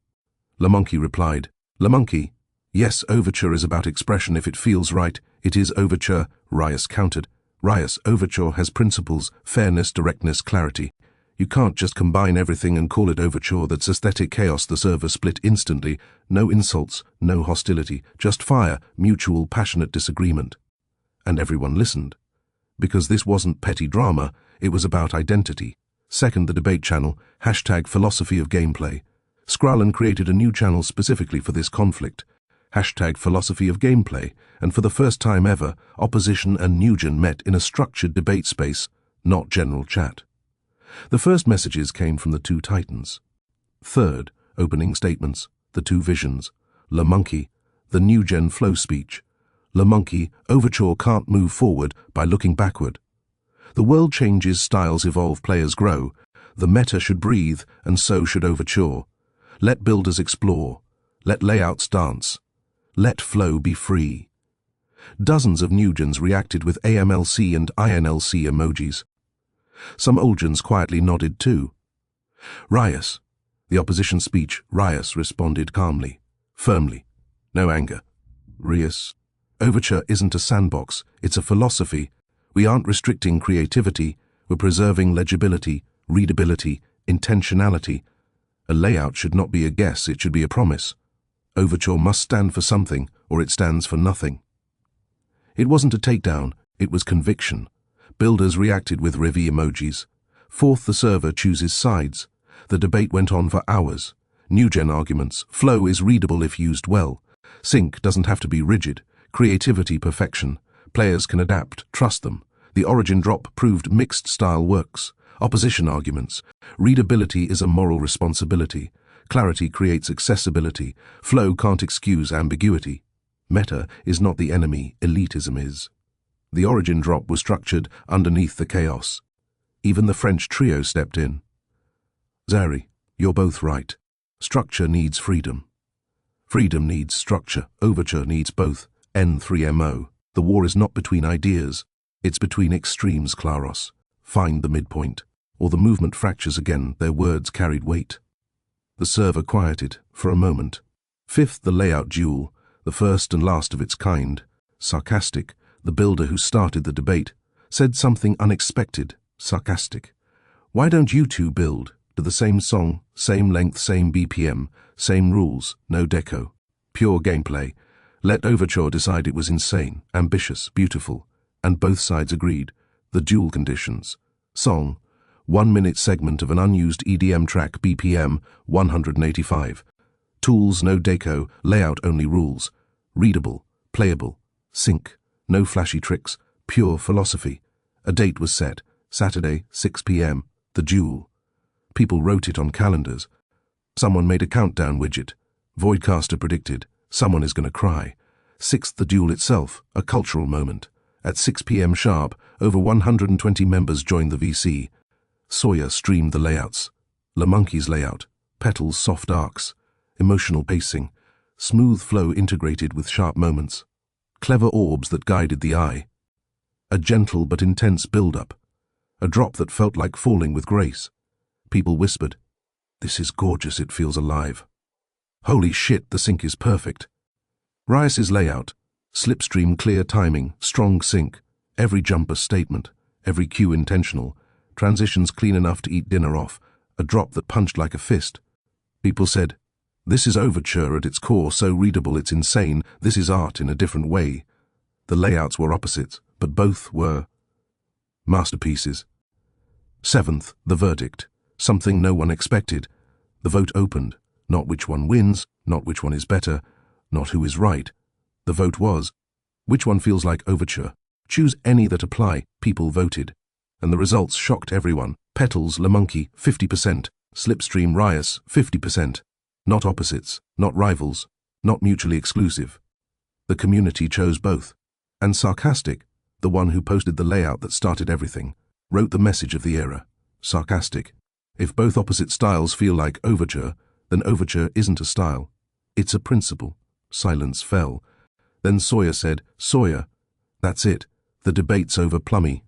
LaMonkey replied, LaMonkey, yes, Overture is about expression if it feels right. It is Overture, Rias countered. Rias, Overture has principles, fairness, directness, clarity. You can't just combine everything and call it Overture. That's aesthetic chaos. The server split instantly. No insults, no hostility, just fire, mutual, passionate disagreement. And everyone listened. Because this wasn't petty drama, it was about identity. Second, the debate channel, hashtag philosophy of gameplay. Skrullen created a new channel specifically for this conflict. Hashtag philosophy of gameplay, and for the first time ever, opposition and Nugan met in a structured debate space, not general chat. The first messages came from the two titans. Third, opening statements, the two visions. LaMonkey, the Nugan flow speech. LaMonkey, Overture can't move forward by looking backward. The world changes, styles evolve, players grow. The meta should breathe, and so should Overture. Let builders explore. Let layouts dance. Let flow be free. Dozens of Nugans reacted with AMLC and INLC emojis. Some Olgins quietly nodded too. Rias, the opposition speech, Rias responded calmly, firmly, no anger. Rias, Overture isn't a sandbox, it's a philosophy. We aren't restricting creativity, we're preserving legibility, readability, intentionality. A layout should not be a guess, it should be a promise. Overture must stand for something, or it stands for nothing. It wasn't a takedown, it was conviction. Builders reacted with revy emojis. Fourth, the server chooses sides. The debate went on for hours. Nugen arguments. Flow is readable if used well. Sync doesn't have to be rigid. Creativity, perfection. Players can adapt, trust them. The origin drop proved mixed style works. Opposition arguments. Readability is a moral responsibility. Clarity creates accessibility. Flow can't excuse ambiguity. Meta is not the enemy, elitism is. The origin drop was structured underneath the chaos. Even the French trio stepped in. Zari, you're both right. Structure needs freedom. Freedom needs structure. Overture needs both. N3MO. The war is not between ideas. It's between extremes, Claros. Find the midpoint. Or the movement fractures again. Their words carried weight. The server quieted for a moment. Fifth, the layout duel, the first and last of its kind. Sarcastic, the builder who started the debate, said something unexpected, sarcastic. Why don't you two build to the same song, same length, same BPM, same rules, no deco? Pure gameplay. Let Overture decide it was insane, ambitious, beautiful. And both sides agreed. The dual conditions. Song, 1-minute segment of an unused EDM track, BPM 185. Tools, no deco, layout only rules. Readable, playable, sync, no flashy tricks, pure philosophy. A date was set, Saturday, 6 p.m, the duel. People wrote it on calendars. Someone made a countdown widget. Voidcaster predicted, someone is going to cry. Sixth, the duel itself, a cultural moment. At 6 p.m. sharp, over 120 members joined the VC. Sawyer streamed the layouts. LaMonkey's layout, petals, soft arcs, emotional pacing, smooth flow integrated with sharp moments, clever orbs that guided the eye, a gentle but intense build-up, a drop that felt like falling with grace. People whispered, "This is gorgeous, it feels alive." "Holy shit, the sync is perfect." Rias's layout, slipstream clear timing, strong sync, every jump a statement, every cue intentional, transitions clean enough to eat dinner off, a drop that punched like a fist. People said, "This is Overture at its core, so readable it's insane, this is art in a different way." The layouts were opposites, but both were masterpieces. Seventh, the verdict, something no one expected. The vote opened, not which one wins, not which one is better, not who is right. The vote was, which one feels like Overture? Choose any that apply. People voted. And the results shocked everyone. Petals, LaMonkey, 50%. Slipstream, Rias, 50%. Not opposites, not rivals, not mutually exclusive. The community chose both. And Sarcastic, the one who posted the layout that started everything, wrote the message of the era. Sarcastic. If both opposite styles feel like Overture, then Overture isn't a style. It's a principle. Silence fell. Then Sawyer said, "Sawyer, that's it. The debate's over. Plummy.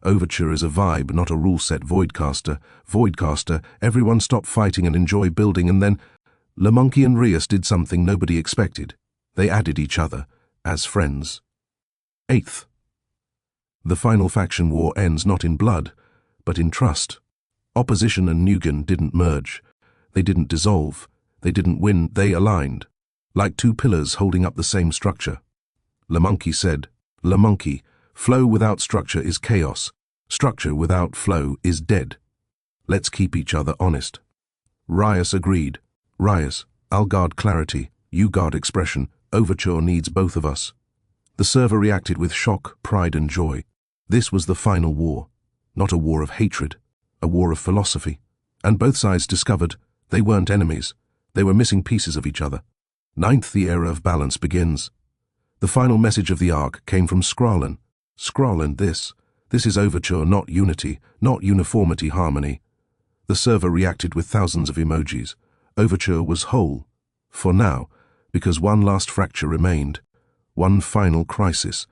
Overture is a vibe, not a rule set. Voidcaster, everyone stop fighting and enjoy building." And then LaMonkey and Rias did something nobody expected. They added each other, as friends. Eighth. The final faction war ends not in blood, but in trust. Opposition and Nugan didn't merge. They didn't dissolve. They didn't win. They aligned, like two pillars holding up the same structure. LaMonkey said, "LaMonkey, flow without structure is chaos. Structure without flow is dead. Let's keep each other honest." Rias agreed. "Rias, I'll guard clarity, you guard expression. Overture needs both of us." The server reacted with shock, pride and joy. This was the final war. Not a war of hatred, a war of philosophy. And both sides discovered they weren't enemies. They were missing pieces of each other. Ninth, the era of balance begins. The final message of the arc came from Skralin. Skralin, this is Overture, not unity, not uniformity, harmony. The server reacted with thousands of emojis. Overture was whole. For now, because one last fracture remained. One final crisis.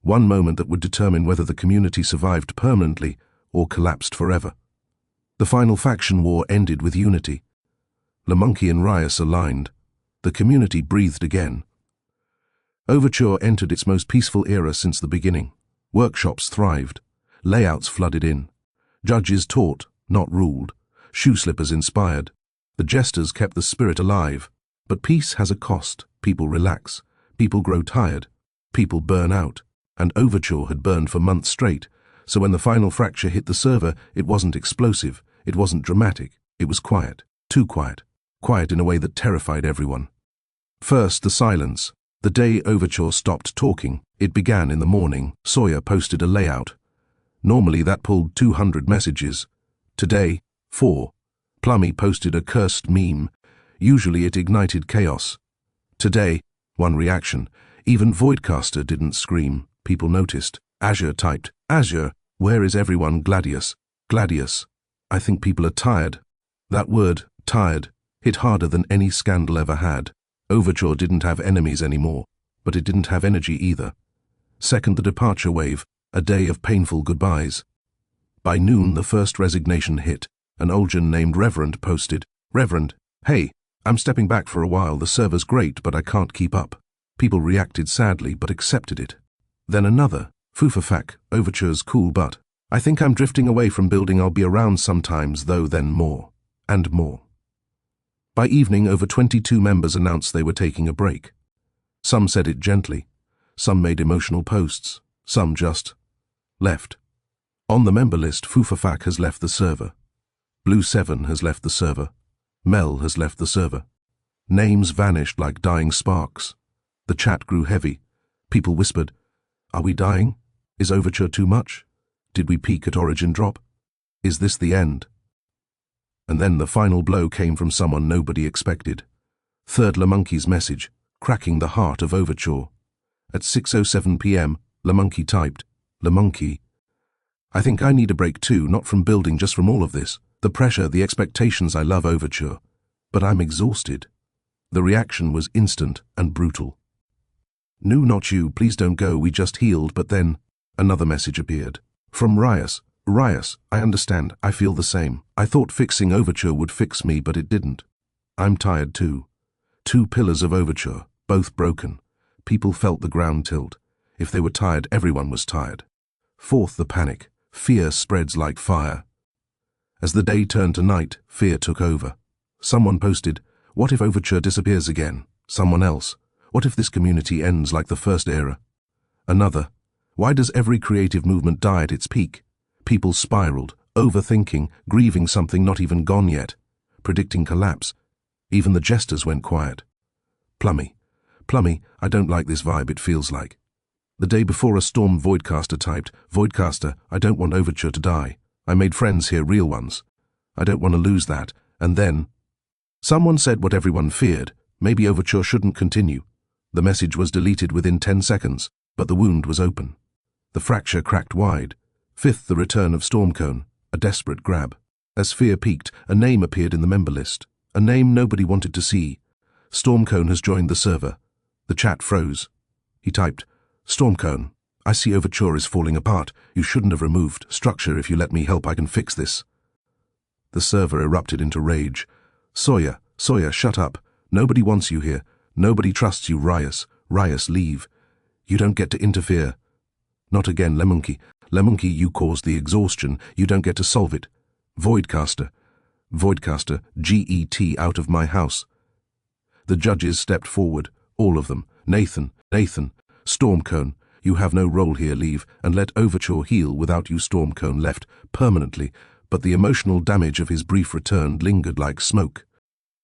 One moment that would determine whether the community survived permanently or collapsed forever. The final faction war ended with unity. LaMonkey and Rias aligned. The community breathed again. Overture entered its most peaceful era since the beginning. Workshops thrived. Layouts flooded in. Judges taught, not ruled. Shoe slippers inspired. The jesters kept the spirit alive. But peace has a cost. People relax. People grow tired. People burn out. And Overture had burned for months straight. So when the final fracture hit the server, it wasn't explosive. It wasn't dramatic. It was quiet. Too quiet. Quiet in a way that terrified everyone. First, the silence. The day Overture stopped talking, it began in the morning. Sawyer posted a layout. Normally that pulled 200 messages. Today, 4. Plummy posted a cursed meme. Usually it ignited chaos. Today, One reaction. Even Voidcaster didn't scream. People noticed. Azure typed, Azure, where is everyone? Gladius. Gladius. I think people are tired. That word, tired, hit harder than any scandal ever had. Overture didn't have enemies anymore, but it didn't have energy either. Second, the departure wave, a day of painful goodbyes. By noon, the first resignation hit. An Oljan named Reverend posted, Reverend, hey, I'm stepping back for a while. The server's great, but I can't keep up. People reacted sadly, but accepted it. Then another, Fufafak, Overture's cool but. I think I'm drifting away from building. I'll be around sometimes, though, then more. And more. By evening, over 22 members announced they were taking a break. Some said it gently. Some made emotional posts. Some just left. On the member list, Fufafak has left the server. Blue 7 has left the server. Mel has left the server. Names vanished like dying sparks. The chat grew heavy. People whispered, are we dying? Is Overture too much? Did we peak at Origin Drop? Is this the end? And then the final blow came from someone nobody expected. Third LaMonkey's message, cracking the heart of Overture. At 6:07 p.m., LaMonkey typed, LaMonkey, I think I need a break too, not from building, just from all of this. The pressure, the expectations. I love Overture, but I'm exhausted. The reaction was instant and brutal. No, not you, please don't go, we just healed. But then another message appeared. From Rias. Rias, I understand, I feel the same. I thought fixing Overture would fix me, but it didn't. I'm tired too. 2 pillars of Overture, both broken. People felt the ground tilt. If they were tired, everyone was tired. Fourth, the panic. Fear spreads like fire. As the day turned to night, fear took over. Someone posted, what if Overture disappears again? Someone else, what if this community ends like the first era? Another, why does every creative movement die at its peak? People spiraled, overthinking, grieving something not even gone yet, predicting collapse. Even the jesters went quiet. Plummy, I don't like this vibe, it feels like. The day before, a Storm Voidcaster typed, Voidcaster, I don't want Overture to die. I made friends here, real ones. I don't want to lose that. And then someone said what everyone feared, maybe Overture shouldn't continue. The message was deleted within 10 seconds, but the wound was open. The fracture cracked wide. Fifth, the return of Stormcone, a desperate grab. As fear peaked, a name appeared in the member list, a name nobody wanted to see. Stormcone has joined the server. The chat froze. He typed, Stormcone, I see Overture is falling apart. You shouldn't have removed structure. If you let me help, I can fix this. The server erupted into rage. Sawyer, shut up. Nobody wants you here. Nobody trusts you, Rias. Rias, leave. You don't get to interfere. Not again, LaMonkey. LaMonkey, you caused the exhaustion. You don't get to solve it. Voidcaster, GET, out of my house. The judges stepped forward, all of them. Nathan, Stormcone, you have no role here, leave, and let Overture heal. Without you, Stormcone left permanently, but the emotional damage of his brief return lingered like smoke.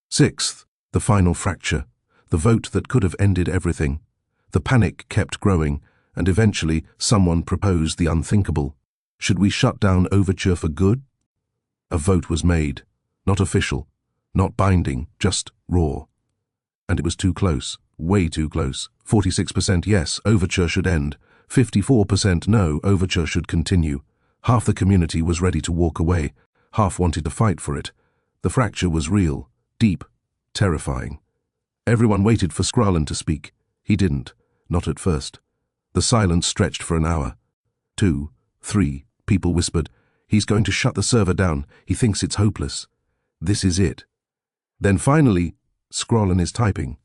Sixth, the final fracture, the vote that could have ended everything. The panic kept growing, and eventually someone proposed the unthinkable. Should we shut down Overture for good? A vote was made, not official, not binding, just raw. And it was too close. Way too close. 46% yes, Overture should end. 54% no, Overture should continue. Half the community was ready to walk away. Half wanted to fight for it. The fracture was real, deep, terrifying. Everyone waited for Skralin to speak. He didn't, not at first. The silence stretched for an hour. 2, 3, people whispered, he's going to shut the server down. He thinks it's hopeless. This is it. Then finally, Skralin is typing.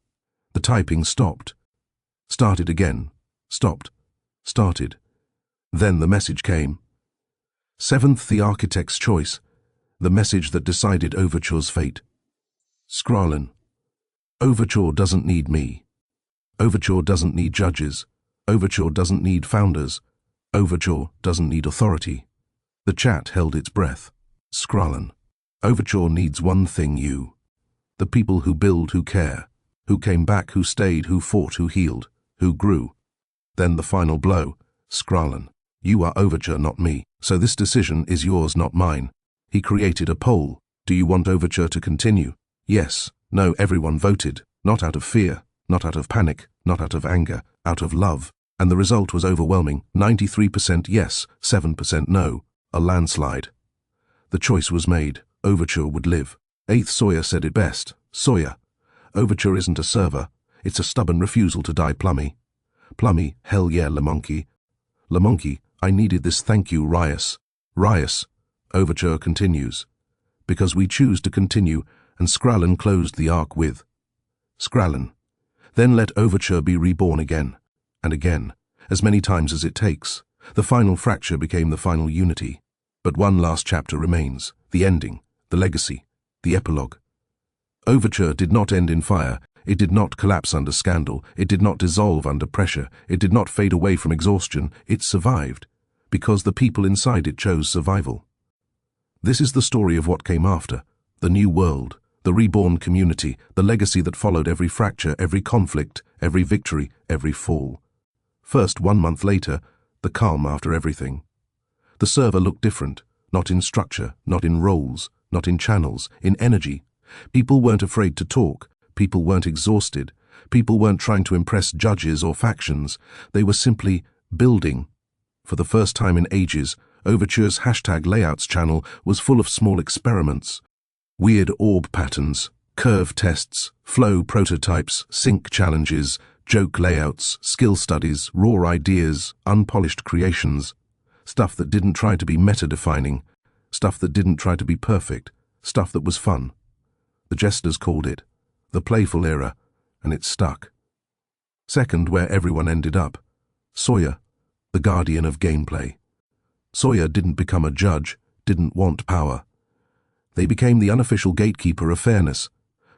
The typing stopped. Started again. Stopped. Started. Then the message came. Seventh, the architect's choice. The message that decided Overture's fate. Skralin. Overture doesn't need me. Overture doesn't need judges. Overture doesn't need founders. Overture doesn't need authority. The chat held its breath. Skralin. Overture needs one thing, you. The people who build, who care. Who came back, who stayed, who fought, who healed, who grew. Then the final blow. Skralin, you are Overture, not me, so this decision is yours, not mine. He created a poll. Do you want Overture to continue? Yes, no, everyone voted, not out of fear, not out of panic, not out of anger, out of love, and the result was overwhelming, 93% yes, 7% no, a landslide. The choice was made, Overture would live. 8th Sawyer said it best, Sawyer, Overture isn't a server, it's a stubborn refusal to die Plummy. Plummy, hell yeah, Lamonkey. Lamonkey, I needed this thank you, Rias. Rias, Overture continues. Because we choose to continue, and Skrallen closed the arc with. Skrallen. Then let Overture be reborn again, and again, as many times as it takes. The final fracture became the final unity. But one last chapter remains, the ending, the legacy, the epilogue. Overture did not end in fire, it did not collapse under scandal, it did not dissolve under pressure, it did not fade away from exhaustion, it survived, because the people inside it chose survival. This is the story of what came after, the new world, the reborn community, the legacy that followed every fracture, every conflict, every victory, every fall. First, 1 month later, the calm after everything. The server looked different, not in structure, not in roles, not in channels, in energy. People weren't afraid to talk, people weren't exhausted, people weren't trying to impress judges or factions, they were simply building. For the first time in ages, Overture's #layouts channel was full of small experiments. Weird orb patterns, curve tests, flow prototypes, sync challenges, joke layouts, skill studies, raw ideas, unpolished creations. Stuff that didn't try to be meta-defining, stuff that didn't try to be perfect, stuff that was fun. The jesters called it the playful era, and it stuck. Second, where everyone ended up. Sawyer, the guardian of gameplay. Sawyer didn't become a judge, didn't want power. They became the unofficial gatekeeper of fairness,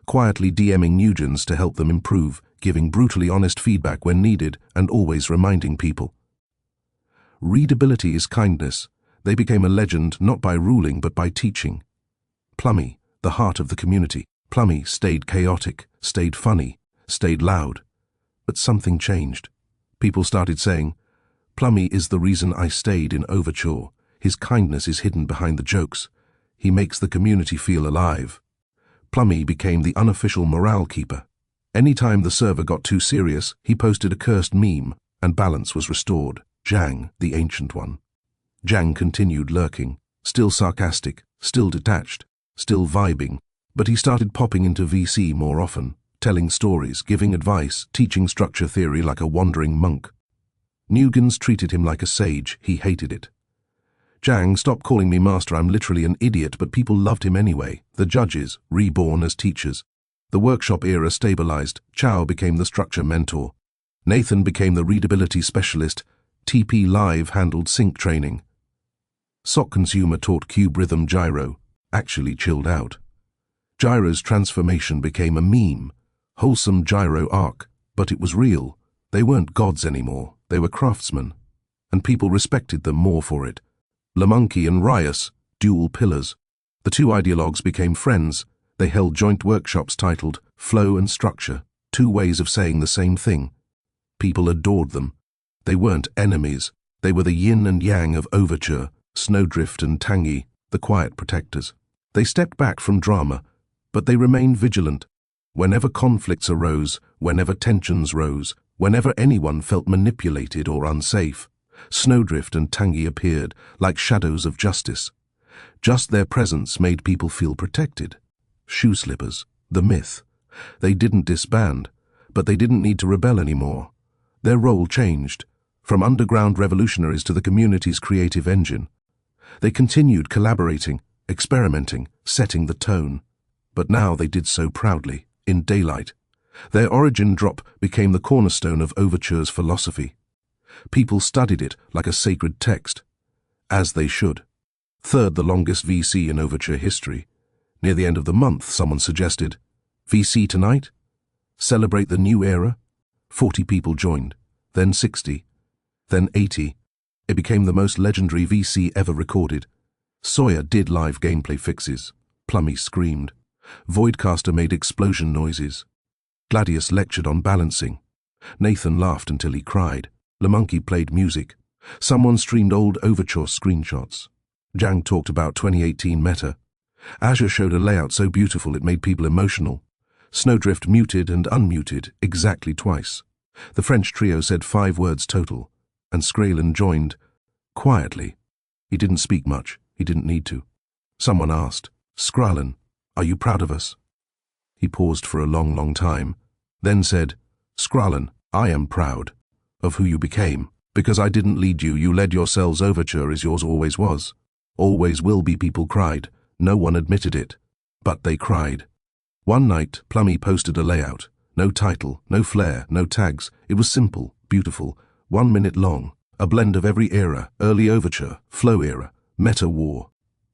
quietly DMing Nugents to help them improve, giving brutally honest feedback when needed, and always reminding people. Readability is kindness. They became a legend not by ruling but by teaching. Plummy, the heart of the community. Plummy stayed chaotic, stayed funny, stayed loud. But something changed. People started saying, Plummy is the reason I stayed in Overture. His kindness is hidden behind the jokes. He makes the community feel alive. Plummy became the unofficial morale keeper. Anytime the server got too serious, he posted a cursed meme, and balance was restored. Jang, the ancient one. Jang continued lurking, still sarcastic, still detached, still vibing, but he started popping into VC more often, telling stories, giving advice, teaching structure theory like a wandering monk. Nugans treated him like a sage, he hated it. Jang, stop calling me master, I'm literally an idiot, but people loved him anyway. The judges, reborn as teachers. The workshop era stabilized, Chow became the structure mentor. Nathan became the readability specialist, TP Live handled sync training. Sock Consumer taught cube rhythm gyro, actually chilled out. Gyro's transformation became a meme, wholesome gyro arc, but it was real. They weren't gods anymore, they were craftsmen, and people respected them more for it. Lamonkey and Rias, dual pillars. The two ideologues became friends. They held joint workshops titled Flow and Structure, two ways of saying the same thing. People adored them. They weren't enemies. They were the yin and yang of Overture, Snowdrift and Tangy, the quiet protectors. They stepped back from drama, but they remained vigilant. Whenever conflicts arose, whenever tensions rose, whenever anyone felt manipulated or unsafe, Snowdrift and Tangy appeared like shadows of justice. Just their presence made people feel protected. Shoe slippers, the myth. They didn't disband, but they didn't need to rebel anymore. Their role changed, from underground revolutionaries to the community's creative engine. They continued collaborating, experimenting, setting the tone. But now they did so proudly, in daylight. Their origin drop became the cornerstone of Overture's philosophy. People studied it like a sacred text, as they should. Third, the longest VC in Overture history. Near the end of the month, someone suggested, VC tonight? Celebrate the new era? 40 people joined, then 60, then 80. It became the most legendary VC ever recorded. Sawyer did live gameplay fixes. Plummy screamed. Voidcaster made explosion noises. Gladius lectured on balancing. Nathan laughed until he cried. Lamonkey played music. Someone streamed old Overture screenshots. Jang talked about 2018 meta. Azure showed a layout so beautiful it made people emotional. Snowdrift muted and unmuted exactly twice. The French trio said 5 words total, and Skralin joined, quietly. He didn't speak much, he didn't need to. Someone asked, "Skralin, are you proud of us?" He paused for a long, long time, then said, "Skralin, I am proud of who you became. Because I didn't lead you, you led yourselves. Overture is yours, always was. Always will be." People cried. No one admitted it, but they cried. One night, Plummy posted a layout. No title, no flair, no tags. It was simple, beautiful, 1 minute long. A blend of every era: early Overture, flow era, meta war,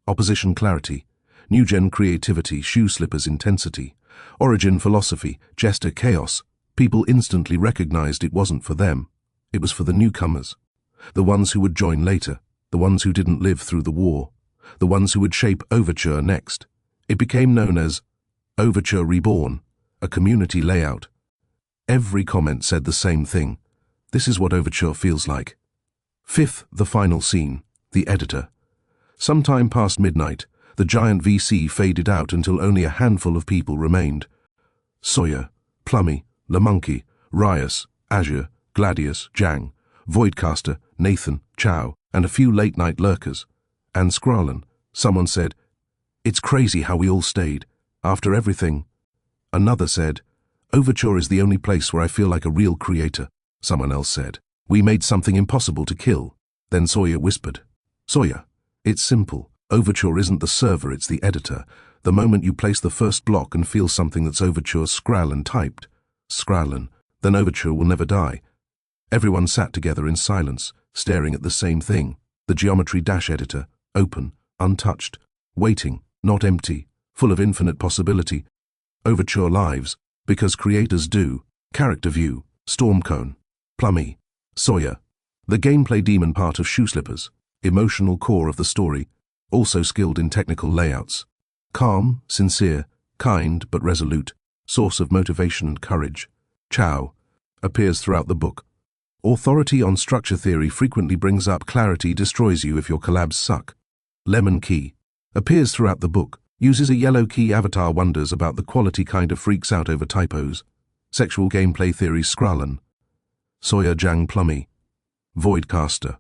opposition clarity, new gen creativity, shoe slippers intensity, origin philosophy, jester chaos. People instantly recognized it wasn't for them. It was for the newcomers. The ones who would join later, the ones who didn't live through the war, the ones who would shape Overture next. It became known as Overture Reborn, a community layout. Every comment said the same thing. This is what Overture feels like. Fifth, the final scene, the editor. Sometime past midnight, the giant VC faded out until only a handful of people remained. Sawyer, Plummy, LaMonkey, Rias, Azure, Gladius, Jang, Voidcaster, Nathan, Chow, and a few late-night lurkers. And Skralin. Someone said, "It's crazy how we all stayed. After everything." Another said, "Overture is the only place where I feel like a real creator." Someone else said, "We made something impossible to kill." Then Sawyer whispered, "Sawyer, it's simple. Overture isn't the server, it's the editor. The moment you place the first block and feel something that's Overture Skralin typed, Skralin, then Overture will never die." Everyone sat together in silence, staring at the same thing. The geometry dash editor, open, untouched, waiting, not empty, full of infinite possibility. Overture lives, because creators do. Character view, Stormcone, Plummy, Sawyer. The gameplay demon part of Shoe Slippers, emotional core of the story, also skilled in technical layouts. Calm, sincere, kind but resolute, source of motivation and courage. Chow, appears throughout the book. Authority on structure theory frequently brings up clarity destroys you if your collabs suck. Lemon Key, appears throughout the book, uses a yellow key avatar wonders about the quality kind of freaks out over typos. Sexual gameplay theory Skralin. Sawyer Jang Plummy. Voidcaster.